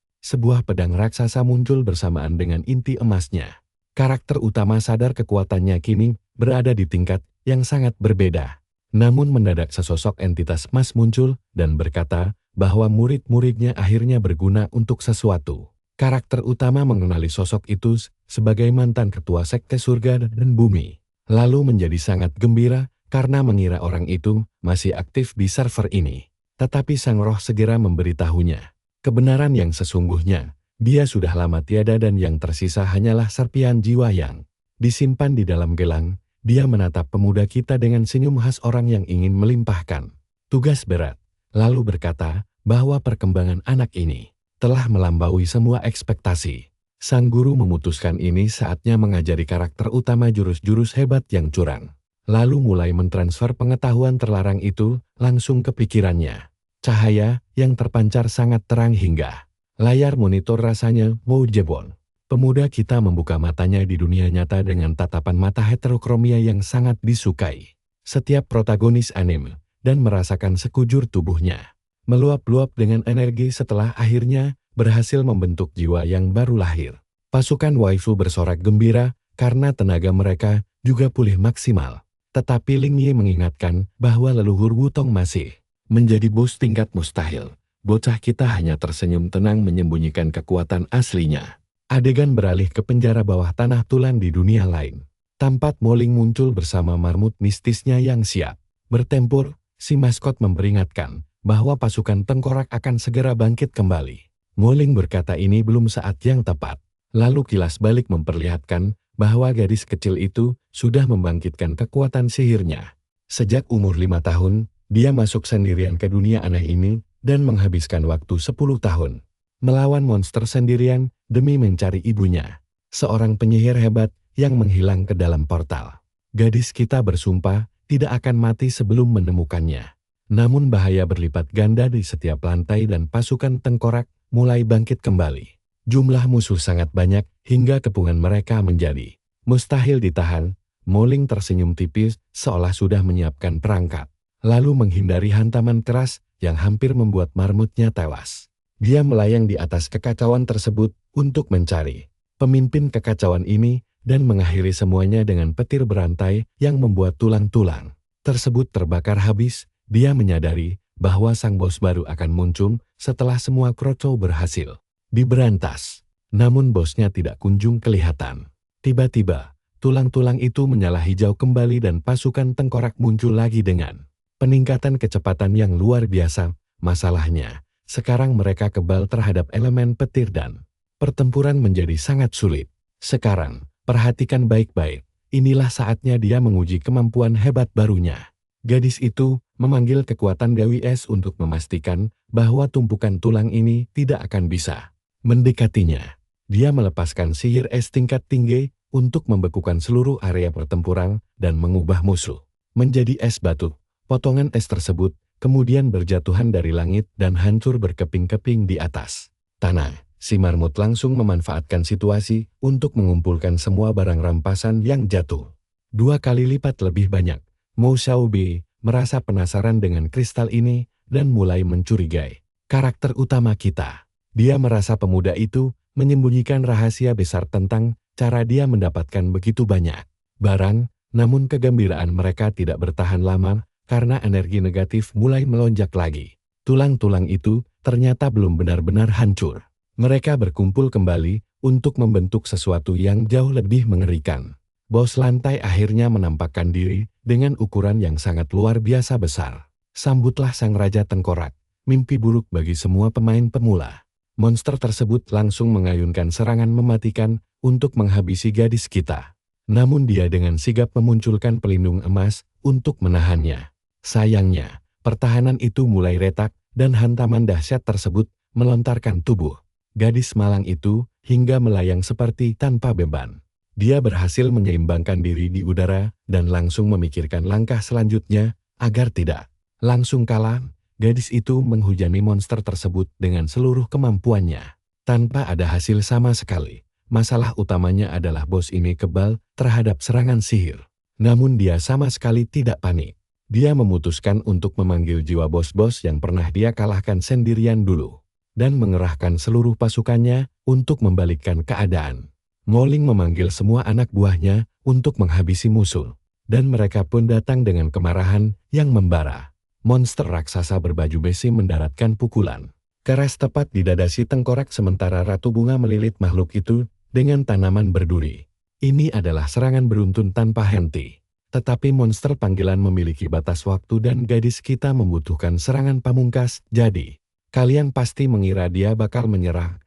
sebuah pedang raksasa muncul bersamaan dengan inti emasnya. Karakter utama sadar kekuatannya kini berada di tingkat yang sangat berbeda. Namun mendadak sesosok entitas emas muncul dan berkata bahwa murid-muridnya akhirnya berguna untuk sesuatu. Karakter utama mengenali sosok itu sebagai mantan ketua sekte surga dan bumi. Lalu menjadi sangat gembira karena mengira orang itu masih aktif di server ini. Tetapi sang roh segera memberitahunya kebenaran yang sesungguhnya. Dia sudah lama tiada dan yang tersisa hanyalah serpihan jiwa yang disimpan di dalam gelang. Dia menatap pemuda kita dengan senyum khas orang yang ingin melimpahkan tugas berat. Lalu berkata bahwa perkembangan anak ini telah melampaui semua ekspektasi. Sang guru memutuskan ini saatnya mengajari karakter utama jurus-jurus hebat yang curang. Lalu mulai mentransfer pengetahuan terlarang itu langsung ke pikirannya. Cahaya yang terpancar sangat terang hingga layar monitor rasanya mau jebol. Pemuda kita membuka matanya di dunia nyata dengan tatapan mata heterokromia yang sangat disukai. Setiap protagonis anime dan merasakan sekujur tubuhnya meluap-luap dengan energi setelah akhirnya berhasil membentuk jiwa yang baru lahir. Pasukan waifu bersorak gembira karena tenaga mereka juga pulih maksimal. Tetapi Ling Yi mengingatkan bahwa leluhur Wutong masih menjadi bos tingkat mustahil. Bocah kita hanya tersenyum tenang menyembunyikan kekuatan aslinya. Adegan beralih ke penjara bawah tanah Tulan di dunia lain. Tampak Moling muncul bersama marmut mistisnya yang siap bertempur. Si maskot memperingatkan bahwa pasukan tengkorak akan segera bangkit kembali. Moling berkata ini belum saat yang tepat. Lalu kilas balik memperlihatkan bahwa gadis kecil itu sudah membangkitkan kekuatan sihirnya. Sejak umur 5 tahun, dia masuk sendirian ke dunia aneh ini dan menghabiskan waktu 10 tahun melawan monster sendirian demi mencari ibunya. seorang penyihir hebat yang menghilang ke dalam portal. Gadis kita bersumpah tidak akan mati sebelum menemukannya. Namun bahaya berlipat ganda di setiap lantai dan pasukan tengkorak mulai bangkit kembali. Jumlah musuh sangat banyak hingga kepungan mereka menjadi mustahil ditahan. Moling tersenyum tipis seolah sudah menyiapkan perangkap, lalu menghindari hantaman keras yang hampir membuat marmutnya tewas. Dia melayang di atas kekacauan tersebut untuk mencari pemimpin kekacauan ini dan mengakhiri semuanya dengan petir berantai yang membuat tulang-tulang tersebut terbakar habis. Dia menyadari bahwa sang bos baru akan muncul setelah semua kroco berhasil diberantas. Namun bosnya tidak kunjung kelihatan. Tiba-tiba, tulang-tulang itu menyala hijau kembali dan pasukan tengkorak muncul lagi dengan peningkatan kecepatan yang luar biasa. Masalahnya, sekarang mereka kebal terhadap elemen petir dan pertempuran menjadi sangat sulit. Sekarang, perhatikan baik-baik. Inilah saatnya dia menguji kemampuan hebat barunya. Gadis itu memanggil kekuatan Dewi Es untuk memastikan bahwa tumpukan tulang ini tidak akan bisa mendekatinya. Dia melepaskan sihir es tingkat tinggi untuk membekukan seluruh area pertempuran dan mengubah musuh menjadi es batu. Potongan es tersebut kemudian berjatuhan dari langit dan hancur berkeping-keping di atas tanah. Si marmut langsung memanfaatkan situasi untuk mengumpulkan semua barang rampasan yang jatuh 2 kali lipat lebih banyak. Mo Xiaobi merasa penasaran dengan kristal ini dan mulai mencurigai karakter utama kita. Dia merasa pemuda itu menyembunyikan rahasia besar tentang cara dia mendapatkan begitu banyak barang, namun kegembiraan mereka tidak bertahan lama karena energi negatif mulai melonjak lagi. Tulang-tulang itu ternyata belum benar-benar hancur. Mereka berkumpul kembali untuk membentuk sesuatu yang jauh lebih mengerikan. Bos lantai akhirnya menampakkan diri dengan ukuran yang sangat luar biasa besar. Sambutlah sang raja tengkorak, mimpi buruk bagi semua pemain pemula. Monster tersebut langsung mengayunkan serangan mematikan untuk menghabisi gadis kita. Namun dia dengan sigap memunculkan pelindung emas untuk menahannya. Sayangnya, pertahanan itu mulai retak dan hantaman dahsyat tersebut melontarkan tubuh gadis malang itu hingga melayang seperti tanpa beban. Dia berhasil menyeimbangkan diri di udara dan langsung memikirkan langkah selanjutnya agar tidak langsung kalah. Gadis itu menghujani monster tersebut dengan seluruh kemampuannya tanpa ada hasil sama sekali. Masalah utamanya adalah bos ini kebal terhadap serangan sihir. Namun dia sama sekali tidak panik. Dia memutuskan untuk memanggil jiwa bos-bos yang pernah dia kalahkan sendirian dulu dan mengerahkan seluruh pasukannya untuk membalikkan keadaan. Moling memanggil semua anak buahnya untuk menghabisi musuh, dan mereka pun datang dengan kemarahan yang membara. Monster raksasa berbaju besi mendaratkan pukulan keras tepat di dada si tengkorak sementara Ratu Bunga melilit makhluk itu dengan tanaman berduri. Ini adalah serangan beruntun tanpa henti. Tetapi monster panggilan memiliki batas waktu dan gadis kita membutuhkan serangan pamungkas, jadi kalian pasti mengira dia bakal menyerah.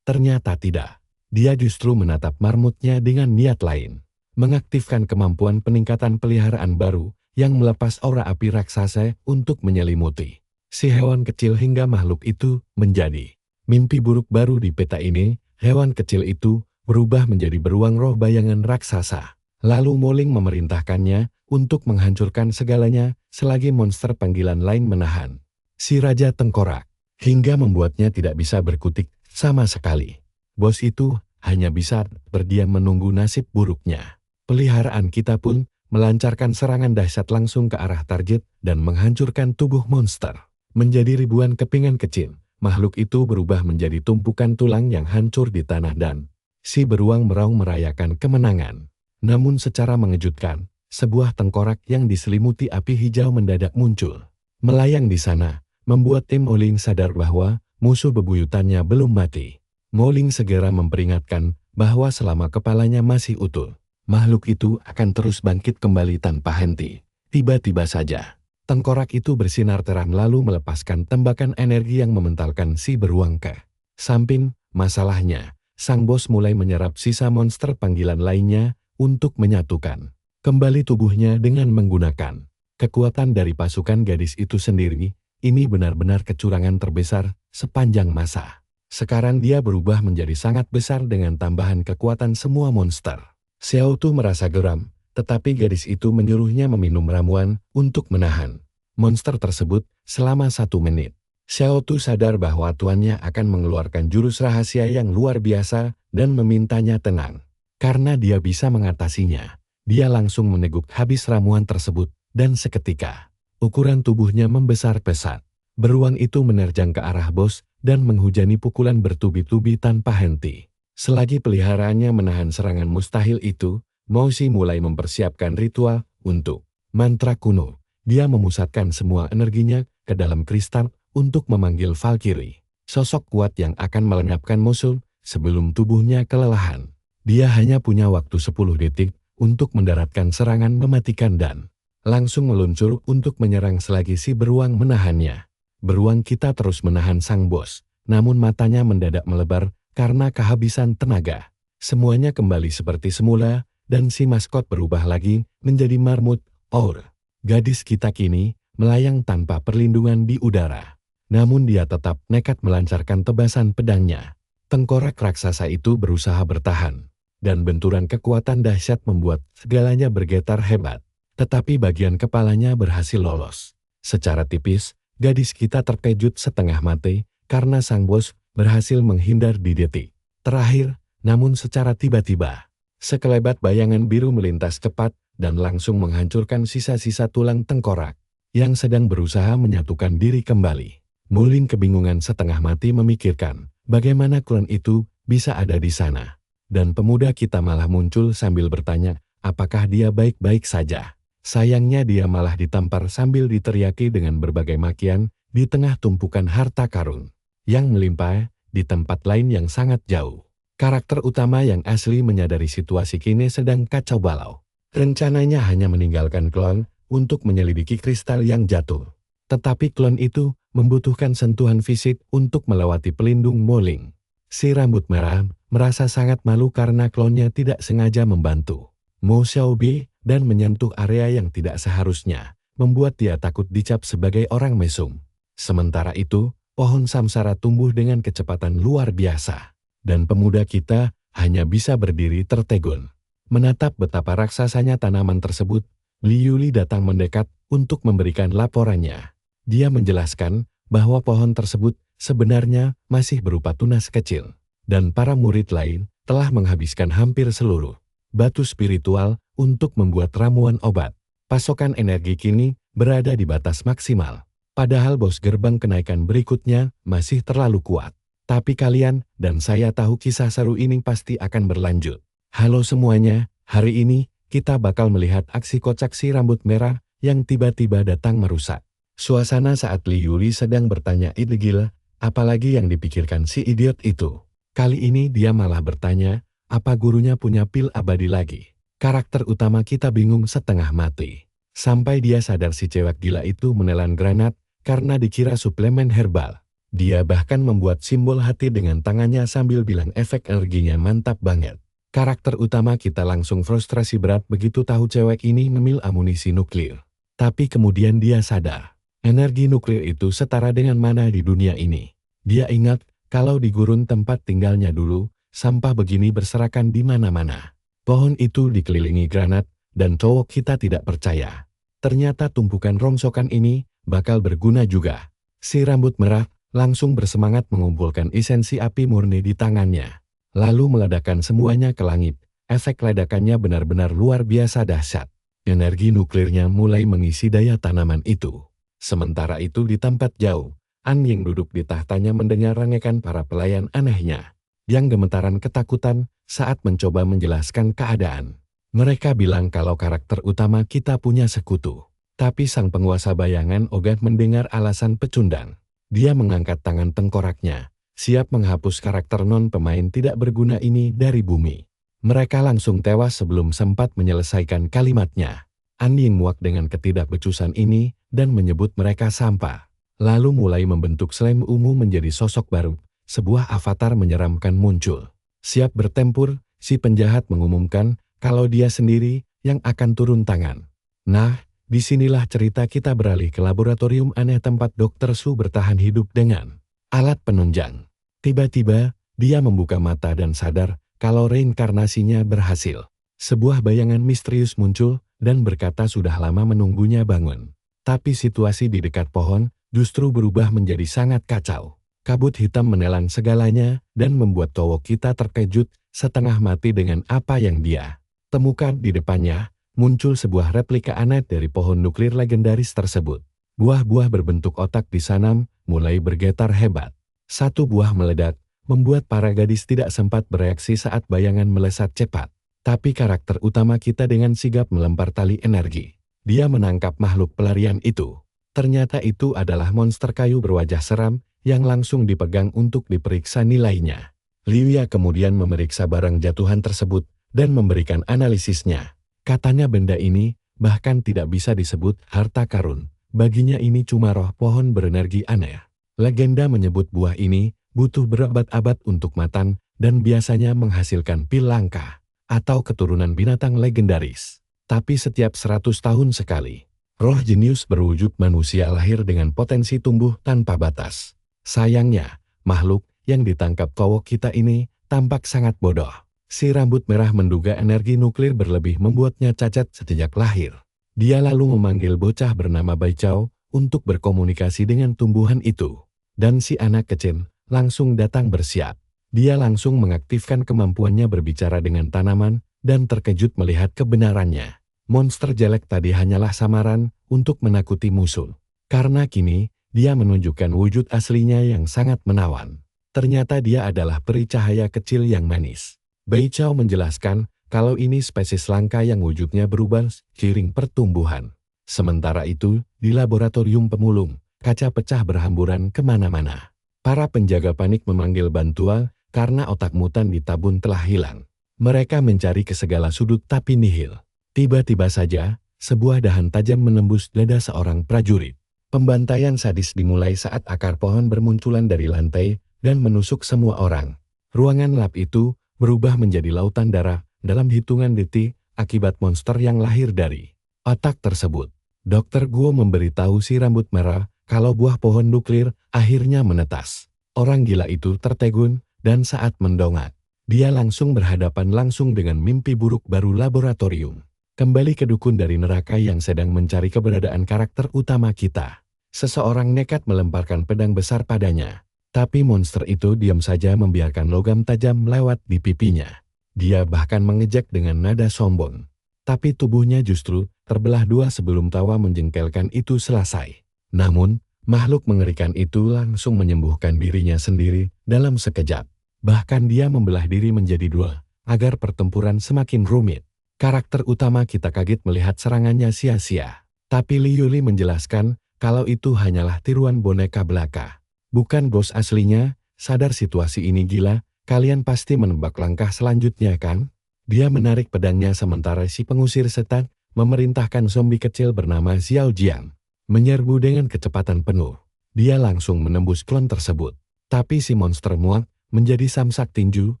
Ternyata tidak. Dia justru menatap marmutnya dengan niat lain. Mengaktifkan kemampuan peningkatan peliharaan baru yang melepas aura api raksasa untuk menyelimuti si hewan kecil hingga makhluk itu menjadi mimpi buruk baru di peta ini. Hewan kecil itu berubah menjadi beruang roh bayangan raksasa. Lalu Moling memerintahkannya untuk menghancurkan segalanya selagi monster panggilan lain menahan si Raja Tengkorak, hingga membuatnya tidak bisa berkutik sama sekali. Bos itu hanya bisa berdiam menunggu nasib buruknya. Peliharaan kita pun melancarkan serangan dahsyat langsung ke arah target dan menghancurkan tubuh monster. Menjadi ribuan kepingan kecil, makhluk itu berubah menjadi tumpukan tulang yang hancur di tanah dan si beruang meraung merayakan kemenangan. Namun secara mengejutkan, sebuah tengkorak yang diselimuti api hijau mendadak muncul. Melayang di sana, membuat tim Moling sadar bahwa musuh bebuyutannya belum mati. Moling segera memperingatkan bahwa selama kepalanya masih utuh, makhluk itu akan terus bangkit kembali tanpa henti. Tiba-tiba saja, tengkorak itu bersinar terang lalu melepaskan tembakan energi yang mementalkan si beruang ke samping. Masalahnya, sang bos mulai menyerap sisa monster panggilan lainnya untuk menyatukan kembali tubuhnya dengan menggunakan kekuatan dari pasukan gadis itu sendiri. Ini benar-benar kecurangan terbesar sepanjang masa. Sekarang dia berubah menjadi sangat besar dengan tambahan kekuatan semua monster. Xiao Tu merasa geram, tetapi gadis itu menyuruhnya meminum ramuan untuk menahan monster tersebut selama 1 menit. Xiao Tu sadar bahwa tuannya akan mengeluarkan jurus rahasia yang luar biasa dan memintanya tenang. Karena dia bisa mengatasinya, dia langsung meneguk habis ramuan tersebut dan seketika ukuran tubuhnya membesar pesat. Beruang itu menerjang ke arah bos dan menghujani pukulan bertubi-tubi tanpa henti. Selagi peliharaannya menahan serangan mustahil itu, Moshi mulai mempersiapkan ritual untuk mantra kuno. Dia memusatkan semua energinya ke dalam kristal untuk memanggil Valkyrie, sosok kuat yang akan melenyapkan musuh sebelum tubuhnya kelelahan. Dia hanya punya waktu 10 detik untuk mendaratkan serangan mematikan dan langsung meluncur untuk menyerang selagi si beruang menahannya. Beruang kita terus menahan sang bos, namun matanya mendadak melebar karena kehabisan tenaga. Semuanya kembali seperti semula, dan si maskot berubah lagi menjadi marmut Our. Gadis kita kini melayang tanpa perlindungan di udara. Namun dia tetap nekat melancarkan tebasan pedangnya. Tengkorak raksasa itu berusaha bertahan, dan benturan kekuatan dahsyat membuat segalanya bergetar hebat. Tetapi bagian kepalanya berhasil lolos. Secara tipis, gadis kita terkejut setengah mati karena sang bos berhasil menghindar di detik terakhir, namun secara tiba-tiba, sekelebat bayangan biru melintas cepat dan langsung menghancurkan sisa-sisa tulang tengkorak yang sedang berusaha menyatukan diri kembali. Muling kebingungan setengah mati memikirkan bagaimana klon itu bisa ada di sana. Dan pemuda kita malah muncul sambil bertanya, apakah dia baik-baik saja. Sayangnya dia malah ditampar sambil diteriaki dengan berbagai makian di tengah tumpukan harta karun yang melimpah di tempat lain yang sangat jauh. Karakter utama yang asli menyadari situasi kini sedang kacau balau. Rencananya hanya meninggalkan klon untuk menyelidiki kristal yang jatuh. Tetapi klon itu membutuhkan sentuhan fisik untuk melewati pelindung Moling. Si rambut merah merasa sangat malu karena klonnya tidak sengaja membantu Mo Xiaobi dan menyentuh area yang tidak seharusnya, membuat dia takut dicap sebagai orang mesum. Sementara itu, pohon samsara tumbuh dengan kecepatan luar biasa, dan pemuda kita hanya bisa berdiri tertegun. Menatap betapa raksasanya tanaman tersebut, Li Yuli datang mendekat untuk memberikan laporannya. Dia menjelaskan bahwa pohon tersebut sebenarnya masih berupa tunas kecil, dan para murid lain telah menghabiskan hampir seluruh batu spiritual untuk membuat ramuan obat. Pasokan energi kini berada di batas maksimal, padahal bos gerbang kenaikan berikutnya masih terlalu kuat. Tapi kalian dan saya tahu kisah seru ini pasti akan berlanjut. Halo semuanya, hari ini kita bakal melihat aksi kocak si rambut merah yang tiba-tiba datang merusak suasana saat Li Yuli sedang bertanya ide gila, apalagi yang dipikirkan si idiot itu. Kali ini dia malah bertanya, apa gurunya punya pil abadi lagi? Karakter utama kita bingung setengah mati. Sampai dia sadar si cewek gila itu menelan granat karena dikira suplemen herbal. Dia bahkan membuat simbol hati dengan tangannya sambil bilang efek energinya mantap banget. Karakter utama kita langsung frustrasi berat begitu tahu cewek ini ngemil amunisi nuklir. Tapi kemudian dia sadar. Energi nuklir itu setara dengan mana di dunia ini. Dia ingat kalau di gurun tempat tinggalnya dulu, sampah begini berserakan di mana-mana. Pohon itu dikelilingi granat, dan cowok kita tidak percaya. Ternyata tumpukan rongsokan ini bakal berguna juga. Si rambut merah langsung bersemangat mengumpulkan esensi api murni di tangannya. Lalu meledakkan semuanya ke langit. Efek ledakannya benar-benar luar biasa dahsyat. Energi nuklirnya mulai mengisi daya tanaman itu. Sementara itu di tempat jauh, An yang duduk di tahtanya mendengar rangekan para pelayan anehnya, yang gemetaran ketakutan saat mencoba menjelaskan keadaan. Mereka bilang kalau karakter utama kita punya sekutu. Tapi sang penguasa bayangan ogah mendengar alasan pecundang. Dia mengangkat tangan tengkoraknya, siap menghapus karakter non-pemain tidak berguna ini dari bumi. Mereka langsung tewas sebelum sempat menyelesaikan kalimatnya. An Ying muak dengan ketidakbecusan ini dan menyebut mereka sampah. Lalu mulai membentuk slime ungu menjadi sosok baru. Sebuah avatar menyeramkan muncul. Siap bertempur, si penjahat mengumumkan kalau dia sendiri yang akan turun tangan. Nah, disinilah cerita kita beralih ke laboratorium aneh tempat Dr. Su bertahan hidup dengan alat penunjang. Tiba-tiba, dia membuka mata dan sadar kalau reinkarnasinya berhasil. Sebuah bayangan misterius muncul dan berkata sudah lama menunggunya bangun. Tapi situasi di dekat pohon justru berubah menjadi sangat kacau. Kabut hitam menelan segalanya dan membuat Towo kita terkejut setengah mati dengan apa yang dia temukan di depannya. Muncul sebuah replika aneh dari pohon nuklir legendaris tersebut. Buah-buah berbentuk otak disanam mulai bergetar hebat. Satu buah meledak, membuat para gadis tidak sempat bereaksi saat bayangan melesat cepat. Tapi karakter utama kita dengan sigap melempar tali energi. Dia menangkap makhluk pelarian itu. Ternyata itu adalah monster kayu berwajah seram yang langsung dipegang untuk diperiksa nilainya. Liuya kemudian memeriksa barang jatuhan tersebut dan memberikan analisisnya. Katanya benda ini bahkan tidak bisa disebut harta karun. Baginya ini cuma roh pohon berenergi aneh. Legenda menyebut buah ini butuh berabad-abad untuk matang dan biasanya menghasilkan pil langka atau keturunan binatang legendaris. Tapi setiap 100 tahun sekali, roh jenius berwujud manusia lahir dengan potensi tumbuh tanpa batas. Sayangnya, makhluk yang ditangkap Towo kita ini tampak sangat bodoh. Si rambut merah menduga energi nuklir berlebih membuatnya cacat sejak lahir. Dia lalu memanggil bocah bernama Baichao untuk berkomunikasi dengan tumbuhan itu. Dan si anak kecil langsung datang bersiap. Dia langsung mengaktifkan kemampuannya berbicara dengan tanaman dan terkejut melihat kebenarannya. Monster jelek tadi hanyalah samaran untuk menakuti musuh. Karena kini, dia menunjukkan wujud aslinya yang sangat menawan. Ternyata dia adalah peri cahaya kecil yang manis. Baichao menjelaskan kalau ini spesies langka yang wujudnya berubah seiring pertumbuhan. Sementara itu, di laboratorium pemulung, kaca pecah berhamburan kemana-mana. Para penjaga panik memanggil bantuan karena otak mutan di tabun telah hilang. Mereka mencari ke segala sudut tapi nihil. Tiba-tiba saja, sebuah dahan tajam menembus dada seorang prajurit. Pembantaian sadis dimulai saat akar pohon bermunculan dari lantai dan menusuk semua orang. Ruangan lab itu berubah menjadi lautan darah dalam hitungan detik akibat monster yang lahir dari otak tersebut. Dr. Guo memberitahu si rambut merah kalau buah pohon nuklir akhirnya menetas. Orang gila itu tertegun dan saat mendongak, dia langsung berhadapan langsung dengan mimpi buruk baru laboratorium. Kembali ke dukun dari neraka yang sedang mencari keberadaan karakter utama kita. Seseorang nekat melemparkan pedang besar padanya. Tapi monster itu diam saja membiarkan logam tajam lewat di pipinya. Dia bahkan mengejek dengan nada sombong. Tapi tubuhnya justru terbelah dua sebelum tawa menjengkelkan itu selesai. Namun, makhluk mengerikan itu langsung menyembuhkan dirinya sendiri dalam sekejap. Bahkan dia membelah diri menjadi dua, agar pertempuran semakin rumit. Karakter utama kita kaget melihat serangannya sia-sia. Tapi Li Yuli menjelaskan kalau itu hanyalah tiruan boneka belaka. Bukan bos aslinya. Sadar situasi ini gila, kalian pasti menebak langkah selanjutnya kan? Dia menarik pedangnya sementara si pengusir setan memerintahkan zombie kecil bernama Xiao Jiang menyerbu dengan kecepatan penuh. Dia langsung menembus klon tersebut. Tapi si monster muak menjadi samsak tinju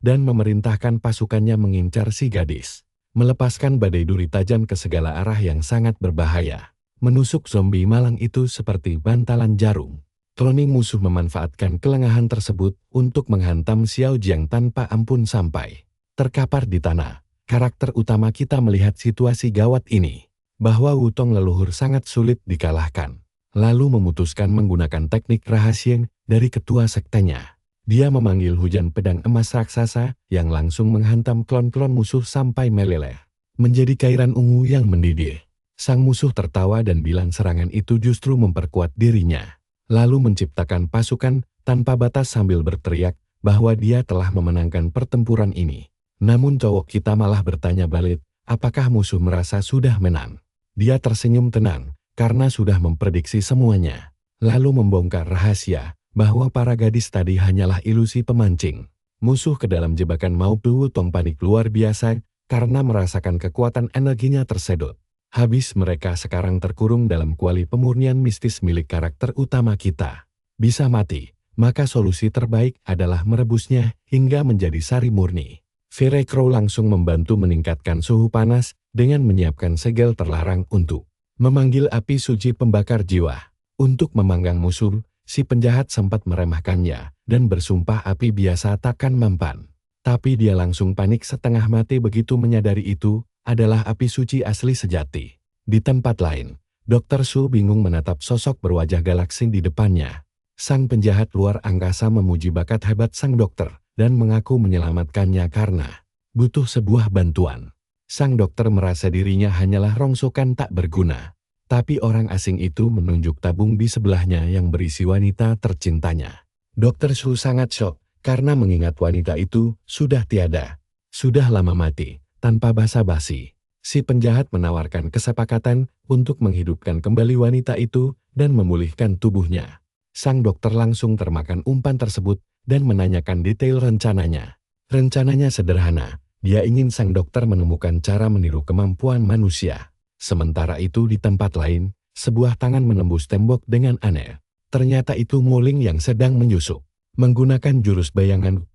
dan memerintahkan pasukannya mengincar si gadis. Melepaskan badai duri tajam ke segala arah yang sangat berbahaya. Menusuk zombie malang itu seperti bantalan jarum. Cloning musuh memanfaatkan kelengahan tersebut untuk menghantam Xiao Jiang tanpa ampun sampai terkapar di tanah. Karakter utama kita melihat situasi gawat ini, bahwa Wutong leluhur sangat sulit dikalahkan. Lalu memutuskan menggunakan teknik rahasia dari ketua sektenya. Dia memanggil hujan pedang emas raksasa yang langsung menghantam klon-klon musuh sampai meleleh. Menjadi cairan ungu yang mendidih. Sang musuh tertawa dan bilang serangan itu justru memperkuat dirinya. Lalu menciptakan pasukan tanpa batas sambil berteriak bahwa dia telah memenangkan pertempuran ini. Namun cowok kita malah bertanya balik, apakah musuh merasa sudah menang? Dia tersenyum tenang, karena sudah memprediksi semuanya. Lalu membongkar rahasia, bahwa para gadis tadi hanyalah ilusi pemancing. Musuh ke dalam jebakan Maupu Wutong panik luar biasa, karena merasakan kekuatan energinya tersedot. Habis mereka sekarang terkurung dalam kuali pemurnian mistis milik karakter utama kita. Bisa mati, maka solusi terbaik adalah merebusnya hingga menjadi sari murni. Fire Crow langsung membantu meningkatkan suhu panas dengan menyiapkan segel terlarang untuk memanggil api suci pembakar jiwa. Untuk memanggang musuh, Si penjahat sempat meremehkannya dan bersumpah api biasa takkan mempan. Tapi dia langsung panik setengah mati begitu menyadari itu adalah api suci asli sejati. Di tempat lain, Dr. Su bingung menatap sosok berwajah galaksi di depannya. Sang penjahat luar angkasa memuji bakat hebat sang dokter dan mengaku menyelamatkannya karena butuh sebuah bantuan. Sang dokter merasa dirinya hanyalah rongsokan tak berguna. Tapi orang asing itu menunjuk tabung di sebelahnya yang berisi wanita tercintanya. Dr. Su sangat syok karena mengingat wanita itu sudah tiada. Sudah lama mati, tanpa basa-basi. Si penjahat menawarkan kesepakatan untuk menghidupkan kembali wanita itu dan memulihkan tubuhnya. Sang dokter langsung termakan umpan tersebut dan menanyakan detail rencananya. Rencananya sederhana, dia ingin sang dokter menemukan cara meniru kemampuan manusia. Sementara itu di tempat lain, sebuah tangan menembus tembok dengan aneh. Ternyata itu Muling yang sedang menyusup. Menggunakan jurus bayangan,